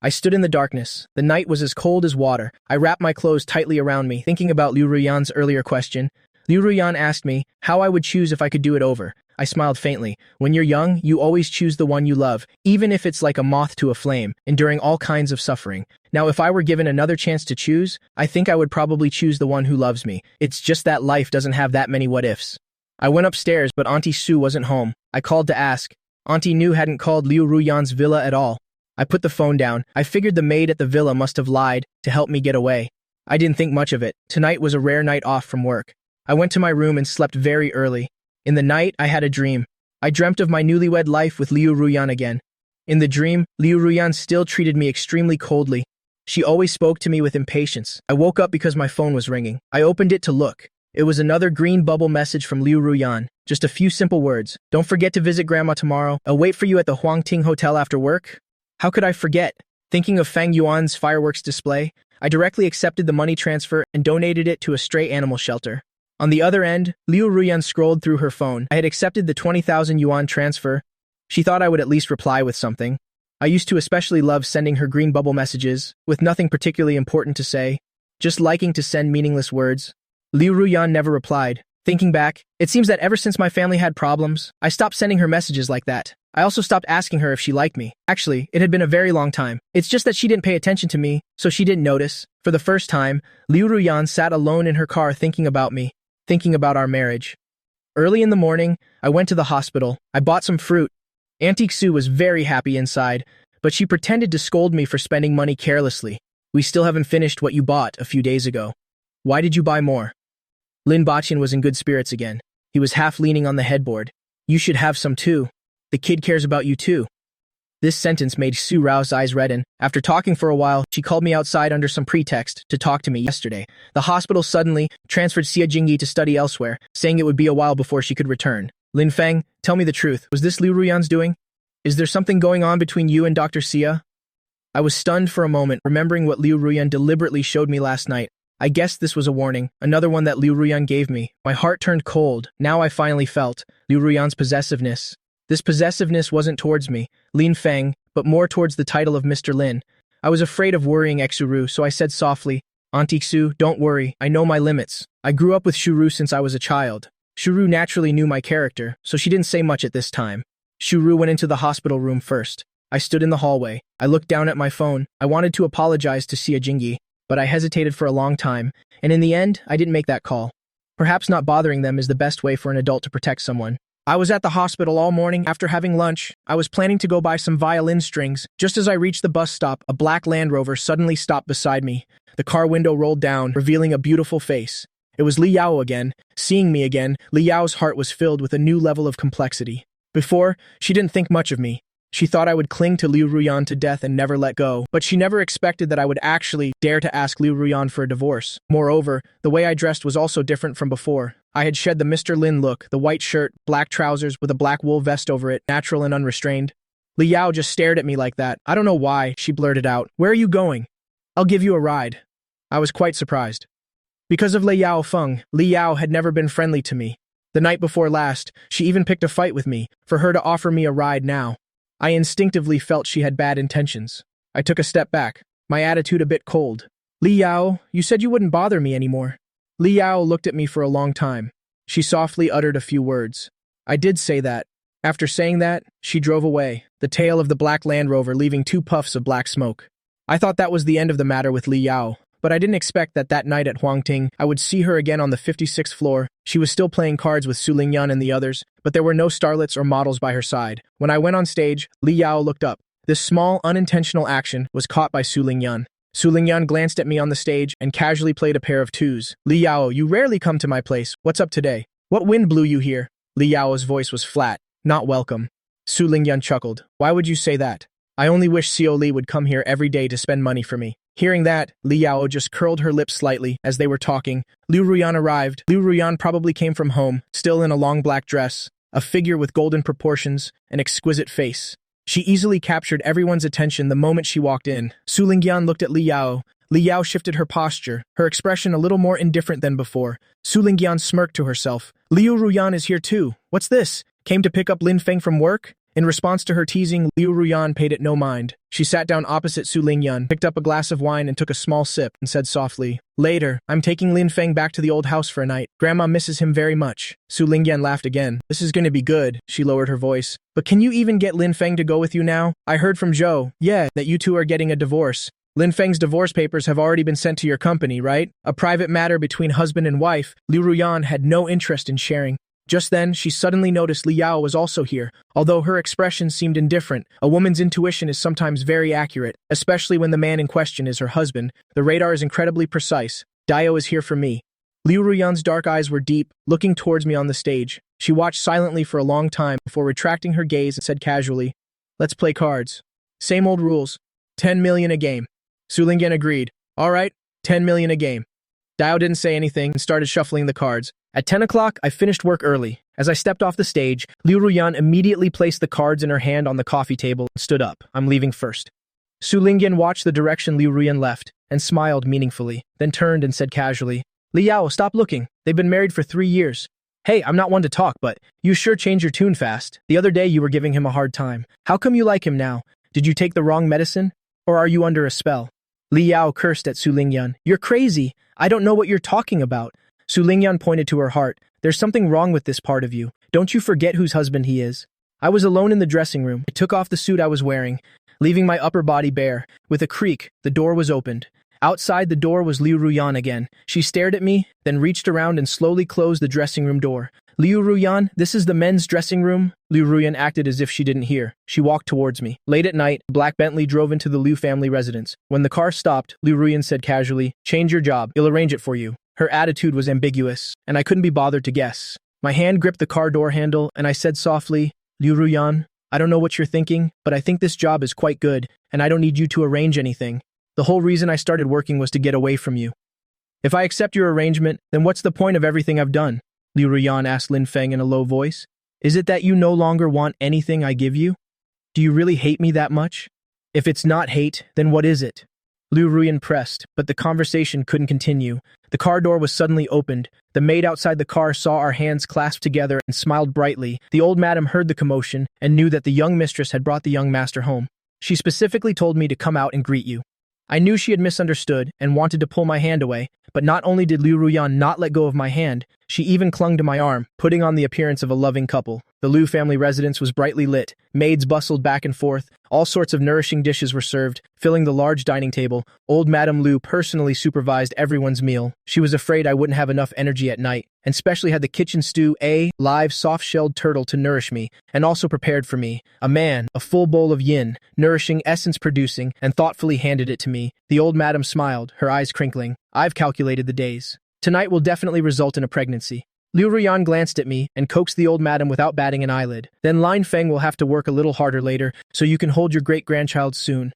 Speaker 1: I stood in the darkness. The night was as cold as water. I wrapped my clothes tightly around me, thinking about Liu Ruyan's earlier question. Liu Ruyan asked me how I would choose if I could do it over. I smiled faintly. When you're young, you always choose the one you love, even if it's like a moth to a flame, enduring all kinds of suffering. Now, if I were given another chance to choose, I think I would probably choose the one who loves me. It's just that life doesn't have that many what-ifs. I went upstairs, but Auntie Sue wasn't home. I called to ask. Auntie Nu hadn't called Liu Ruyan's villa at all. I put the phone down. I figured the maid at the villa must have lied to help me get away. I didn't think much of it. Tonight was a rare night off from work. I went to my room and slept very early. In the night, I had a dream. I dreamt of my newlywed life with Liu Ruyan again. In the dream, Liu Ruyan still treated me extremely coldly. She always spoke to me with impatience. I woke up because my phone was ringing. I opened it to look. It was another green bubble message from Liu Ruyan. Just a few simple words. Don't forget to visit Grandma tomorrow. I'll wait for you at the Huangting Hotel after work. How could I forget? Thinking of Feng Yuan's fireworks display, I directly accepted the money transfer and donated it to a stray animal shelter. On the other end, Liu Ruyan scrolled through her phone. I had accepted the 20,000 yuan transfer. She thought I would at least reply with something. I used to especially love sending her green bubble messages, with nothing particularly important to say, just liking to send meaningless words. Liu Ruyan never replied. Thinking back, it seems that ever since my family had problems, I stopped sending her messages like that. I also stopped asking her if she liked me. Actually, it had been a very long time. It's just that she didn't pay attention to me, so she didn't notice. For the first time, Liu Ruyan sat alone in her car thinking about me, thinking about our marriage. Early in the morning, I went to the hospital. I bought some fruit. Auntie Sue was very happy inside, but she pretended to scold me for spending money carelessly. We still haven't finished what you bought a few days ago. Why did you buy more? Lin Bachin was in good spirits again. He was half leaning on the headboard. You should have some too. The kid cares about you too. This sentence made Sue Rao's eyes redden. After talking for a while, she called me outside under some pretext to talk to me yesterday. The hospital suddenly transferred Xia Jingyi to study elsewhere, saying it would be a while before she could return. Lin Feng, tell me the truth. Was this Liu Ruyan's doing? Is there something going on between you and Dr. Xia? I was stunned for a moment, remembering what Liu Ruyan deliberately showed me last night. I guessed this was a warning, another one that Liu Ruyan gave me. My heart turned cold. Now I finally felt Liu Ruyan's possessiveness. This possessiveness wasn't towards me, Lin Feng, but more towards the title of Mr. Lin. I was afraid of worrying Xuru, so I said softly, Auntie Xu, don't worry, I know my limits. I grew up with Shuru since I was a child. Shuru naturally knew my character, so she didn't say much at this time. Shuru went into the hospital room first. I stood in the hallway. I looked down at my phone. I wanted to apologize to Xia Jingyi, but I hesitated for a long time, and in the end, I didn't make that call. Perhaps not bothering them is the best way for an adult to protect someone. I was at the hospital all morning after having lunch. I was planning to go buy some violin strings. Just as I reached the bus stop, a black Land Rover suddenly stopped beside me. The car window rolled down, revealing a beautiful face. It was Li Yao again. Seeing me again, Li Yao's heart was filled with a new level of complexity. Before, she didn't think much of me. She thought I would cling to Liu Ruyan to death and never let go, but she never expected that I would actually dare to ask Liu Ruyan for a divorce. Moreover, the way I dressed was also different from before. I had shed the Mr. Lin look, the white shirt, black trousers with a black wool vest over it, natural and unrestrained. Li Yao just stared at me like that. I don't know why, she blurted out. Where are you going? I'll give you a ride. I was quite surprised. Because of Li Yao Feng, Li Yao had never been friendly to me. The night before last, she even picked a fight with me, for her to offer me a ride now. I instinctively felt she had bad intentions. I took a step back, my attitude a bit cold. Li Yao, you said you wouldn't bother me anymore. Li Yao looked at me for a long time. She softly uttered a few words. I did say that. After saying that, she drove away, the tail of the black Land Rover leaving 2 puffs of black smoke. I thought that was the end of the matter with Li Yao, but I didn't expect that night at Huangting, I would see her again on the 56th floor. She was still playing cards with Su Lingyan and the others, but there were no starlets or models by her side. When I went on stage, Li Yao looked up. This small, unintentional action was caught by Su Lingyan. Su Lingyan glanced at me on the stage and casually played a pair of twos. Li Yao, you rarely come to my place. What's up today? What wind blew you here? Li Yao's voice was flat. Not welcome. Su Lingyan chuckled. Why would you say that? I only wish Xiao Li would come here every day to spend money for me. Hearing that, Li Yao just curled her lips slightly as they were talking. Liu Ruyan arrived. Liu Ruyan probably came from home, still in a long black dress, a figure with golden proportions, an exquisite face. She easily captured everyone's attention the moment she walked in. Su Lingyan looked at Li Yao. Li Yao shifted her posture, her expression a little more indifferent than before. Su Lingyan smirked to herself. Liu Ruyan is here too. What's this? Came to pick up Lin Feng from work? In response to her teasing, Liu Ruyan paid it no mind. She sat down opposite Su Lingyun, picked up a glass of wine and took a small sip, and said softly, "Later, I'm taking Lin Feng back to the old house for a night. Grandma misses him very much." Su Lingyun laughed again. "This is going to be good," she lowered her voice. "But can you even get Lin Feng to go with you now? I heard from Zhou, that you two are getting a divorce. Lin Feng's divorce papers have already been sent to your company, right? A private matter between husband and wife." Liu Ruyan had no interest in sharing. Just then, she suddenly noticed Li Yao was also here. Although her expression seemed indifferent, a woman's intuition is sometimes very accurate, especially when the man in question is her husband. The radar is incredibly precise. "Dio is here for me." Liu Ruyan's dark eyes were deep, looking towards me on the stage. She watched silently for a long time before retracting her gaze and said casually, "Let's play cards. Same old rules. 10 million a game." Su Lingyun agreed. "All right, 10 million a game." Dio didn't say anything and started shuffling the cards. At 10 o'clock, I finished work early. As I stepped off the stage, Liu Ruyan immediately placed the cards in her hand on the coffee table and stood up. "I'm leaving first." Su Lingyun watched the direction Liu Ruyan left and smiled meaningfully, then turned and said casually, "Li Yao, stop looking. They've been married for 3 years. Hey, I'm not one to talk, but you sure change your tune fast. The other day you were giving him a hard time. How come you like him now? Did you take the wrong medicine? Or are you under a spell?" Li Yao cursed at Su Lingyun. "You're crazy. I don't know what you're talking about." Su Lingyun pointed to her heart. "There's something wrong with this part of you. Don't you forget whose husband he is." I was alone in the dressing room. I took off the suit I was wearing, leaving my upper body bare. With a creak, the door was opened. Outside the door was Liu Ruyan again. She stared at me, then reached around and slowly closed the dressing room door. "Liu Ruyan, this is the men's dressing room." Liu Ruyan acted as if she didn't hear. She walked towards me. Late at night, a black Bentley drove into the Liu family residence. When the car stopped, Liu Ruyan said casually, "Change your job. He'll arrange it for you." Her attitude was ambiguous, and I couldn't be bothered to guess. My hand gripped the car door handle, and I said softly, "Liu Ruyan, I don't know what you're thinking, but I think this job is quite good, and I don't need you to arrange anything. The whole reason I started working was to get away from you. If I accept your arrangement, then what's the point of everything I've done?" Liu Ruyan asked Lin Feng in a low voice. "Is it that you no longer want anything I give you? Do you really hate me that much? If it's not hate, then what is it?" Liu Ruyan pressed, but the conversation couldn't continue. The car door was suddenly opened. The maid outside the car saw our hands clasped together and smiled brightly. The old madam heard the commotion and knew that the young mistress had brought the young master home. She specifically told me to come out and greet you. I knew she had misunderstood and wanted to pull my hand away, but not only did Liu Ruyan not let go of my hand, she even clung to my arm, putting on the appearance of a loving couple. The Liu family residence was brightly lit. Maids bustled back and forth. All sorts of nourishing dishes were served, filling the large dining table. Old Madame Liu personally supervised everyone's meal. She was afraid I wouldn't have enough energy at night, and specially had the kitchen stew, a live soft-shelled turtle to nourish me, and also prepared for me. A full bowl of yin, nourishing, essence-producing, and thoughtfully handed it to me. The old madam smiled, her eyes crinkling. "I've calculated the days. Tonight will definitely result in a pregnancy." Liu Ruyan glanced at me and coaxed the old madam without batting an eyelid. "Then Lin Feng will have to work a little harder later, so you can hold your great-grandchild soon."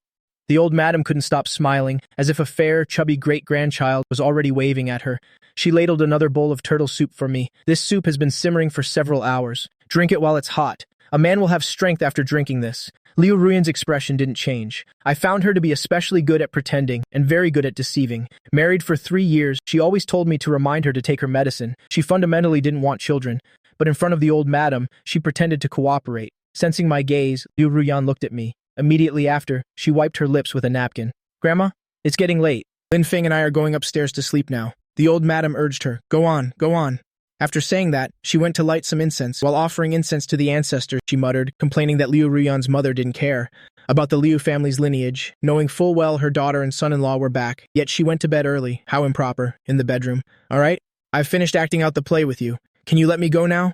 Speaker 1: The old madam couldn't stop smiling, as if a fair, chubby great-grandchild was already waving at her. She ladled another bowl of turtle soup for me. "This soup has been simmering for several hours. Drink it while it's hot. A man will have strength after drinking this." Liu Ruyan's expression didn't change. I found her to be especially good at pretending and very good at deceiving. Married for 3 years, she always told me to remind her to take her medicine. She fundamentally didn't want children, but in front of the old madam, she pretended to cooperate. Sensing my gaze, Liu Ruyan looked at me. Immediately after, she wiped her lips with a napkin. "Grandma, it's getting late. Lin Feng and I are going upstairs to sleep now." The old madam urged her, "Go on, go on." After saying that, she went to light some incense. While offering incense to the ancestors, she muttered, complaining that Liu Ruyan's mother didn't care about the Liu family's lineage, knowing full well her daughter and son-in-law were back. Yet she went to bed early, how improper, in the bedroom. "All right, I've finished acting out the play with you. Can you let me go now?"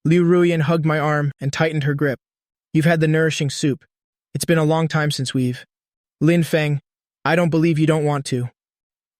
Speaker 1: Liu Ruyan hugged my arm and tightened her grip. "You've had the nourishing soup. It's been a long time since we've..." "Lin Feng, I don't believe you don't want to."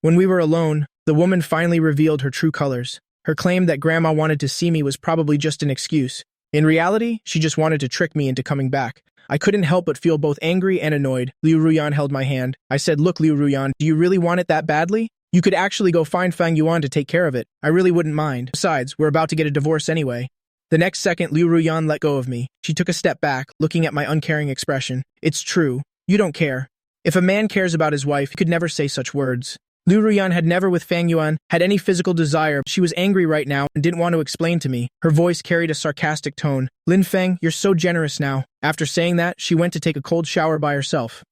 Speaker 1: When we were alone, the woman finally revealed her true colors. Her claim that Grandma wanted to see me was probably just an excuse. In reality, she just wanted to trick me into coming back. I couldn't help but feel both angry and annoyed. Liu Ruyan held my hand. I said, "Look, Liu Ruyan, do you really want it that badly? You could actually go find Fang Yuan to take care of it. I really wouldn't mind. Besides, we're about to get a divorce anyway." The next second, Liu Ruyan let go of me. She took a step back, looking at my uncaring expression. "It's true. You don't care. If a man cares about his wife, he could never say such words." Liu Ruyan had never with Fang Yuan had any physical desire. She was angry right now and didn't want to explain to me. Her voice carried a sarcastic tone. Lin Feng, you're so generous now. After saying that, she went to take a cold shower by herself.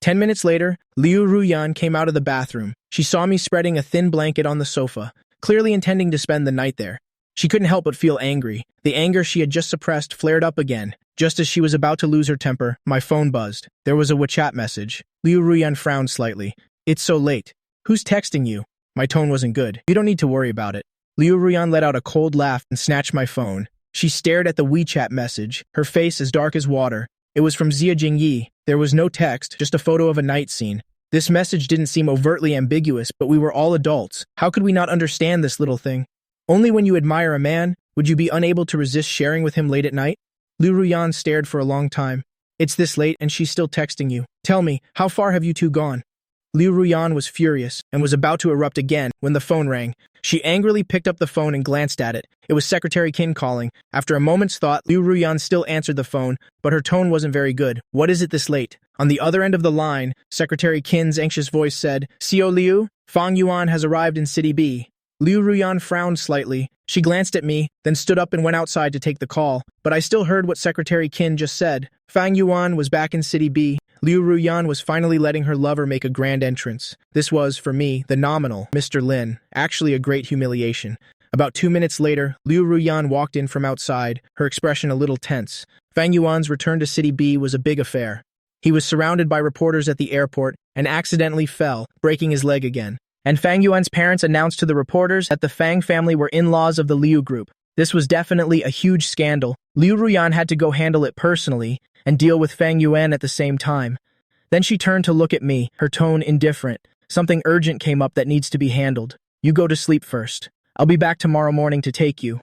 Speaker 1: 10 minutes later, Liu Ruyan came out of the bathroom. She saw me spreading a thin blanket on the sofa, clearly intending to spend the night there. She couldn't help but feel angry. The anger she had just suppressed flared up again. Just as she was about to lose her temper, my phone buzzed. There was a WeChat message. Liu Ruyan frowned slightly. It's so late. Who's texting you? My tone wasn't good. You don't need to worry about it. Liu Ruyan let out a cold laugh and snatched my phone. She stared at the WeChat message, her face as dark as water. It was from Xia Jingyi. There was no text, just a photo of a night scene. This message didn't seem overtly ambiguous, but we were all adults. How could we not understand this little thing? Only when you admire a man would you be unable to resist sharing with him late at night? Liu Ruyan stared for a long time. It's this late and she's still texting you. Tell me, how far have you two gone? Liu Ruyan was furious and was about to erupt again when the phone rang. She angrily picked up the phone and glanced at it. It was Secretary Qin calling. After a moment's thought, Liu Ruyan still answered the phone, but her tone wasn't very good. What is it this late? On the other end of the line, Secretary Qin's anxious voice said, Xiao Liu, Fang Yuan has arrived in City B. Liu Ruyan frowned slightly. She glanced at me, then stood up and went outside to take the call, but I still heard what Secretary Qin just said. Fang Yuan was back in City B. Liu Ruyan was finally letting her lover make a grand entrance. This was, for me, the nominal Mr. Lin, actually a great humiliation. About 2 minutes later, Liu Ruyan walked in from outside, her expression a little tense. Fang Yuan's return to City B was a big affair. He was surrounded by reporters at the airport and accidentally fell, breaking his leg again. And Fang Yuan's parents announced to the reporters that the Fang family were in-laws of the Liu group. This was definitely a huge scandal. Liu Ruyan had to go handle it personally and deal with Fang Yuan at the same time. Then she turned to look at me, her tone indifferent. Something urgent came up that needs to be handled. You go to sleep first. I'll be back tomorrow morning to take you.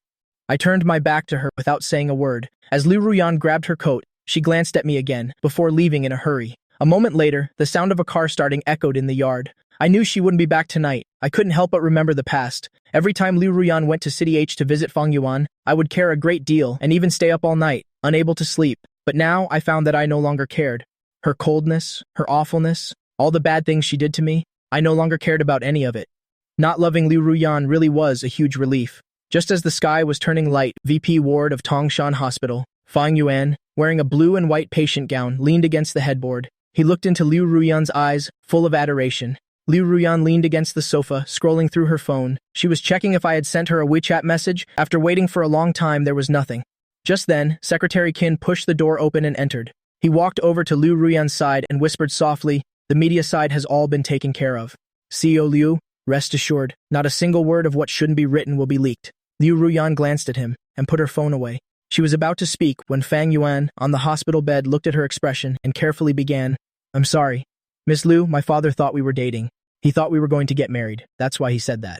Speaker 1: I turned my back to her without saying a word. As Liu Ruyan grabbed her coat, she glanced at me again, before leaving in a hurry. A moment later, the sound of a car starting echoed in the yard. I knew she wouldn't be back tonight. I couldn't help but remember the past. Every time Liu Ruyan went to City H to visit Fang Yuan, I would care a great deal and even stay up all night, unable to sleep. But now I found that I no longer cared. Her coldness, her awfulness, all the bad things she did to me, I no longer cared about any of it. Not loving Liu Ruyan really was a huge relief. Just as the sky was turning light, VP Ward of Tongshan Hospital, Fang Yuan, wearing a blue and white patient gown, leaned against the headboard. He looked into Liu Ruyan's eyes, full of adoration. Liu Ruyan leaned against the sofa, scrolling through her phone. She was checking if I had sent her a WeChat message. After waiting for a long time, there was nothing. Just then, Secretary Qin pushed the door open and entered. He walked over to Liu Ruyan's side and whispered softly, the media side has all been taken care of. CEO Liu, rest assured, not a single word of what shouldn't be written will be leaked. Liu Ruyan glanced at him and put her phone away. She was about to speak when Fang Yuan, on the hospital bed, looked at her expression and carefully began, I'm sorry. Miss Liu, my father thought we were dating. He thought we were going to get married. That's why he said that.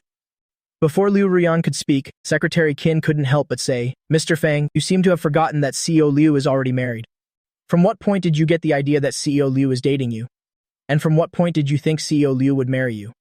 Speaker 1: Before Liu Ruyan could speak, Secretary Qin couldn't help but say, Mr. Fang, you seem to have forgotten that CEO Liu is already married. From what point did you get the idea that CEO Liu is dating you? And from what point did you think CEO Liu would marry you?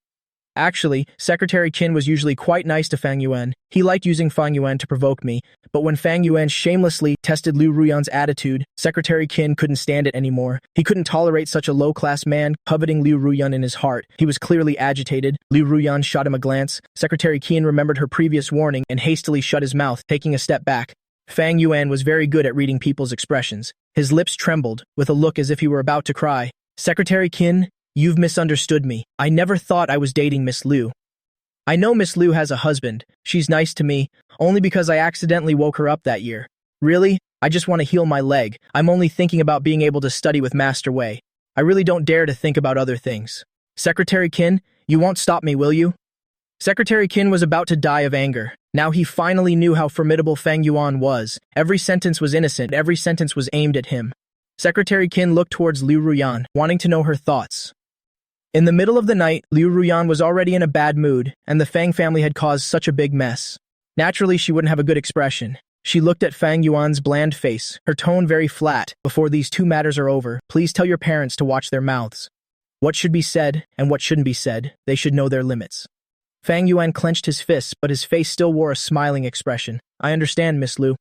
Speaker 1: Actually, Secretary Qin was usually quite nice to Fang Yuan. He liked using Fang Yuan to provoke me, but when Fang Yuan shamelessly tested Liu Ruyan's attitude, Secretary Qin couldn't stand it anymore. He couldn't tolerate such a low-class man coveting Liu Ruyan in his heart. He was clearly agitated. Liu Ruyan shot him a glance. Secretary Qin remembered her previous warning and hastily shut his mouth, taking a step back. Fang Yuan was very good at reading people's expressions. His lips trembled, with a look as if he were about to cry. Secretary Qin, you've misunderstood me. I never thought I was dating Miss Liu. I know Miss Liu has a husband. She's nice to me, only because I accidentally woke her up that year. Really? I just want to heal my leg. I'm only thinking about being able to study with Master Wei. I really don't dare to think about other things. Secretary Qin, you won't stop me, will you? Secretary Qin was about to die of anger. Now he finally knew how formidable Fang Yuan was. Every sentence was innocent. Every sentence was aimed at him. Secretary Qin looked towards Liu Ruyan, wanting to know her thoughts. In the middle of the night, Liu Ruyan was already in a bad mood, and the Fang family had caused such a big mess. Naturally, she wouldn't have a good expression. She looked at Fang Yuan's bland face, her tone very flat. Before these two matters are over, please tell your parents to watch their mouths. What should be said and what shouldn't be said, they should know their limits. Fang Yuan clenched his fists, but his face still wore a smiling expression. I understand, Miss Liu.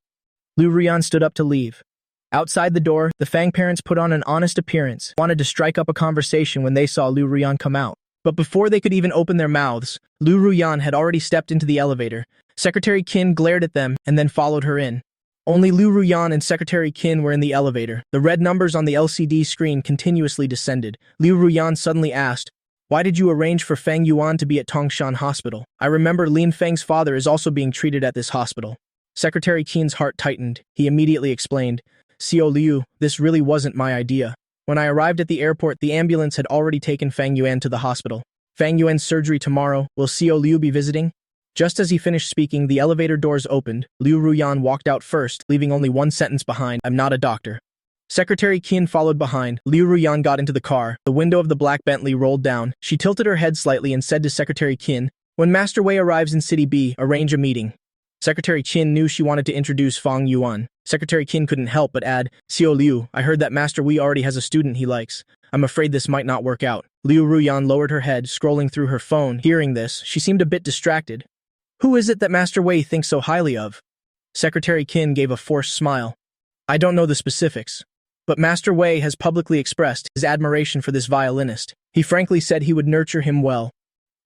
Speaker 1: Liu Ruyan stood up to leave. Outside the door, the Fang parents put on an honest appearance, wanted to strike up a conversation when they saw Liu Ruyan come out. But before they could even open their mouths, Liu Ruyan had already stepped into the elevator. Secretary Qin glared at them and then followed her in. Only Liu Ruyan and Secretary Qin were in the elevator. The red numbers on the LCD screen continuously descended. Liu Ruyan suddenly asked, "Why did you arrange for Feng Yuan to be at Tongshan Hospital? I remember Lin Feng's father is also being treated at this hospital." Secretary Qin's heart tightened. He immediately explained, "Xiao Liu, this really wasn't my idea. When I arrived at the airport, the ambulance had already taken Feng Yuan to the hospital. Feng Yuan's surgery tomorrow. Will Xiao Liu be visiting?" Just as he finished speaking, the elevator doors opened. Liu Ruyan walked out first, leaving only one sentence behind, "I'm not a doctor." Secretary Qin followed behind. Liu Ruyan got into the car. The window of the black Bentley rolled down. She tilted her head slightly and said to Secretary Qin, "When Master Wei arrives in City B, arrange a meeting." Secretary Qin knew she wanted to introduce Feng Yuan. Secretary Qin couldn't help but add, "Xiao Liu, I heard that Master Wei already has a student he likes. I'm afraid this might not work out." Liu Ruyan lowered her head, scrolling through her phone. Hearing this, she seemed a bit distracted. "Who is it that Master Wei thinks so highly of?" Secretary Qin gave a forced smile. "I don't know the specifics, but Master Wei has publicly expressed his admiration for this violinist. He frankly said he would nurture him well."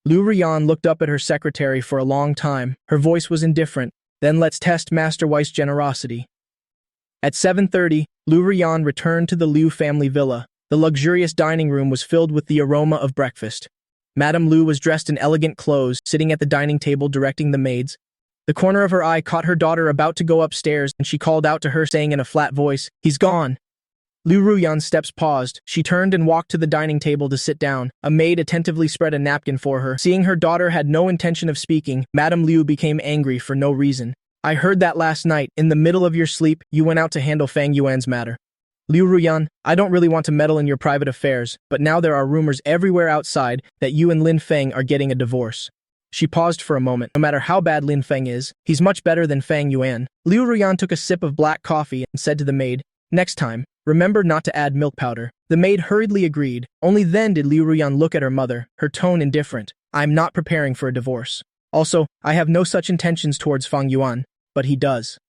Speaker 1: Liu Ruyan looked up at her secretary for a long time. Her voice was indifferent. "Then let's test Master Wei's generosity." At 7:30, Liu Ruyan returned to the Liu family villa. The luxurious dining room was filled with the aroma of breakfast. Madame Liu was dressed in elegant clothes, sitting at the dining table directing the maids. The corner of her eye caught her daughter about to go upstairs, and she called out to her, saying in a flat voice, "He's gone." Liu Ruyan's steps paused. She turned and walked to the dining table to sit down. A maid attentively spread a napkin for her. Seeing her daughter had no intention of speaking, Madame Liu became angry for no reason. "I heard that last night, in the middle of your sleep, you went out to handle Feng Yuan's matter. Liu Ruyan, I don't really want to meddle in your private affairs, but now there are rumors everywhere outside that you and Lin Feng are getting a divorce." She paused for a moment. No matter how bad Lin Feng is, he's much better than Feng Yuan. Liu Ruyan took a sip of black coffee and said to the maid, "Next time, remember not to add milk powder." The maid hurriedly agreed. Only then did Liu Ruyan look at her mother, her tone indifferent. "I'm not preparing for a divorce. Also, I have no such intentions towards Feng Yuan, but he does."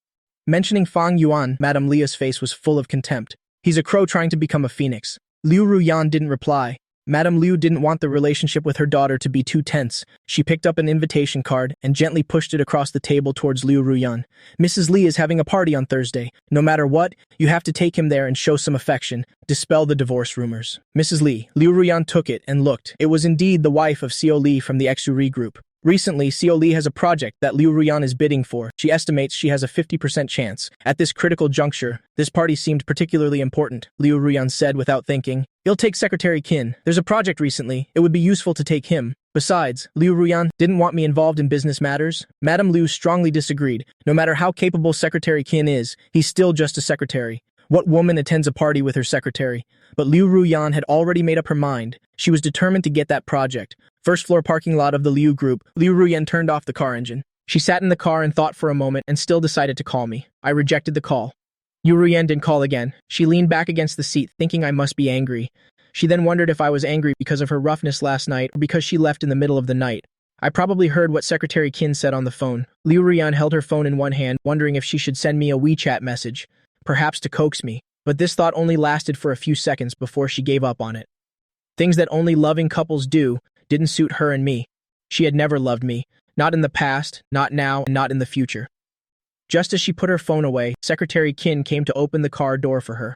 Speaker 1: Mentioning Feng Yuan, Madame Lia's face was full of contempt. "He's a crow trying to become a phoenix." Liu Ruyan didn't reply. Madame Liu didn't want the relationship with her daughter to be too tense. She picked up an invitation card and gently pushed it across the table towards Liu Ruyan. "Mrs. Li is having a party on Thursday. No matter what, you have to take him there and show some affection. Dispel the divorce rumors." Mrs. Li. Liu Ruyan took it and looked. It was indeed the wife of Xiao Li from the Exuri group. Recently, Xiao Li has a project that Liu Ruyan is bidding for. She estimates she has a 50% chance. At this critical juncture, this party seemed particularly important, Liu Ruyan said without thinking. "You'll take Secretary Qin. There's a project recently. It would be useful to take him. Besides, Liu Ruyan didn't want me involved in business matters." Madame Liu strongly disagreed. No matter how capable Secretary Qin is, he's still just a secretary. What woman attends a party with her secretary? But Liu Ruyan had already made up her mind. She was determined to get that project. First floor parking lot of the Liu group. Liu Ruyan turned off the car engine. She sat in the car and thought for a moment and still decided to call me. I rejected the call. Liu Ruyan didn't call again. She leaned back against the seat, thinking I must be angry. She then wondered if I was angry because of her roughness last night or because she left in the middle of the night. I probably heard what Secretary Qin said on the phone. Liu Ruyan held her phone in one hand, wondering if she should send me a WeChat message, perhaps to coax me. But this thought only lasted for a few seconds before she gave up on it. Things that only loving couples do didn't suit her and me. She had never loved me. Not in the past, not now, and not in the future. Just as she put her phone away, Secretary Qin came to open the car door for her.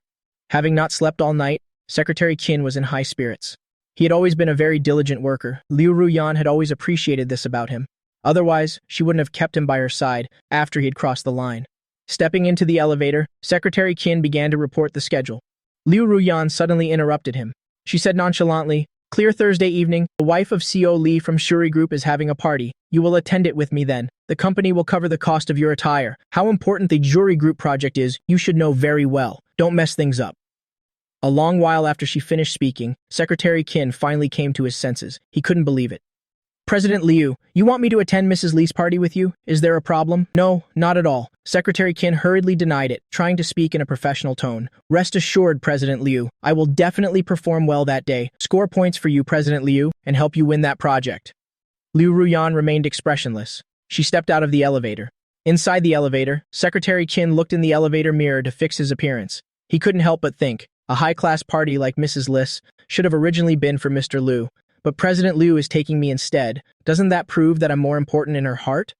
Speaker 1: Having not slept all night, Secretary Qin was in high spirits. He had always been a very diligent worker. Liu Ruyan had always appreciated this about him. Otherwise, she wouldn't have kept him by her side after he had crossed the line. Stepping into the elevator, Secretary Qin began to report the schedule. Liu Ruyan suddenly interrupted him. She said nonchalantly, "Clear Thursday evening, the wife of Xiao Li from Shuri Group is having a party. You will attend it with me then. The company will cover the cost of your attire. How important the Shuri Group project is, you should know very well. Don't mess things up." A long while after she finished speaking, Secretary Qin finally came to his senses. He couldn't believe it. "President Liu, you want me to attend Mrs. Li's party with you? Is there a problem?" "No, not at all." Secretary Qin hurriedly denied it, trying to speak in a professional tone. "Rest assured, President Liu, I will definitely perform well that day, score points for you, President Liu, and help you win that project." Liu Ruyan remained expressionless. She stepped out of the elevator. Inside the elevator, Secretary Qin looked in the elevator mirror to fix his appearance. He couldn't help but think, a high-class party like Mrs. Li's should have originally been for Mr. Liu. but President Liu is taking me instead. Doesn't that prove that I'm more important in her heart?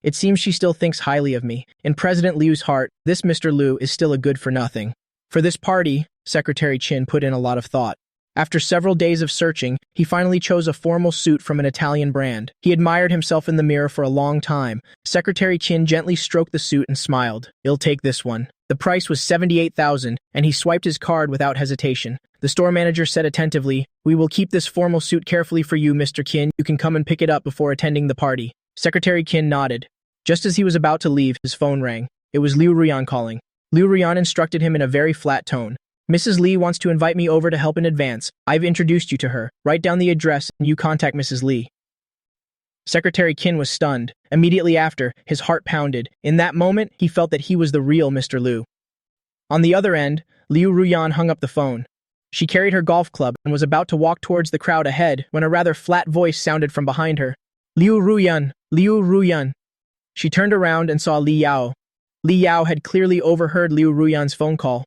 Speaker 1: It seems she still thinks highly of me. In President Liu's heart, this Mr. Liu is still a good-for-nothing. For this party, Secretary Qin put in a lot of thought. After several days of searching, he finally chose a formal suit from an Italian brand. He admired himself in the mirror for a long time. Secretary Qin gently stroked the suit and smiled. "I'll take this one." The price was 78,000, and he swiped his card without hesitation. The store manager said attentively, "We will keep this formal suit carefully for you, Mr. Qin. You can come and pick it up before attending the party." Secretary Qin nodded. Just as he was about to leave, his phone rang. It was Liu Ruyan calling. Liu Ruyan instructed him in a very flat tone. "Mrs. Li wants to invite me over to help in advance. I've introduced you to her. Write down the address and you contact Mrs. Li." Secretary Qin was stunned. Immediately after, his heart pounded. In that moment, he felt that he was the real Mr. Liu. On the other end, Liu Ruyan hung up the phone. She carried her golf club and was about to walk towards the crowd ahead when a rather flat voice sounded from behind her. "Liu Ruyan! Liu Ruyan!" She turned around and saw Li Yao. Li Yao had clearly overheard Liu Ruyan's phone call.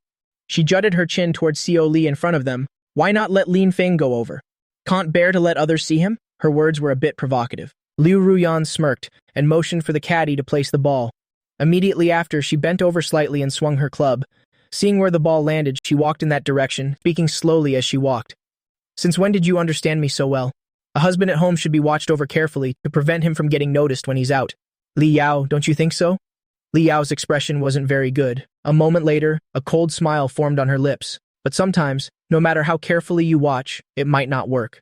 Speaker 1: She jutted her chin towards Xiao Li in front of them. "Why not let Lin Feng go over? Can't bear to let others see him?" Her words were a bit provocative. Liu Ruyan smirked and motioned for the caddy to place the ball. Immediately after, she bent over slightly and swung her club. Seeing where the ball landed, she walked in that direction, speaking slowly as she walked. "Since when did you understand me so well? A husband at home should be watched over carefully to prevent him from getting noticed when he's out. Li Yao, don't you think so?" Li Yao's expression wasn't very good. A moment later, a cold smile formed on her lips. But sometimes, no matter how carefully you watch, it might not work.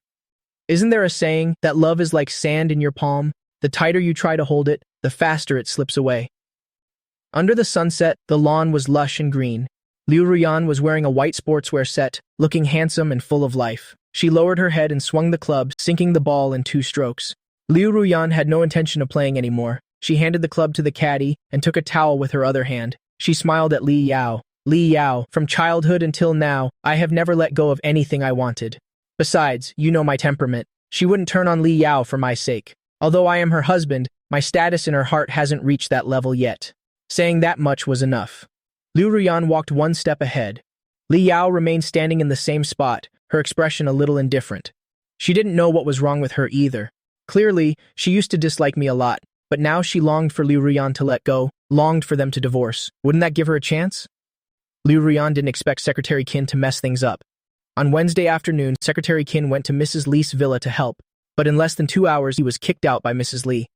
Speaker 1: Isn't there a saying that love is like sand in your palm? The tighter you try to hold it, the faster it slips away. Under the sunset, the lawn was lush and green. Liu Ruyan was wearing a white sportswear set, looking handsome and full of life. She lowered her head and swung the club, sinking the ball in 2 strokes. Liu Ruyan had no intention of playing anymore. She handed the club to the caddy and took a towel with her other hand. She smiled at Li Yao. "Li Yao, from childhood until now, I have never let go of anything I wanted. Besides, you know my temperament. She wouldn't turn on Li Yao for my sake. Although I am her husband, my status in her heart hasn't reached that level yet." Saying that much was enough. Liu Ruyan walked 1 step ahead. Li Yao remained standing in the same spot, her expression a little indifferent. She didn't know what was wrong with her either. Clearly, she used to dislike me a lot. But now she longed for Liu Ruyan to let go, longed for them to divorce. Wouldn't that give her a chance? Liu Ruyan didn't expect Secretary Qin to mess things up. On Wednesday afternoon, Secretary Qin went to Mrs. Li's villa to help, but in less than 2 hours he was kicked out by Mrs. Li.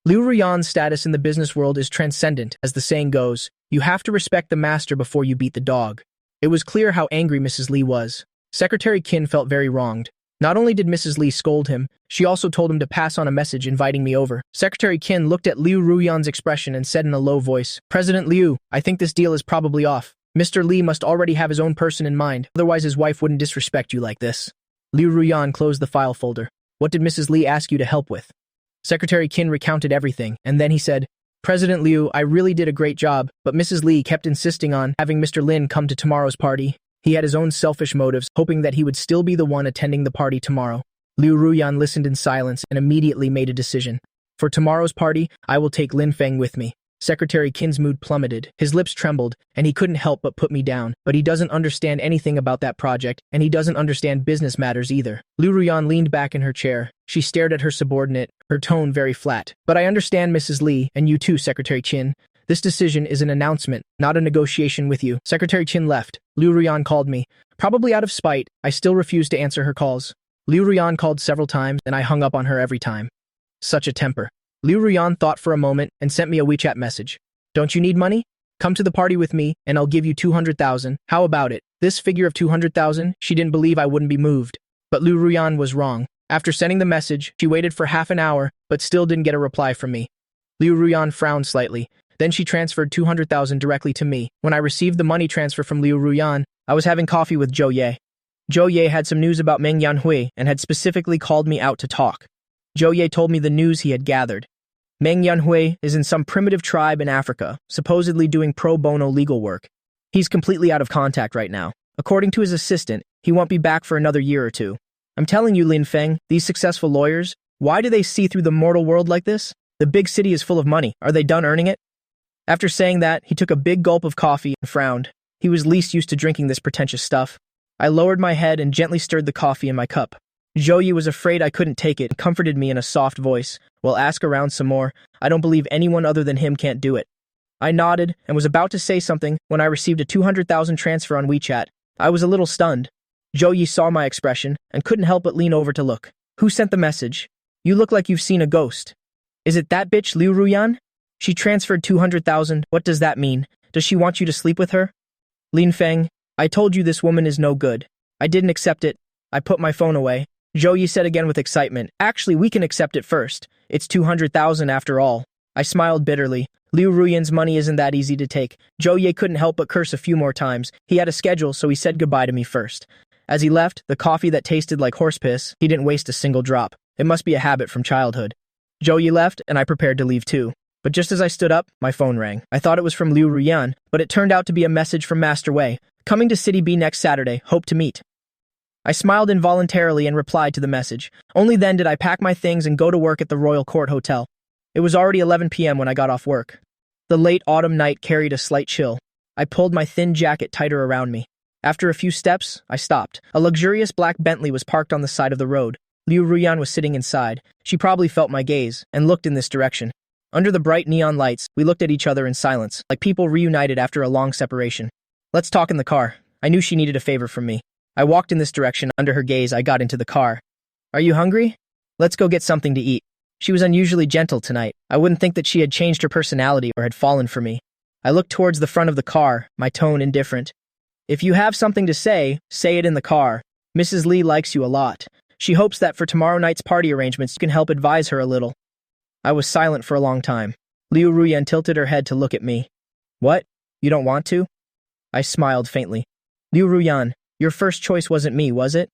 Speaker 1: Liu Ruyan's status in the business world is transcendent, as the saying goes. You have to respect the master before you beat the dog. It was clear how angry Mrs. Li was. Secretary Qin felt very wronged. Not only did Mrs. Li scold him, she also told him to pass on a message inviting me over. Secretary Qin looked at Liu Ruyan's expression and said in a low voice, "President Liu, I think this deal is probably off. Mr. Li must already have his own person in mind, otherwise his wife wouldn't disrespect you like this." Liu Ruyan closed the file folder. "What did Mrs. Li ask you to help with?" Secretary Qin recounted everything, and then he said, "President Liu, I really did a great job, but Mrs. Li kept insisting on having Mr. Lin come to tomorrow's party. He had his own selfish motives, hoping that he would still be the one attending the party tomorrow." Liu Ruyan listened in silence and immediately made a decision. "For tomorrow's party, I will take Lin Feng with me." Secretary Qin's mood plummeted, his lips trembled, and he couldn't help but put me down. But he doesn't understand anything about that project, and he doesn't understand business matters either. Liu Ruyan leaned back in her chair. She stared at her subordinate, her tone very flat. "But I understand, Mrs. Li, and you too, Secretary Qin. This decision is an announcement, not a negotiation with you." Secretary Qin left. Liu Ruyan called me. Probably out of spite, I still refused to answer her calls. Liu Ruyan called several times, and I hung up on her every time. Such a temper. Liu Ruyan thought for a moment and sent me a WeChat message. "Don't you need money? Come to the party with me, and I'll give you 200,000. How about it?" This figure of 200,000, she didn't believe I wouldn't be moved. But Liu Ruyan was wrong. After sending the message, she waited for half an hour, but still didn't get a reply from me. Liu Ruyan frowned slightly. Then she transferred 200,000 directly to me. When I received the money transfer from Liu Ruyan, I was having coffee with Zhou Ye. Zhou Ye had some news about Meng Yanhui and had specifically called me out to talk. Zhou Ye told me the news he had gathered. Meng Yanhui is in some primitive tribe in Africa, supposedly doing pro bono legal work. He's completely out of contact right now. According to his assistant, he won't be back for another year or 2. I'm telling you, Lin Feng, these successful lawyers, why do they see through the mortal world like this? The big city is full of money. Are they done earning it? After saying that, he took a big gulp of coffee and frowned. He was least used to drinking this pretentious stuff. I lowered my head and gently stirred the coffee in my cup. Zhou was afraid I couldn't take it and comforted me in a soft voice. Well, ask around some more. I don't believe anyone other than him can't do it. I nodded and was about to say something when I received a 200,000 transfer on WeChat. I was a little stunned. Zhou saw my expression and couldn't help but lean over to look. Who sent the message? You look like you've seen a ghost. Is it that bitch Liu Ruyan? She transferred 200,000. What does that mean? Does she want you to sleep with her? Lin Feng, I told you this woman is no good. I didn't accept it. I put my phone away. Zhou said again with excitement. Actually, we can accept it first. It's 200,000 after all. I smiled bitterly. Liu Ruyan's money isn't that easy to take. Zhou couldn't help but curse a few more times. He had a schedule, so he said goodbye to me first. As he left, the coffee that tasted like horse piss, he didn't waste a single drop. It must be a habit from childhood. Zhou left, and I prepared to leave too. But just as I stood up, my phone rang. I thought it was from Liu Ruyan, but it turned out to be a message from Master Wei. Coming to City B next Saturday, hope to meet. I smiled involuntarily and replied to the message. Only then did I pack my things and go to work at the Royal Court Hotel. It was already 11 p.m. when I got off work. The late autumn night carried a slight chill. I pulled my thin jacket tighter around me. After a few steps, I stopped. A luxurious black Bentley was parked on the side of the road. Liu Ruyan was sitting inside. She probably felt my gaze and looked in this direction. Under the bright neon lights, we looked at each other in silence, like people reunited after a long separation. Let's talk in the car. I knew she needed a favor from me. I walked in this direction. Under her gaze, I got into the car. Are you hungry? Let's go get something to eat. She was unusually gentle tonight. I wouldn't think that she had changed her personality or had fallen for me. I looked towards the front of the car, my tone indifferent. If you have something to say it in the car. Mrs. Li likes you a lot. She hopes that for tomorrow night's party arrangements you can help advise her a little. I was silent for a long time. Liu Ruyan tilted her head to look at me. What? You don't want to? I smiled faintly. Liu Ruyan, your first choice wasn't me, was it?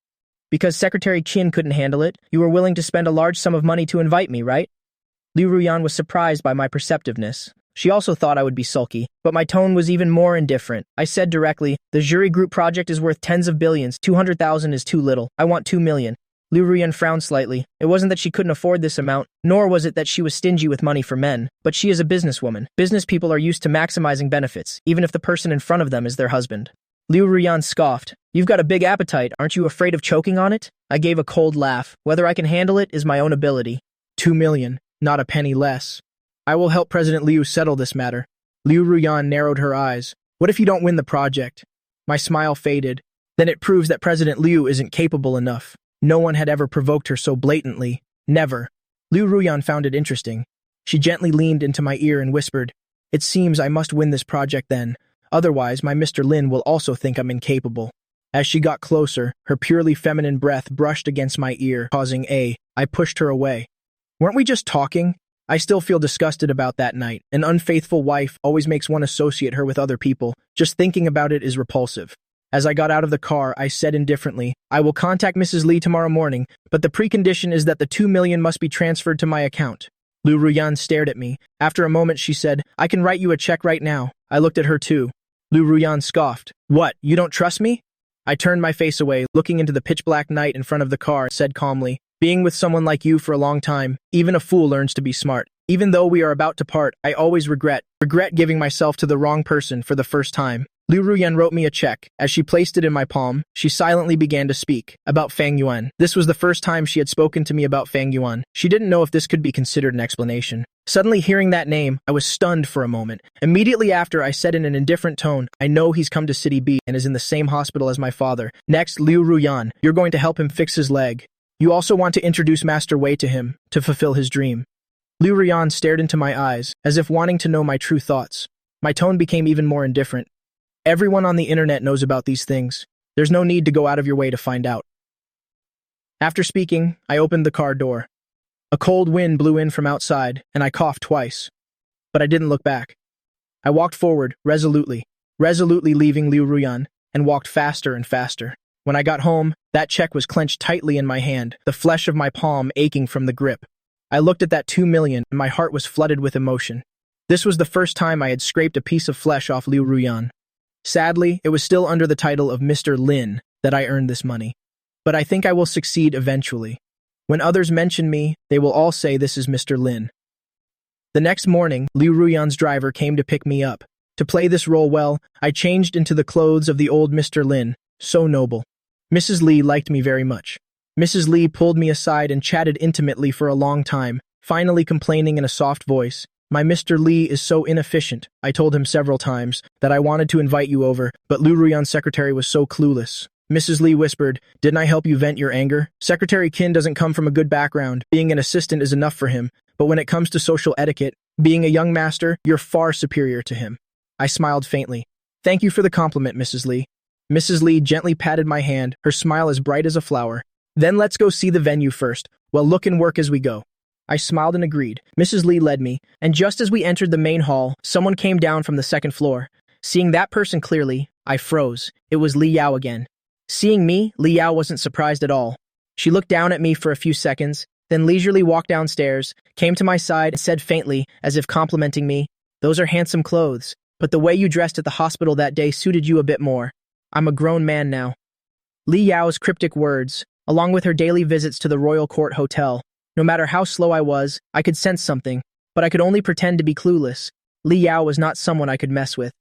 Speaker 1: Because Secretary Qin couldn't handle it, you were willing to spend a large sum of money to invite me, right? Liu Ruyan was surprised by my perceptiveness. She also thought I would be sulky, but my tone was even more indifferent. I said directly, the jury group project is worth tens of billions. 200,000 is too little. I want 2 million. Liu Ruyan frowned slightly. It wasn't that she couldn't afford this amount, nor was it that she was stingy with money for men, but she is a businesswoman. Business people are used to maximizing benefits, even if the person in front of them is their husband. Liu Ruyan scoffed. You've got a big appetite, aren't you afraid of choking on it? I gave a cold laugh. Whether I can handle it is my own ability. 2 million, not a penny less. I will help President Liu settle this matter. Liu Ruyan narrowed her eyes. What if you don't win the project? My smile faded. Then it proves that President Liu isn't capable enough. No one had ever provoked her so blatantly. Never. Liu Ruyan found it interesting. She gently leaned into my ear and whispered, It seems I must win this project then. Otherwise, my Mr. Lin will also think I'm incapable. As she got closer, her purely feminine breath brushed against my ear, causing I pushed her away. Weren't we just talking? I still feel disgusted about that night. An unfaithful wife always makes one associate her with other people. Just thinking about it is repulsive. As I got out of the car, I said indifferently, I will contact Mrs. Li tomorrow morning, but the precondition is that the 2 million must be transferred to my account. Liu Ruyan stared at me. After a moment, she said, I can write you a check right now. I looked at her too. Liu Ruyan scoffed. What, you don't trust me? I turned my face away, looking into the pitch-black night in front of the car, said calmly, Being with someone like you for a long time, even a fool learns to be smart. Even though we are about to part, I always regret giving myself to the wrong person for the first time. Liu Ruyan wrote me a check. As she placed it in my palm, she silently began to speak about Fang Yuan. This was the first time she had spoken to me about Fang Yuan. She didn't know if this could be considered an explanation. Suddenly hearing that name, I was stunned for a moment. Immediately after, I said in an indifferent tone, I know he's come to City B and is in the same hospital as my father. Next, Liu Ruyan, you're going to help him fix his leg. You also want to introduce Master Wei to him, to fulfill his dream. Liu Ruyan stared into my eyes, as if wanting to know my true thoughts. My tone became even more indifferent. Everyone on the internet knows about these things. There's no need to go out of your way to find out. After speaking, I opened the car door. A cold wind blew in from outside, and I coughed twice. But I didn't look back. I walked forward, resolutely leaving Liu Ruyan, and walked faster and faster. When I got home, that check was clenched tightly in my hand, the flesh of my palm aching from the grip. I looked at that 2 million, and my heart was flooded with emotion. This was the first time I had scraped a piece of flesh off Liu Ruyan. Sadly, it was still under the title of Mr. Lin that I earned this money. But I think I will succeed eventually. When others mention me, they will all say this is Mr. Lin. The next morning, Liu Ruyan's driver came to pick me up. To play this role well, I changed into the clothes of the old Mr. Lin, so noble. Mrs. Li liked me very much. Mrs. Lee pulled me aside and chatted intimately for a long time, finally complaining in a soft voice. My Mr. Lee is so inefficient, I told him several times, that I wanted to invite you over, but Liu Ruyan's secretary was so clueless. Mrs. Lee whispered, didn't I help you vent your anger? Secretary Qin doesn't come from a good background. Being an assistant is enough for him, but when it comes to social etiquette, being a young master, you're far superior to him. I smiled faintly. Thank you for the compliment, Mrs. Lee. Mrs. Lee gently patted my hand, her smile as bright as a flower. Then let's go see the venue first. Well, look and work as we go. I smiled and agreed. Mrs. Lee led me, and just as we entered the main hall, someone came down from the second floor. Seeing that person clearly, I froze. It was Li Yao again. Seeing me, Li Yao wasn't surprised at all. She looked down at me for a few seconds, then leisurely walked downstairs, came to my side, and said faintly, as if complimenting me, those are handsome clothes, but the way you dressed at the hospital that day suited you a bit more. I'm a grown man now. Li Yao's cryptic words, along with her daily visits to the Royal Court Hotel. No matter how slow I was, I could sense something, but I could only pretend to be clueless. Li Yao was not someone I could mess with.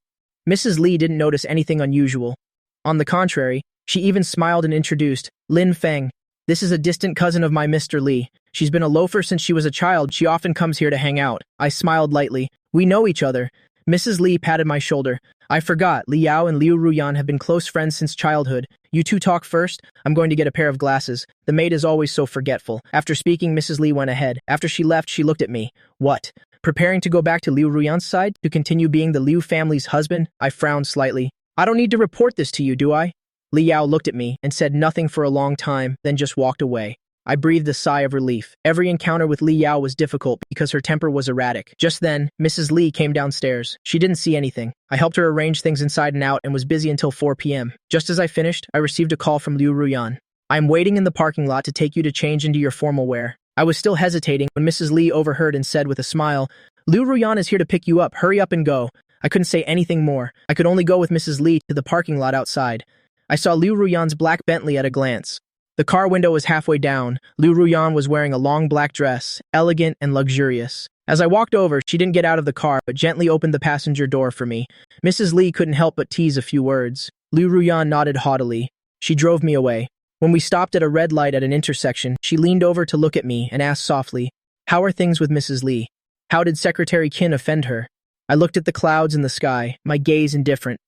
Speaker 1: Mrs. Lee didn't notice anything unusual. On the contrary, she even smiled and introduced, Lin Feng. This is a distant cousin of my Mr. Lee. She's been a loafer since she was a child. She often comes here to hang out. I smiled lightly. We know each other. Mrs. Lee patted my shoulder. I forgot, Li Yao and Liu Ruyan have been close friends since childhood. You two talk first. I'm going to get a pair of glasses. The maid is always so forgetful. After speaking, Mrs. Lee went ahead. After she left, she looked at me. What? Preparing to go back to Liu Ruyan's side? To continue being the Liu family's husband? I frowned slightly. I don't need to report this to you, do I? Li Yao looked at me and said nothing for a long time, then just walked away. I breathed a sigh of relief. Every encounter with Li Yao was difficult because her temper was erratic. Just then, Mrs. Lee came downstairs. She didn't see anything. I helped her arrange things inside and out and was busy until 4 p.m. Just as I finished, I received a call from Liu Ruyan. I am waiting in the parking lot to take you to change into your formal wear. I was still hesitating when Mrs. Lee overheard and said with a smile, Liu Ruyan is here to pick you up. Hurry up and go. I couldn't say anything more. I could only go with Mrs. Lee to the parking lot outside. I saw Liu Ruyan's black Bentley at a glance. The car window was halfway down. Liu Ruyan was wearing a long black dress, elegant and luxurious. As I walked over, she didn't get out of the car, but gently opened the passenger door for me. Mrs. Lee couldn't help but tease a few words. Liu Ruyan nodded haughtily. She drove me away. When we stopped at a red light at an intersection, she leaned over to look at me and asked softly, how are things with Mrs. Lee? How did Secretary Qin offend her? I looked at the clouds in the sky, my gaze indifferent.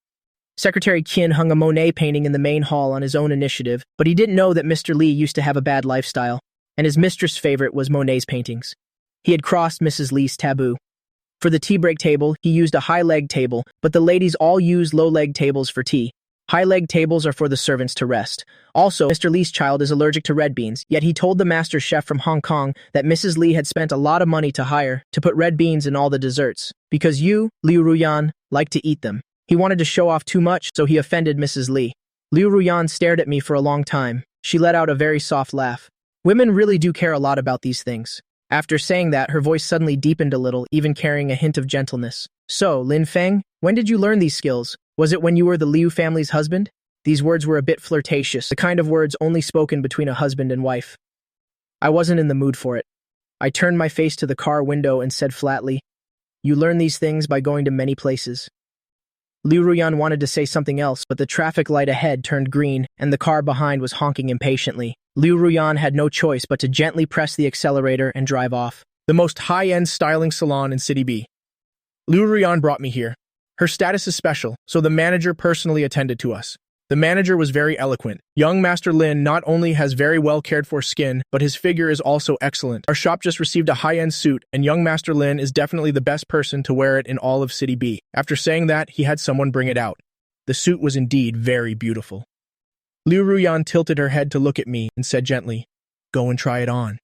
Speaker 1: Secretary Qin hung a Monet painting in the main hall on his own initiative, but he didn't know that Mr. Lee used to have a bad lifestyle, and his mistress' favorite was Monet's paintings. He had crossed Mrs. Lee's taboo. For the tea break table, he used a high-leg table, but the ladies all use low-leg tables for tea. High-leg tables are for the servants to rest. Also, Mr. Lee's child is allergic to red beans, yet he told the master chef from Hong Kong that Mrs. Lee had spent a lot of money to hire to put red beans in all the desserts, because you, Liu Ruyan, like to eat them. He wanted to show off too much, so he offended Mrs. Lee. Liu Ruyan stared at me for a long time. She let out a very soft laugh. Women really do care a lot about these things. After saying that, her voice suddenly deepened a little, even carrying a hint of gentleness. So, Lin Feng, when did you learn these skills? Was it when you were the Liu family's husband? These words were a bit flirtatious, the kind of words only spoken between a husband and wife. I wasn't in the mood for it. I turned my face to the car window and said flatly, you learn these things by going to many places. Liu Ruyan wanted to say something else, but the traffic light ahead turned green, and the car behind was honking impatiently. Liu Ruyan had no choice but to gently press the accelerator and drive off. The most high-end styling salon in City B. Liu Ruyan brought me here. Her status is special, so the manager personally attended to us. The manager was very eloquent. Young Master Lin not only has very well cared for skin, but his figure is also excellent. Our shop just received a high-end suit, and young Master Lin is definitely the best person to wear it in all of City B. After saying that, he had someone bring it out. The suit was indeed very beautiful. Liu Ruyan tilted her head to look at me and said gently, go and try it on.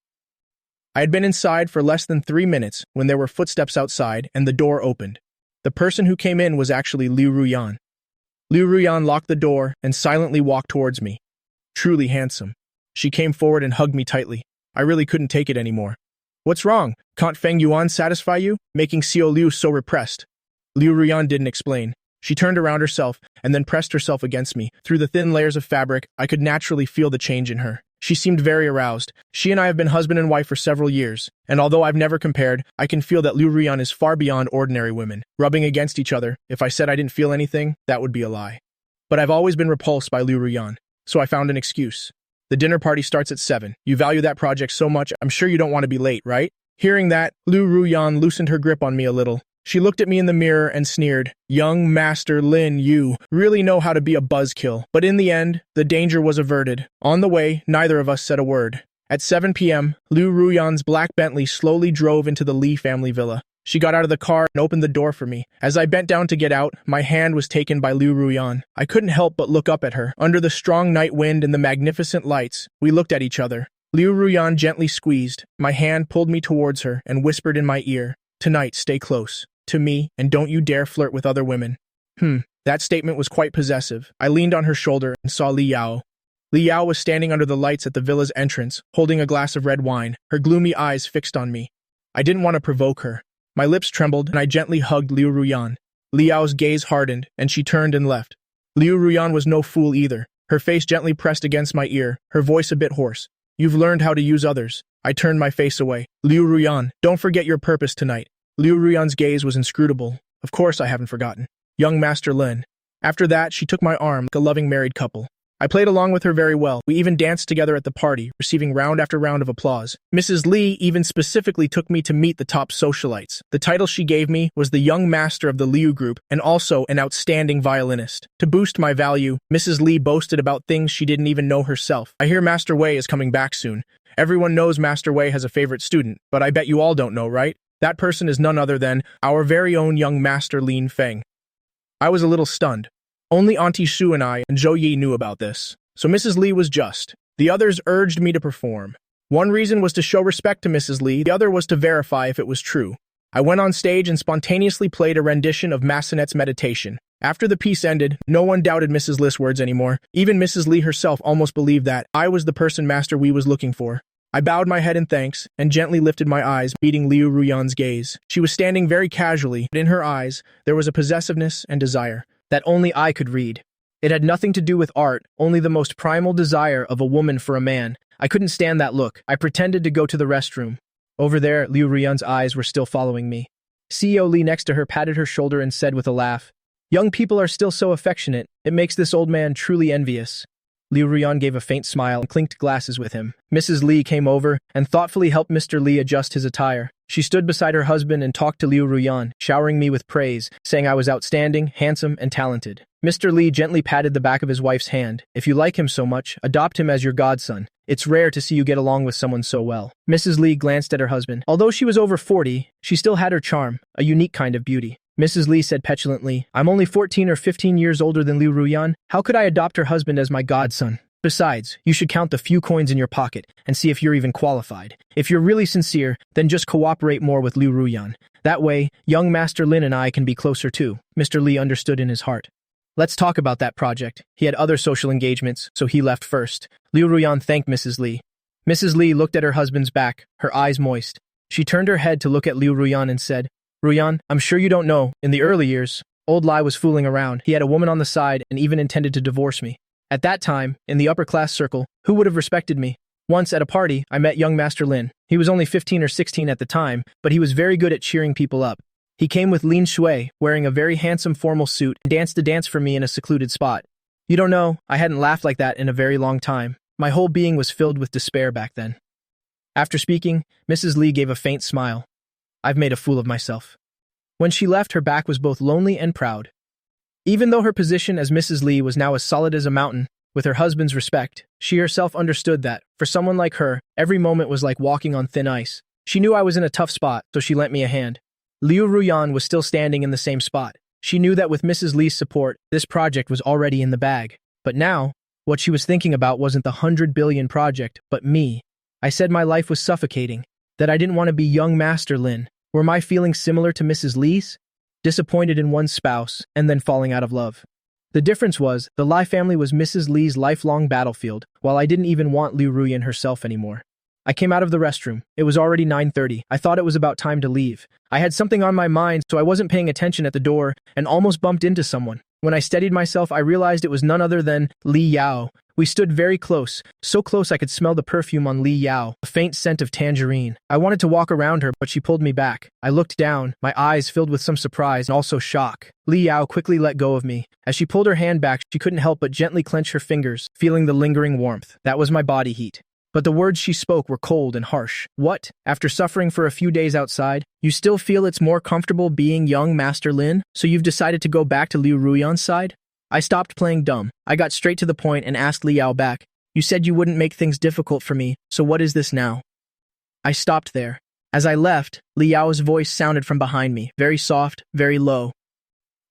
Speaker 1: I had been inside for less than 3 minutes when there were footsteps outside and the door opened. The person who came in was actually Liu Ruyan. Liu Ruyan locked the door and silently walked towards me. Truly handsome. She came forward and hugged me tightly. I really couldn't take it anymore. What's wrong? Can't Feng Yuan satisfy you? Making Xiao Liu so repressed. Liu Ruyan didn't explain. She turned around herself and then pressed herself against me. Through the thin layers of fabric, I could naturally feel the change in her. She seemed very aroused. She and I have been husband and wife for several years, and although I've never compared, I can feel that Liu Ruyan is far beyond ordinary women. Rubbing against each other, if I said I didn't feel anything, that would be a lie. But I've always been repulsed by Liu Ruyan, so I found an excuse. The dinner party starts at 7. You value that project so much, I'm sure you don't want to be late, right? Hearing that, Liu Ruyan loosened her grip on me a little. She looked at me in the mirror and sneered, "Young Master Lin, you really know how to be a buzzkill." But in the end, the danger was averted. On the way, neither of us said a word. At 7 p.m., Liu Ruyan's black Bentley slowly drove into the Li family villa. She got out of the car and opened the door for me. As I bent down to get out, my hand was taken by Liu Ruyan. I couldn't help but look up at her. Under the strong night wind and the magnificent lights, we looked at each other. Liu Ruyan gently squeezed. My hand pulled me towards her and whispered in my ear, "Tonight, stay close to me, and don't you dare flirt with other women." That statement was quite possessive. I leaned on her shoulder and saw Li Yao. Li Yao was standing under the lights at the villa's entrance, holding a glass of red wine, her gloomy eyes fixed on me. I didn't want to provoke her. My lips trembled, and I gently hugged Liu Ruyan. Li Yao's gaze hardened, and she turned and left. Liu Ruyan was no fool either. Her face gently pressed against my ear, her voice a bit hoarse. "You've learned how to use others." I turned my face away. "Liu Ruyan, don't forget your purpose tonight." Liu Ruyan's gaze was inscrutable. "Of course I haven't forgotten. Young Master Lin." After that, she took my arm like a loving married couple. I played along with her very well. We even danced together at the party, receiving round after round of applause. Mrs. Li even specifically took me to meet the top socialites. The title she gave me was the Young Master of the Liu Group and also an outstanding violinist. To boost my value, Mrs. Li boasted about things she didn't even know herself. "I hear Master Wei is coming back soon. Everyone knows Master Wei has a favorite student, but I bet you all don't know, right? That person is none other than our very own young Master Lin Feng." I was a little stunned. Only Auntie Shu and I and Zhou Yi knew about this. So Mrs. Li was just. The others urged me to perform. One reason was to show respect to Mrs. Li, the other was to verify if it was true. I went on stage and spontaneously played a rendition of Massenet's Meditation. After the piece ended, no one doubted Mrs. Li's words anymore. Even Mrs. Li herself almost believed that I was the person Master Wei was looking for. I bowed my head in thanks and gently lifted my eyes, meeting Liu Ruyan's gaze. She was standing very casually, but in her eyes, there was a possessiveness and desire that only I could read. It had nothing to do with art, only the most primal desire of a woman for a man. I couldn't stand that look. I pretended to go to the restroom. Over there, Liu Ruyan's eyes were still following me. CEO Li next to her patted her shoulder and said with a laugh, "Young people are still so affectionate. It makes this old man truly envious." Liu Ruyan gave a faint smile and clinked glasses with him. Mrs. Li came over and thoughtfully helped Mr. Li adjust his attire. She stood beside her husband and talked to Liu Ruyan, showering me with praise, saying I was outstanding, handsome, and talented. Mr. Li gently patted the back of his wife's hand. "If you like him so much, adopt him as your godson. It's rare to see you get along with someone so well." Mrs. Li glanced at her husband. Although she was over 40, she still had her charm, a unique kind of beauty. Mrs. Li said petulantly, "I'm only 14 or 15 years older than Liu Ruyan. How could I adopt her husband as my godson? Besides, you should count the few coins in your pocket and see if you're even qualified. If you're really sincere, then just cooperate more with Liu Ruyan. That way, young Master Lin and I can be closer too." Mr. Li understood in his heart. "Let's talk about that project." He had other social engagements, so he left first. Liu Ruyan thanked Mrs. Li. Mrs. Li looked at her husband's back, her eyes moist. She turned her head to look at Liu Ruyan and said, "Ruyan, I'm sure you don't know, in the early years, old Lai was fooling around. He had a woman on the side and even intended to divorce me. At that time, in the upper-class circle, who would have respected me? Once, at a party, I met young Master Lin. He was only 15 or 16 at the time, but he was very good at cheering people up. He came with Lin Shui, wearing a very handsome formal suit, and danced a dance for me in a secluded spot. You don't know, I hadn't laughed like that in a very long time. My whole being was filled with despair back then." After speaking, Mrs. Li gave a faint smile. "I've made a fool of myself." When she left, her back was both lonely and proud. Even though her position as Mrs. Li was now as solid as a mountain, with her husband's respect, she herself understood that, for someone like her, every moment was like walking on thin ice. She knew I was in a tough spot, so she lent me a hand. Liu Ruyan was still standing in the same spot. She knew that with Mrs. Li's support, this project was already in the bag. But now, what she was thinking about wasn't the 100 billion project, but me. I said my life was suffocating, that I didn't want to be young Master Lin. Were my feelings similar to Mrs. Li's? Disappointed in one's spouse, and then falling out of love. The difference was, the Lai family was Mrs. Li's lifelong battlefield, while I didn't even want Liu Ruyan herself anymore. I came out of the restroom. It was already 9:30. I thought it was about time to leave. I had something on my mind, so I wasn't paying attention at the door and almost bumped into someone. When I steadied myself, I realized it was none other than Li Yao. We stood very close, so close I could smell the perfume on Li Yao, a faint scent of tangerine. I wanted to walk around her, but she pulled me back. I looked down, my eyes filled with some surprise and also shock. Li Yao quickly let go of me. As she pulled her hand back, she couldn't help but gently clench her fingers, feeling the lingering warmth. That was my body heat. But the words she spoke were cold and harsh. What? After suffering for a few days outside, you still feel it's more comfortable being young Master Lin, so you've decided to go back to Liu Ruyan's side? I stopped playing dumb. I got straight to the point and asked Li Yao back. You said you wouldn't make things difficult for me, so what is this now? I stopped there. As I left, Li Yao's voice sounded from behind me, very soft, very low.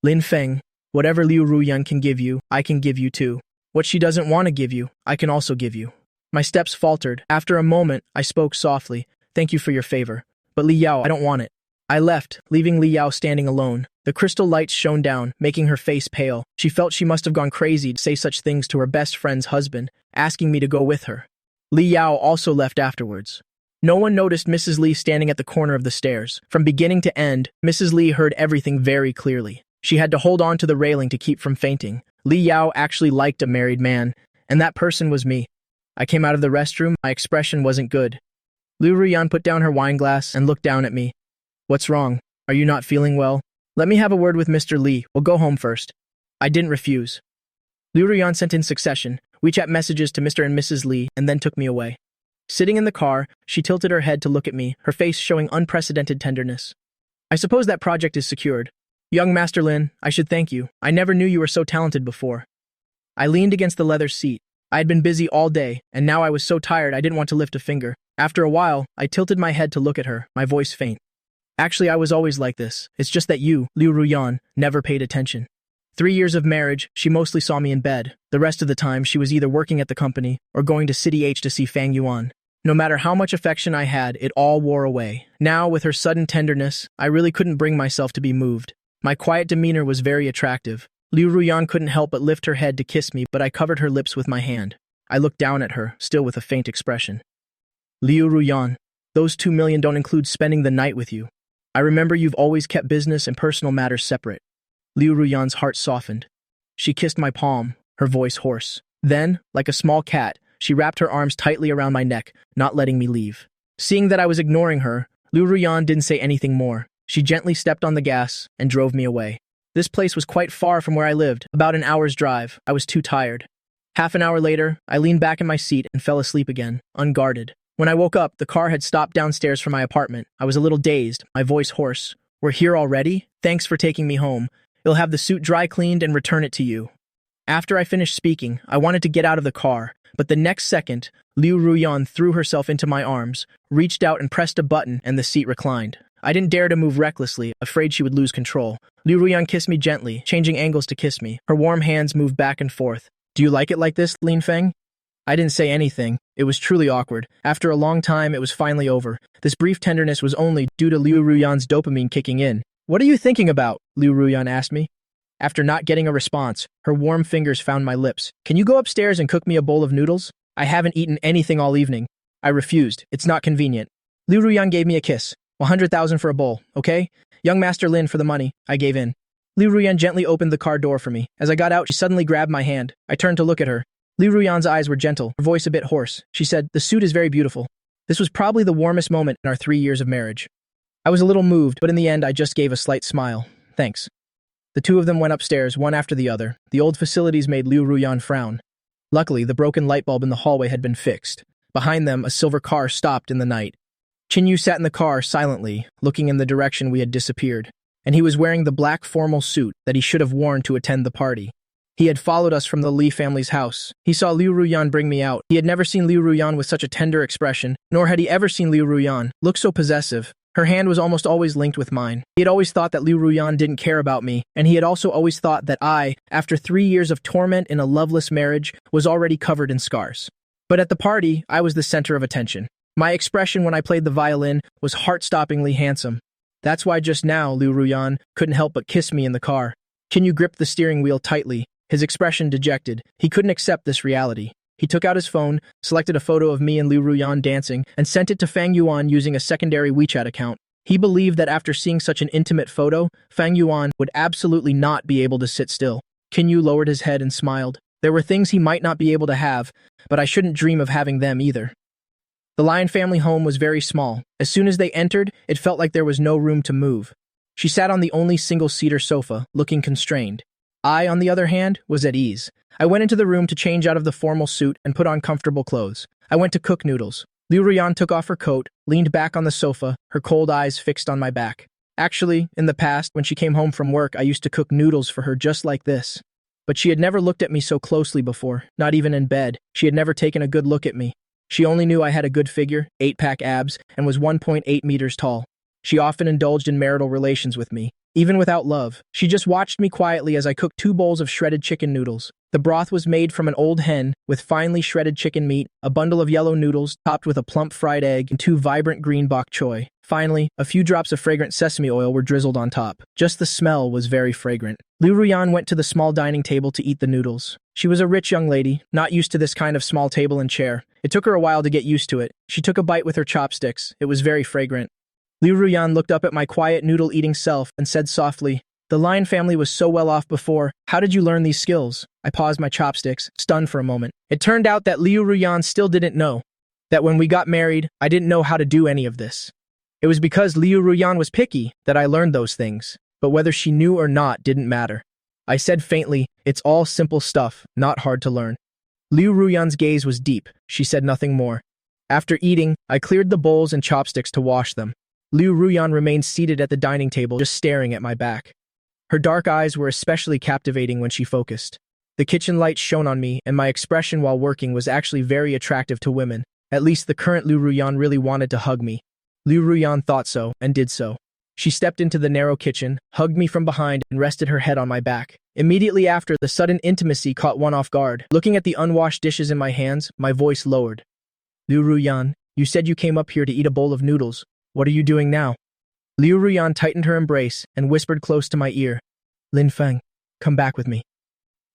Speaker 1: Lin Feng, whatever Liu Ruyan can give you, I can give you too. What she doesn't want to give you, I can also give you. My steps faltered. After a moment, I spoke softly. Thank you for your favor. But Li Yao, I don't want it. I left, leaving Li Yao standing alone. The crystal lights shone down, making her face pale. She felt she must have gone crazy to say such things to her best friend's husband, asking me to go with her. Li Yao also left afterwards. No one noticed Mrs. Li standing at the corner of the stairs. From beginning to end, Mrs. Li heard everything very clearly. She had to hold on to the railing to keep from fainting. Li Yao actually liked a married man, and that person was me. I came out of the restroom, my expression wasn't good. Liu Ruyan put down her wine glass and looked down at me. What's wrong? Are you not feeling well? Let me have a word with Mr. Li. We'll go home first. I didn't refuse. Liu Ruyan sent in succession WeChat messages to Mr. and Mrs. Li and then took me away. Sitting in the car, she tilted her head to look at me, her face showing unprecedented tenderness. I suppose that project is secured. Young Master Lin, I should thank you. I never knew you were so talented before. I leaned against the leather seat. I had been busy all day, and now I was so tired I didn't want to lift a finger. After a while, I tilted my head to look at her, my voice faint. Actually, I was always like this. It's just that you, Liu Ruyan, never paid attention. 3 years of marriage, she mostly saw me in bed. The rest of the time, she was either working at the company or going to City H to see Fang Yuan. No matter how much affection I had, it all wore away. Now, with her sudden tenderness, I really couldn't bring myself to be moved. My quiet demeanor was very attractive. Liu Ruyan couldn't help but lift her head to kiss me, but I covered her lips with my hand. I looked down at her, still with a faint expression. Liu Ruyan, those 2 million don't include spending the night with you. I remember you've always kept business and personal matters separate. Liu Ruyan's heart softened. She kissed my palm, her voice hoarse. Then, like a small cat, she wrapped her arms tightly around my neck, not letting me leave. Seeing that I was ignoring her, Liu Ruyan didn't say anything more. She gently stepped on the gas and drove me away. This place was quite far from where I lived, about an hour's drive. I was too tired. Half an hour later, I leaned back in my seat and fell asleep again, unguarded. When I woke up, the car had stopped downstairs from my apartment. I was a little dazed, my voice hoarse. We're here already? Thanks for taking me home. You'll have the suit dry cleaned and return it to you. After I finished speaking, I wanted to get out of the car, but the next second, Liu Ruyan threw herself into my arms, reached out and pressed a button, and the seat reclined. I didn't dare to move recklessly, afraid she would lose control. Liu Ruyan kissed me gently, changing angles to kiss me. Her warm hands moved back and forth. Do you like it like this, Lin Feng? I didn't say anything. It was truly awkward. After a long time, it was finally over. This brief tenderness was only due to Liu Ruyan's dopamine kicking in. What are you thinking about? Liu Ruyan asked me. After not getting a response, her warm fingers found my lips. Can you go upstairs and cook me a bowl of noodles? I haven't eaten anything all evening. I refused. It's not convenient. Liu Ruyan gave me a kiss. 100,000 for a bowl, okay? Young Master Lin for the money. I gave in. Liu Ruyan gently opened the car door for me. As I got out, she suddenly grabbed my hand. I turned to look at her. Liu Ruyan's eyes were gentle, her voice a bit hoarse. She said, "The suit is very beautiful." This was probably the warmest moment in our 3 years of marriage. I was a little moved, but in the end I just gave a slight smile. Thanks. The two of them went upstairs, one after the other. The old facilities made Liu Ruyan frown. Luckily, the broken light bulb in the hallway had been fixed. Behind them, a silver car stopped in the night. Qinyu sat in the car silently, looking in the direction we had disappeared, and he was wearing the black formal suit that he should have worn to attend the party. He had followed us from the Li family's house. He saw Liu Ruyan bring me out. He had never seen Liu Ruyan with such a tender expression, nor had he ever seen Liu Ruyan look so possessive. Her hand was almost always linked with mine. He had always thought that Liu Ruyan didn't care about me, and he had also always thought that I, after 3 years of torment in a loveless marriage, was already covered in scars. But at the party, I was the center of attention. My expression when I played the violin was heart-stoppingly handsome. That's why just now Liu Ruyan couldn't help but kiss me in the car. Qinyu gripped the steering wheel tightly, his expression dejected. He couldn't accept this reality. He took out his phone, selected a photo of me and Liu Ruyan dancing, and sent it to Fang Yuan using a secondary WeChat account. He believed that after seeing such an intimate photo, Fang Yuan would absolutely not be able to sit still. Qinyu lowered his head and smiled. There were things he might not be able to have, but I shouldn't dream of having them either. The Lion family home was very small. As soon as they entered, it felt like there was no room to move. She sat on the only single-seater sofa, looking constrained. I, on the other hand, was at ease. I went into the room to change out of the formal suit and put on comfortable clothes. I went to cook noodles. Liu Ruyan took off her coat, leaned back on the sofa, her cold eyes fixed on my back. Actually, in the past, when she came home from work, I used to cook noodles for her just like this. But she had never looked at me so closely before, not even in bed. She had never taken a good look at me. She only knew I had a good figure, 8-pack abs, and was 1.8 meters tall. She often indulged in marital relations with me. Even without love, she just watched me quietly as I cooked 2 bowls of shredded chicken noodles. The broth was made from an old hen with finely shredded chicken meat, a bundle of yellow noodles topped with a plump fried egg, and 2 vibrant green bok choy. Finally, a few drops of fragrant sesame oil were drizzled on top. Just the smell was very fragrant. Liu Ruyan went to the small dining table to eat the noodles. She was a rich young lady, not used to this kind of small table and chair. It took her a while to get used to it. She took a bite with her chopsticks. It was very fragrant. Liu Ruyan looked up at my quiet noodle-eating self and said softly, "The Lion family was so well off before. How did you learn these skills?" I paused my chopsticks, stunned for a moment. It turned out that Liu Ruyan still didn't know. That when we got married, I didn't know how to do any of this. It was because Liu Ruyan was picky that I learned those things. But whether she knew or not didn't matter. I said faintly, "It's all simple stuff, not hard to learn." Liu Ruyan's gaze was deep. She said nothing more. After eating, I cleared the bowls and chopsticks to wash them. Liu Ruyan remained seated at the dining table, just staring at my back. Her dark eyes were especially captivating when she focused. The kitchen light shone on me, and my expression while working was actually very attractive to women. At least the current Liu Ruyan really wanted to hug me. Liu Ruyan thought so, and did so. She stepped into the narrow kitchen, hugged me from behind, and rested her head on my back. Immediately after, the sudden intimacy caught one off guard. Looking at the unwashed dishes in my hands, my voice lowered. "Liu Ruyan, you said you came up here to eat a bowl of noodles. What are you doing now?" Liu Ruyan tightened her embrace and whispered close to my ear, "Lin Feng, come back with me."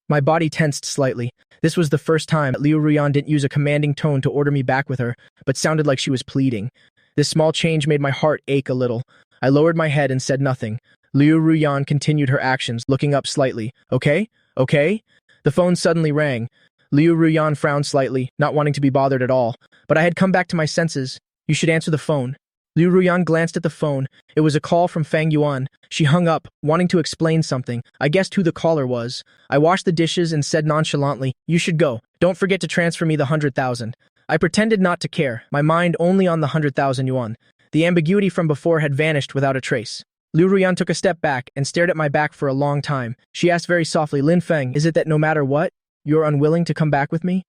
Speaker 1: My body tensed slightly. This was the first time that Liu Ruyan didn't use a commanding tone to order me back with her, but sounded like she was pleading. This small change made my heart ache a little. I lowered my head and said nothing. Liu Ruyan continued her actions, looking up slightly. Okay? The phone suddenly rang. Liu Ruyan frowned slightly, not wanting to be bothered at all. But I had come back to my senses. "You should answer the phone." Liu Ruyan glanced at the phone. It was a call from Fang Yuan. She hung up, wanting to explain something. I guessed who the caller was. I washed the dishes and said nonchalantly, "You should go. Don't forget to transfer me the 100,000. I pretended not to care, my mind only on the 100,000 yuan. The ambiguity from before had vanished without a trace. Liu Ruyan took a step back and stared at my back for a long time. She asked very softly, "Lin Feng, is it that no matter what, you're unwilling to come back with me?"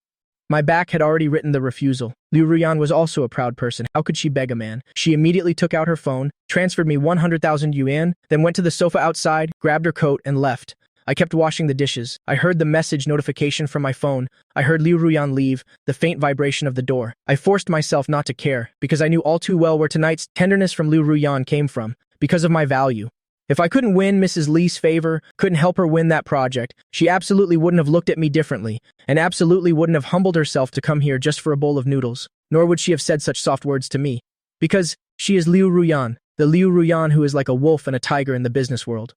Speaker 1: My back had already written the refusal. Liu Ruyan was also a proud person. How could she beg a man? She immediately took out her phone, transferred me 100,000 yuan, then went to the sofa outside, grabbed her coat, and left. I kept washing the dishes. I heard the message notification from my phone. I heard Liu Ruyan leave, the faint vibration of the door. I forced myself not to care, because I knew all too well where tonight's tenderness from Liu Ruyan came from, because of my value. If I couldn't win Mrs. Li's favor, couldn't help her win that project, she absolutely wouldn't have looked at me differently, and absolutely wouldn't have humbled herself to come here just for a bowl of noodles, nor would she have said such soft words to me. Because she is Liu Ruyan, the Liu Ruyan who is like a wolf and a tiger in the business world.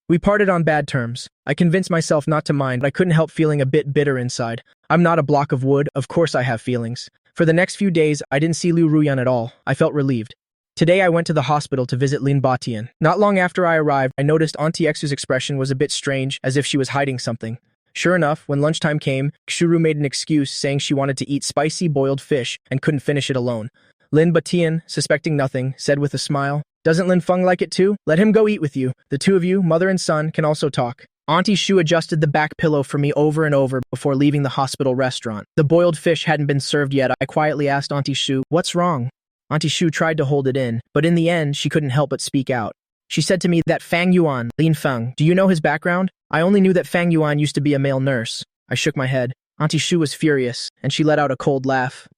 Speaker 1: We parted on bad terms. I convinced myself not to mind, but I couldn't help feeling a bit bitter inside. I'm not a block of wood, of course I have feelings. For the next few days, I didn't see Liu Ruyan at all. I felt relieved. Today I went to the hospital to visit Lin Batian. Not long after I arrived, I noticed Auntie Xu's expression was a bit strange, as if she was hiding something. Sure enough, when lunchtime came, Xuru made an excuse saying she wanted to eat spicy boiled fish and couldn't finish it alone. Lin Batian, suspecting nothing, said with a smile, "Doesn't Lin Feng like it too? Let him go eat with you. The two of you, mother and son, can also talk." Auntie Xu adjusted the back pillow for me over and over before leaving the hospital restaurant. The boiled fish hadn't been served yet. I quietly asked Auntie Xu, "What's wrong?" Auntie Xu tried to hold it in, but in the end, she couldn't help but speak out. She said to me that Fang Yuan, Lin Feng, do you know his background? I only knew that Fang Yuan used to be a male nurse. I shook my head. Auntie Xu was furious, and she let out a cold laugh.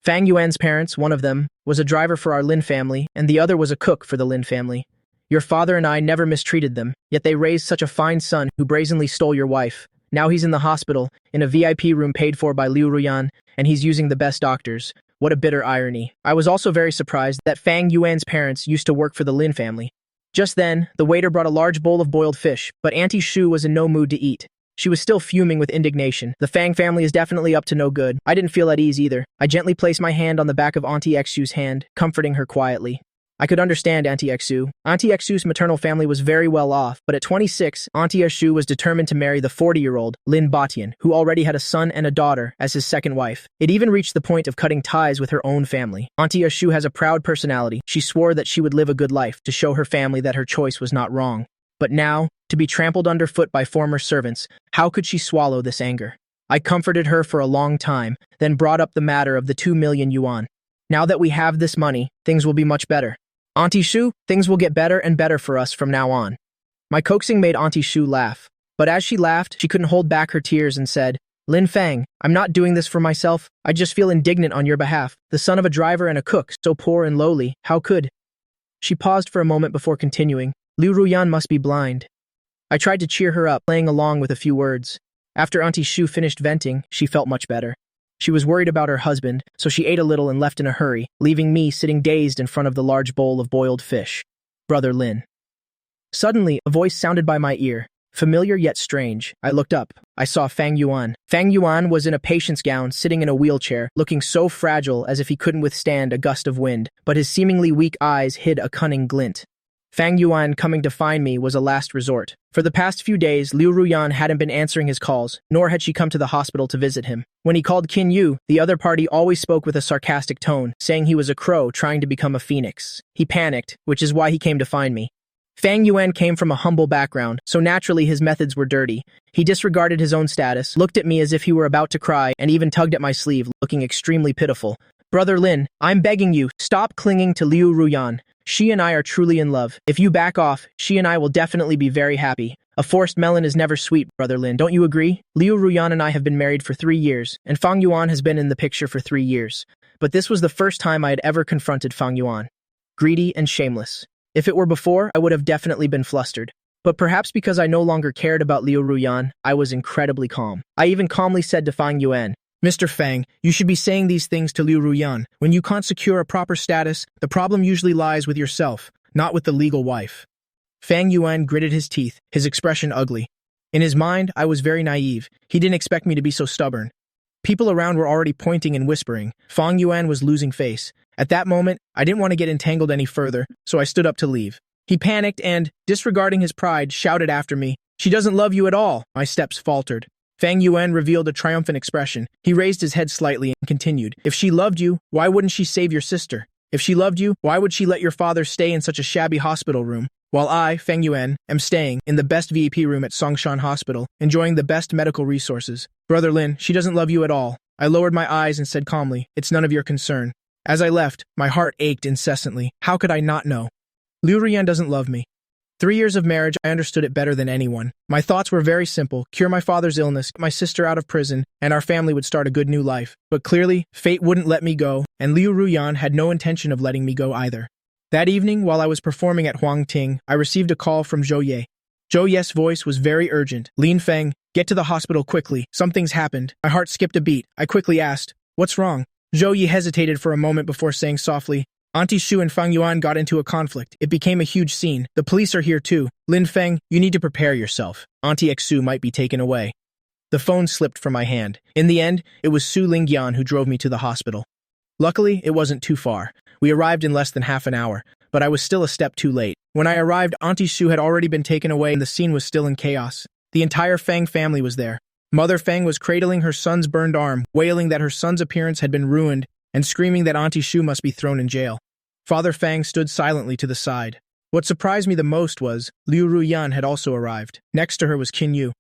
Speaker 1: Fang Yuan's parents, one of them, was a driver for our Lin family, and the other was a cook for the Lin family. Your father and I never mistreated them, yet they raised such a fine son who brazenly stole your wife. Now he's in the hospital, in a VIP room paid for by Liu Ruyan, and he's using the best doctors. What a bitter irony. I was also very surprised that Fang Yuan's parents used to work for the Lin family. Just then, the waiter brought a large bowl of boiled fish, but Auntie Xu was in no mood to eat. She was still fuming with indignation. The Fang family is definitely up to no good. I didn't feel at ease either. I gently placed my hand on the back of Auntie Xu's hand, comforting her quietly. I could understand Auntie Xu. Auntie Xu's maternal family was very well off, but at 26, Auntie Xu was determined to marry the 40-year-old Lin Batian, who already had a son and a daughter as his second wife. It even reached the point of cutting ties with her own family. Auntie Xu has a proud personality. She swore that she would live a good life to show her family that her choice was not wrong. But now, to be trampled underfoot by former servants, how could she swallow this anger? I comforted her for a long time, then brought up the matter of the 2 million yuan. Now that we have this money, things will be much better. Auntie Xu, things will get better and better for us from now on. My coaxing made Auntie Xu laugh. But as she laughed, she couldn't hold back her tears and said, Lin Fang, I'm not doing this for myself. I just feel indignant on your behalf. The son of a driver and a cook, so poor and lowly, how could? She paused for a moment before continuing. Liu Ruyan must be blind. I tried to cheer her up, playing along with a few words. After Auntie Xu finished venting, she felt much better. She was worried about her husband, so she ate a little and left in a hurry, leaving me sitting dazed in front of the large bowl of boiled fish. Brother Lin. Suddenly, a voice sounded by my ear, familiar yet strange. I looked up. I saw Fang Yuan. Fang Yuan was in a patient's gown, sitting in a wheelchair, looking so fragile as if he couldn't withstand a gust of wind, but his seemingly weak eyes hid a cunning glint. Fang Yuan coming to find me was a last resort. For the past few days, Liu Ruyan hadn't been answering his calls, nor had she come to the hospital to visit him. When he called Qin Yu, the other party always spoke with a sarcastic tone, saying he was a crow trying to become a phoenix. He panicked, which is why he came to find me. Fang Yuan came from a humble background, so naturally his methods were dirty. He disregarded his own status, looked at me as if he were about to cry, and even tugged at my sleeve, looking extremely pitiful. Brother Lin, I'm begging you, stop clinging to Liu Ruyan. She and I are truly in love. If you back off, she and I will definitely be very happy. A forced melon is never sweet, Brother Lin, don't you agree? Liu Ruyan and I have been married for 3 years, and Fang Yuan has been in the picture for 3 years. But this was the first time I had ever confronted Fang Yuan. Greedy and shameless. If it were before, I would have definitely been flustered. But perhaps because I no longer cared about Liu Ruyan, I was incredibly calm. I even calmly said to Fang Yuan, Mr. Fang, you should be saying these things to Liu Ruyan. When you can't secure a proper status, the problem usually lies with yourself, not with the legal wife. Fang Yuan gritted his teeth, his expression ugly. In his mind, I was very naive. He didn't expect me to be so stubborn. People around were already pointing and whispering. Fang Yuan was losing face. At that moment, I didn't want to get entangled any further, so I stood up to leave. He panicked and, disregarding his pride, shouted after me, She doesn't love you at all. My steps faltered. Fang Yuan revealed a triumphant expression. He raised his head slightly and continued, If she loved you, why wouldn't she save your sister? If she loved you, why would she let your father stay in such a shabby hospital room? While I, Fang Yuan, am staying in the best VIP room at Songshan Hospital, enjoying the best medical resources. Brother Lin, she doesn't love you at all. I lowered my eyes and said calmly, It's none of your concern. As I left, my heart ached incessantly. How could I not know? Liu Ruyan doesn't love me. 3 years of marriage, I understood it better than anyone. My thoughts were very simple: cure my father's illness, get my sister out of prison, and our family would start a good new life. But clearly, fate wouldn't let me go, and Liu Ruyan had no intention of letting me go either. That evening, while I was performing at Huangting, I received a call from Zhou Ye. Zhou Ye's voice was very urgent. Lin Feng, get to the hospital quickly. Something's happened. My heart skipped a beat. I quickly asked, What's wrong? Zhou Ye hesitated for a moment before saying softly, Auntie Xu and Fang Yuan got into a conflict. It became a huge scene. The police are here too. Lin Feng, you need to prepare yourself. Auntie Xu might be taken away. The phone slipped from my hand. In the end, it was Su Lingyan who drove me to the hospital. Luckily, it wasn't too far. We arrived in less than half an hour, but I was still a step too late. When I arrived, Auntie Xu had already been taken away and the scene was still in chaos. The entire Fang family was there. Mother Fang was cradling her son's burned arm, wailing that her son's appearance had been ruined, and screaming that Auntie Xu must be thrown in jail. Father Fang stood silently to the side. What surprised me the most was Liu Ruyan had also arrived. Next to her was Qin Yu.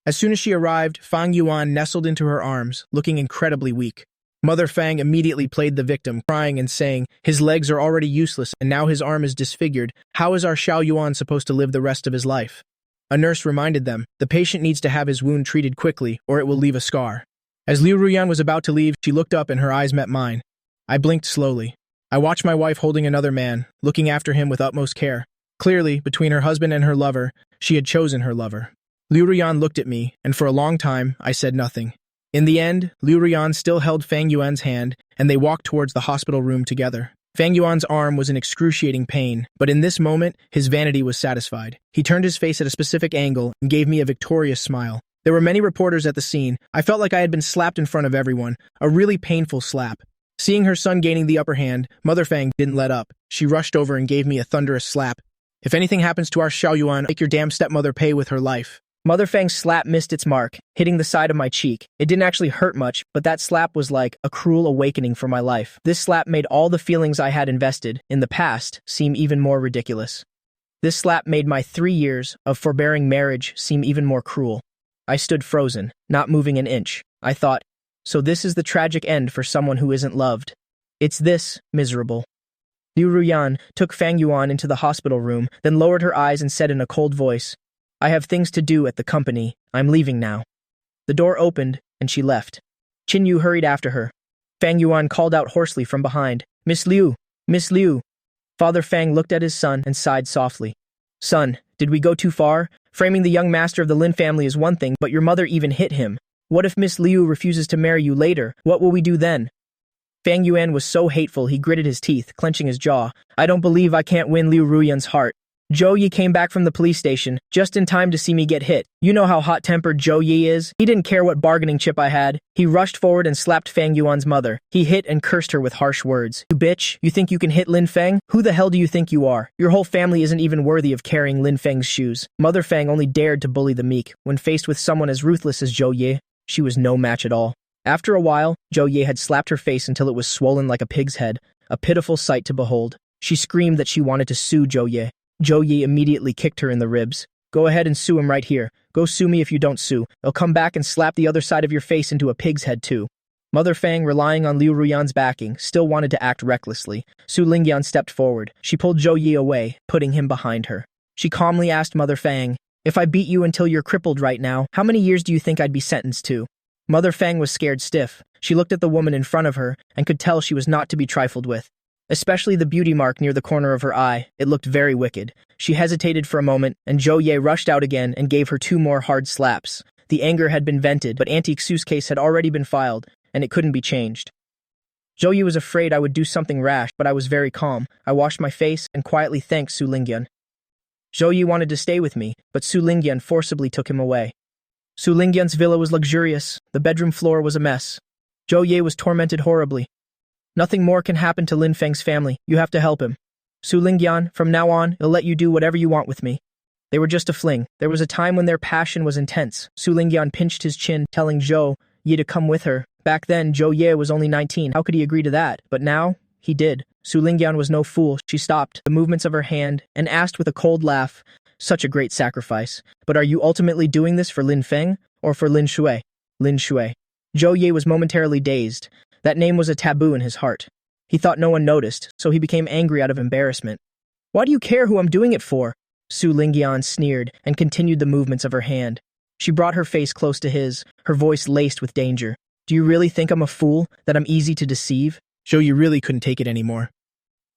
Speaker 1: As soon as she arrived, Fang Yuan nestled into her arms, looking incredibly weak. Mother Fang immediately played the victim, crying and saying, His legs are already useless and now his arm is disfigured. How is our Xiao Yuan supposed to live the rest of his life? A nurse reminded them, the patient needs to have his wound treated quickly or it will leave a scar. As Liu Ruyan was about to leave, she looked up and her eyes met mine. I blinked slowly. I watched my wife holding another man, looking after him with utmost care. Clearly, between her husband and her lover, she had chosen her lover. Liu Ruyan looked at me, and for a long time, I said nothing. In the end, Liu Ruyan still held Fang Yuan's hand, and they walked towards the hospital room together. Fang Yuan's arm was in excruciating pain, but in this moment, his vanity was satisfied. He turned his face at a specific angle and gave me a victorious smile. There were many reporters at the scene. I felt like I had been slapped in front of everyone, a really painful slap. Seeing her son gaining the upper hand, Mother Fang didn't let up. She rushed over and gave me a thunderous slap. If anything happens to our Xiaoyuan, make your damn stepmother pay with her life. Mother Fang's slap missed its mark, hitting the side of my cheek. It didn't actually hurt much, but that slap was like a cruel awakening for my life. This slap made all the feelings I had invested in the past seem even more ridiculous. This slap made my 3 years of forbearing marriage seem even more cruel. I stood frozen, not moving an inch. I thought, so this is the tragic end for someone who isn't loved. It's this, miserable. Liu Ruyan took Fang Yuan into the hospital room, then lowered her eyes and said in a cold voice, I have things to do at the company. I'm leaving now. The door opened, and she left. Qin Yu hurried after her. Fang Yuan called out hoarsely from behind, Miss Liu! Miss Liu! Father Fang looked at his son and sighed softly. Son, did we go too far? Framing the young master of the Lin family is one thing, but your mother even hit him. What if Miss Liu refuses to marry you later? What will we do then? Fang Yuan was so hateful he gritted his teeth, clenching his jaw. I don't believe I can't win Liu Ruyan's heart. Zhou Yi came back from the police station, just in time to see me get hit. You know how hot-tempered Zhou Yi is? He didn't care what bargaining chip I had. He rushed forward and slapped Fang Yuan's mother. He hit and cursed her with harsh words. You bitch, you think you can hit Lin Feng? Who the hell do you think you are? Your whole family isn't even worthy of carrying Lin Feng's shoes. Mother Feng only dared to bully the meek. When faced with someone as ruthless as Zhou Yi, she was no match at all. After a while, Zhou Yi had slapped her face until it was swollen like a pig's head, a pitiful sight to behold. She screamed that she wanted to sue Zhou Yi. Zhou Yi immediately kicked her in the ribs. Go ahead and sue him right here. Go sue me if you don't sue. I'll come back and slap the other side of your face into a pig's head too. Mother Fang, relying on Liu Ruyan's backing, still wanted to act recklessly. Su Lingyan stepped forward. She pulled Zhou Yi away, putting him behind her. She calmly asked Mother Fang, if I beat you until you're crippled right now, how many years do you think I'd be sentenced to? Mother Fang was scared stiff. She looked at the woman in front of her and could tell she was not to be trifled with. Especially the beauty mark near the corner of her eye, it looked very wicked. She hesitated for a moment, and Zhou Ye rushed out again and gave her 2 more hard slaps. The anger had been vented, but anti-Xu's case had already been filed, and it couldn't be changed. Zhou Ye was afraid I would do something rash, but I was very calm. I washed my face and quietly thanked Su Lingyan. Zhou Ye wanted to stay with me, but Su Lingyan forcibly took him away. Su Lingyan's villa was luxurious. The bedroom floor was a mess. Zhou Ye was tormented horribly. Nothing more can happen to Lin Feng's family. You have to help him. Su Lingyan, from now on, I'll let you do whatever you want with me. They were just a fling. There was a time when their passion was intense. Su Lingyan pinched his chin, telling Zhou Ye to come with her. Back then, Zhou Ye was only 19. How could he agree to that? But now, he did. Su Lingyan was no fool. She stopped the movements of her hand and asked with a cold laugh, such a great sacrifice. But are you ultimately doing this for Lin Feng or for Lin Shui? Lin Shui. Zhou Ye was momentarily dazed. That name was a taboo in his heart. He thought no one noticed, so he became angry out of embarrassment. Why do you care who I'm doing it for? Su Lingyan sneered and continued the movements of her hand. She brought her face close to his, her voice laced with danger. Do you really think I'm a fool, that I'm easy to deceive? Zhou Ye really couldn't take it anymore.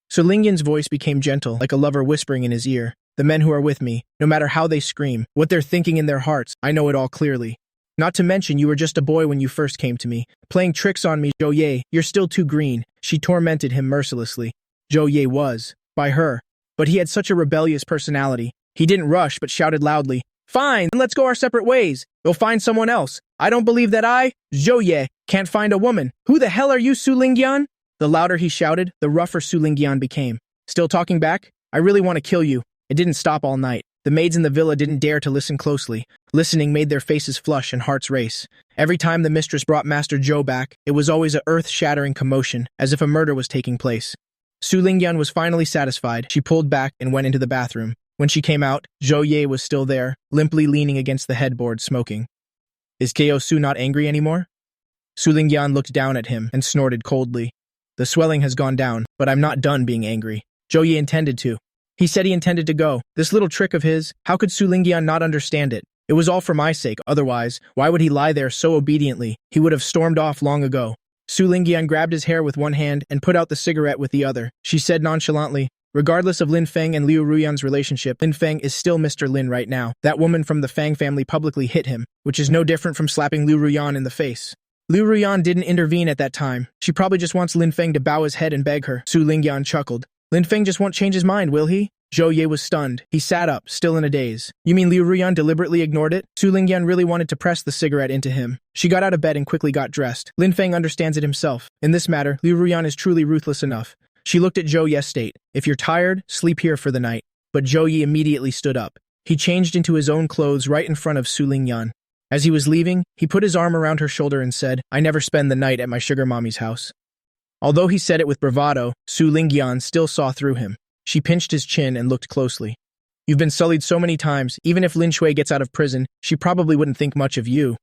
Speaker 1: Su Lingyan's voice became gentle, like a lover whispering in his ear. The men who are with me, no matter how they scream, what they're thinking in their hearts, I know it all clearly. Not to mention you were just a boy when you first came to me. Playing tricks on me, Zhou Ye, you're still too green. She tormented him mercilessly. Zhou Ye was, by her. But he had such a rebellious personality. He didn't rush, but shouted loudly, Fine, then let's go our separate ways. You'll find someone else. I don't believe that I, Zhou Ye, can't find a woman. Who the hell are you, Su Lingyan? The louder he shouted, the rougher Su Lingyan became. Still talking back? I really want to kill you. It didn't stop all night. The maids in the villa didn't dare to listen closely. Listening made their faces flush and hearts race. Every time the mistress brought Master Zhou back, it was always a earth-shattering commotion, as if a murder was taking place. Su Lingyan was finally satisfied. She pulled back and went into the bathroom. When she came out, Zhou Ye was still there, limply leaning against the headboard, smoking. Is Ko Su not angry anymore? Su Lingyan looked down at him and snorted coldly. The swelling has gone down, but I'm not done being angry. Zhou Ye intended to. He said he intended to go. This little trick of his, how could Su Lingyan not understand it? It was all for my sake, otherwise, why would he lie there so obediently? He would have stormed off long ago. Su Lingyan grabbed his hair with one hand and put out the cigarette with the other. She said nonchalantly, regardless of Lin Feng and Liu Ruyan's relationship, Lin Feng is still Mr. Lin right now. That woman from the Fang family publicly hit him, which is no different from slapping Liu Ruyan in the face. Liu Ruyan didn't intervene at that time. She probably just wants Lin Feng to bow his head and beg her. Su Lingyan chuckled. Lin Feng just won't change his mind, will he? Zhou Ye was stunned. He sat up, still in a daze. You mean Liu Ruyan deliberately ignored it? Su Lingyan really wanted to press the cigarette into him. She got out of bed and quickly got dressed. Lin Feng understands it himself. In this matter, Liu Ruyan is truly ruthless enough. She looked at Zhou Ye's state. If you're tired, sleep here for the night. But Zhou Ye immediately stood up. He changed into his own clothes right in front of Su Lingyan. As he was leaving, he put his arm around her shoulder and said, I never spend the night at my sugar mommy's house. Although he said it with bravado, Su Lingyan still saw through him. She pinched his chin and looked closely. You've been sullied so many times, even if Lin Shui gets out of prison, she probably wouldn't think much of you.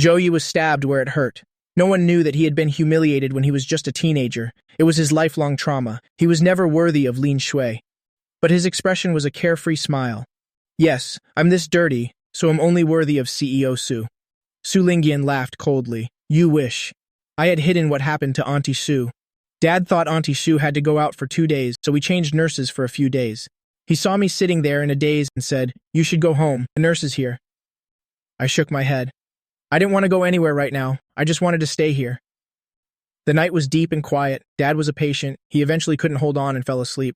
Speaker 1: Zhou Ye was stabbed where it hurt. No one knew that he had been humiliated when he was just a teenager. It was his lifelong trauma. He was never worthy of Lin Shui. But his expression was a carefree smile. Yes, I'm this dirty, so I'm only worthy of CEO Su. Su Lingyan laughed coldly. You wish. I had hidden what happened to Auntie Su. Dad thought Auntie Su had to go out for 2 days, so we changed nurses for a few days. He saw me sitting there in a daze and said, You should go home. The nurse is here. I shook my head. I didn't want to go anywhere right now. I just wanted to stay here. The night was deep and quiet. Dad was a patient. He eventually couldn't hold on and fell asleep.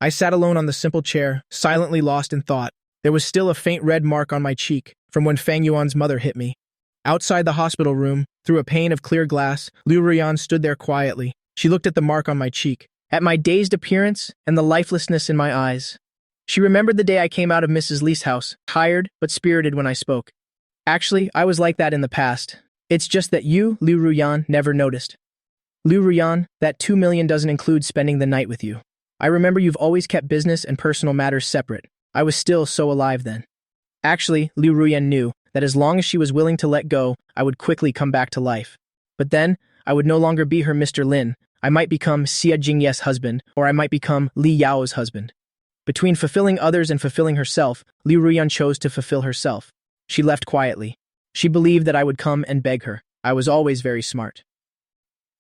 Speaker 1: I sat alone on the simple chair, silently lost in thought. There was still a faint red mark on my cheek from when Fang Yuan's mother hit me. Outside the hospital room, through a pane of clear glass, Liu Ruyan stood there quietly. She looked at the mark on my cheek, at my dazed appearance and the lifelessness in my eyes. She remembered the day I came out of Mrs. Li's house, tired but spirited when I spoke. Actually, I was like that in the past. It's just that you, Liu Ruyan, never noticed. Liu Ruyan, that 2 million doesn't include spending the night with you. I remember you've always kept business and personal matters separate. I was still so alive then. Actually, Liu Ruyan knew that as long as she was willing to let go, I would quickly come back to life. But then, I would no longer be her Mr. Lin. I might become Xia Jingye's husband, or I might become Li Yao's husband. Between fulfilling others and fulfilling herself, Liu Ruyan chose to fulfill herself. She left quietly. She believed that I would come and beg her. I was always very smart.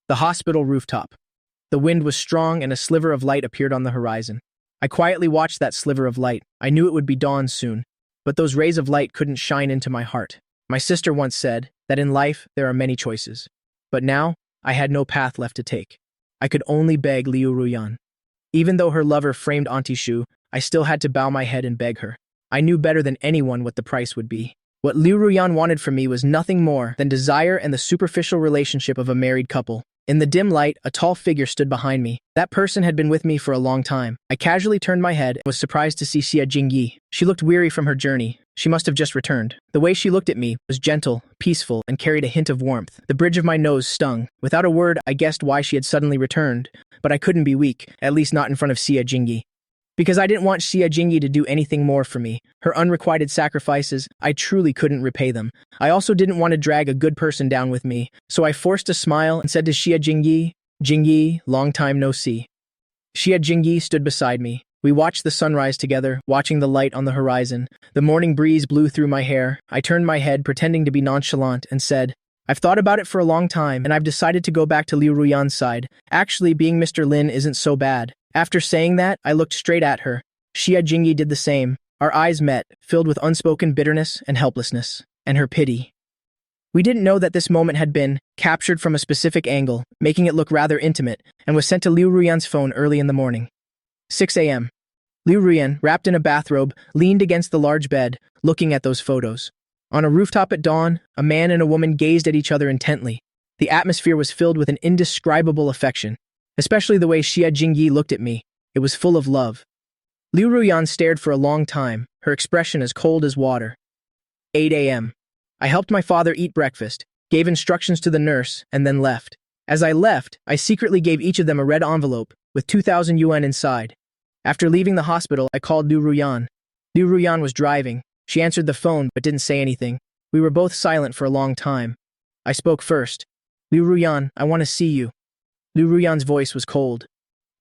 Speaker 1: The hospital rooftop. The wind was strong and a sliver of light appeared on the horizon. I quietly watched that sliver of light. I knew it would be dawn soon. But those rays of light couldn't shine into my heart. My sister once said that in life there are many choices. But now, I had no path left to take. I could only beg Liu Ruyan. Even though her lover framed Auntie Shu, I still had to bow my head and beg her. I knew better than anyone what the price would be. What Liu Ruyan wanted from me was nothing more than desire and the superficial relationship of a married couple. In the dim light, a tall figure stood behind me. That person had been with me for a long time. I casually turned my head and was surprised to see Xia Jingyi. She looked weary from her journey. She must have just returned. The way she looked at me was gentle, peaceful, and carried a hint of warmth. The bridge of my nose stung. Without a word, I guessed why she had suddenly returned. But I couldn't be weak, at least not in front of Xia Jingyi. Because I didn't want Xia Jingyi to do anything more for me. Her unrequited sacrifices, I truly couldn't repay them. I also didn't want to drag a good person down with me, so I forced a smile and said to Xia Jingyi, Jingyi, long time no see. Xia Jingyi stood beside me. We watched the sunrise together, watching the light on the horizon. The morning breeze blew through my hair. I turned my head, pretending to be nonchalant, and said, I've thought about it for a long time, and I've decided to go back to Liu Ruyan's side. Actually, being Mr. Lin isn't so bad. After saying that, I looked straight at her. Xia Jingyi did the same. Our eyes met, filled with unspoken bitterness and helplessness, and her pity. We didn't know that this moment had been captured from a specific angle, making it look rather intimate, and was sent to Liu Ruyan's phone early in the morning. 6 a.m. Liu Ruyan, wrapped in a bathrobe, leaned against the large bed, looking at those photos. On a rooftop at dawn, a man and a woman gazed at each other intently. The atmosphere was filled with an indescribable affection. Especially the way Xia Jingyi looked at me. It was full of love. Liu Ruyan stared for a long time, her expression as cold as water. 8 a.m. I helped my father eat breakfast, gave instructions to the nurse, and then left. As I left, I secretly gave each of them a red envelope with 2,000 yuan inside. After leaving the hospital, I called Liu Ruyan. Liu Ruyan was driving. She answered the phone but didn't say anything. We were both silent for a long time. I spoke first. Liu Ruyan, I want to see you. Liu Ruyan's voice was cold.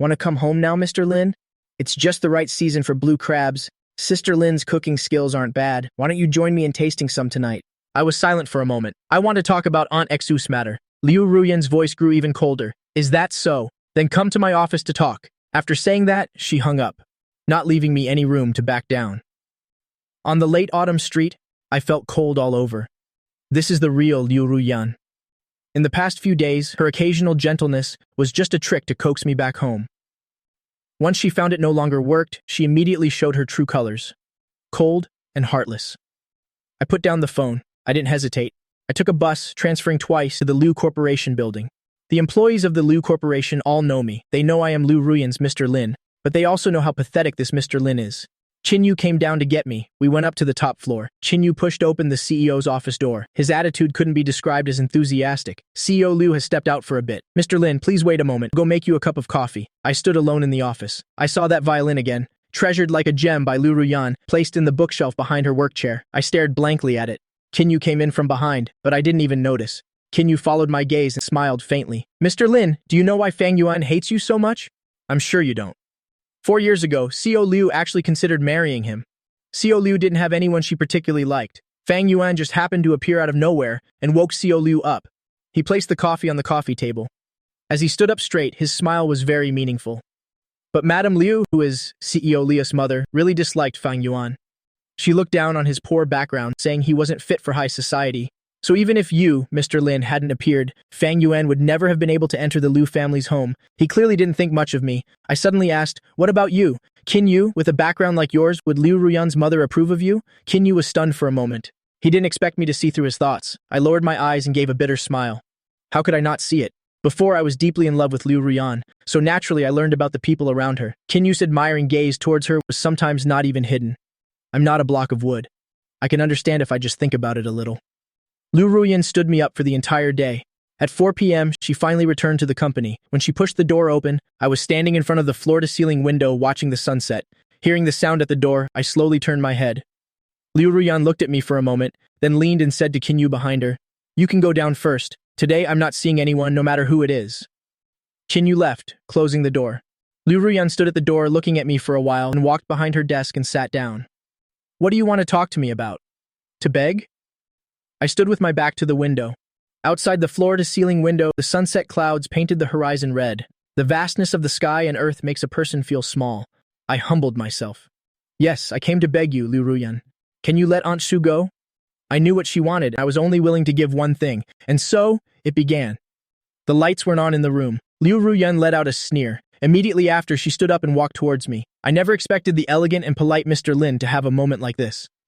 Speaker 1: Want to come home now, Mr. Lin? It's just the right season for blue crabs. Sister Lin's cooking skills aren't bad. Why don't you join me in tasting some tonight? I was silent for a moment. I want to talk about Aunt Xu's matter. Liu Ruyan's voice grew even colder. Is that so? Then come to my office to talk. After saying that, she hung up, not leaving me any room to back down. On the late autumn street, I felt cold all over. This is the real Liu Ruyan. In the past few days, her occasional gentleness was just a trick to coax me back home. Once she found it no longer worked, she immediately showed her true colors. Cold and heartless. I put down the phone. I didn't hesitate. I took a bus, transferring twice to the Liu Corporation building. The employees of the Liu Corporation all know me. They know I am Liu Ruyan's Mr. Lin, but they also know how pathetic this Mr. Lin is. Qin came down to get me. We went up to the top floor. Qin pushed open the CEO's office door. His attitude couldn't be described as enthusiastic. CEO Liu has stepped out for a bit. Mr. Lin, please wait a moment. Go make you a cup of coffee. I stood alone in the office. I saw that violin again, treasured like a gem by Liu Ruyan, placed in the bookshelf behind her work chair. I stared blankly at it. Qin came in from behind, but I didn't even notice. Qin followed my gaze and smiled faintly. Mr. Lin, do you know why Fang Yuan hates you so much? I'm sure you don't. 4 years ago, CEO Liu actually considered marrying him. CEO Liu didn't have anyone she particularly liked. Fang Yuan just happened to appear out of nowhere and woke CEO Liu up. He placed the coffee on the coffee table. As he stood up straight, his smile was very meaningful. But Madame Liu, who is CEO Liu's mother, really disliked Fang Yuan. She looked down on his poor background, saying he wasn't fit for high society. So even if you, Mr. Lin, hadn't appeared, Fang Yuan would never have been able to enter the Liu family's home. He clearly didn't think much of me. I suddenly asked, what about you? Qin Yu, with a background like yours, would Liu Ruyan's mother approve of you? Qin Yu was stunned for a moment. He didn't expect me to see through his thoughts. I lowered my eyes and gave a bitter smile. How could I not see it? Before, I was deeply in love with Liu Ruyan, so naturally I learned about the people around her. Qin Yu's admiring gaze towards her was sometimes not even hidden. I'm not a block of wood. I can understand if I just think about it a little. Liu Ruyan stood me up for the entire day. At 4 p.m., she finally returned to the company. When she pushed the door open, I was standing in front of the floor-to-ceiling window watching the sunset. Hearing the sound at the door, I slowly turned my head. Liu Ruyan looked at me for a moment, then leaned and said to Qin Yu behind her, "You can go down first. Today, I'm not seeing anyone, no matter who it is." Qin Yu left, closing the door. Liu Ruyan stood at the door looking at me for a while and walked behind her desk and sat down. "What do you want to talk to me about? To beg?" I stood with my back to the window. Outside the floor-to-ceiling window, the sunset clouds painted the horizon red. The vastness of the sky and earth makes a person feel small. I humbled myself. "Yes, I came to beg you, Liu Ruyan. Can you let Aunt Shu go?" I knew what she wanted. I was only willing to give one thing. And so, it began. The lights weren't on in the room. Liu Ruyan let out a sneer. Immediately after, she stood up and walked towards me. I never expected the elegant and polite Mr. Lin to have a moment like this.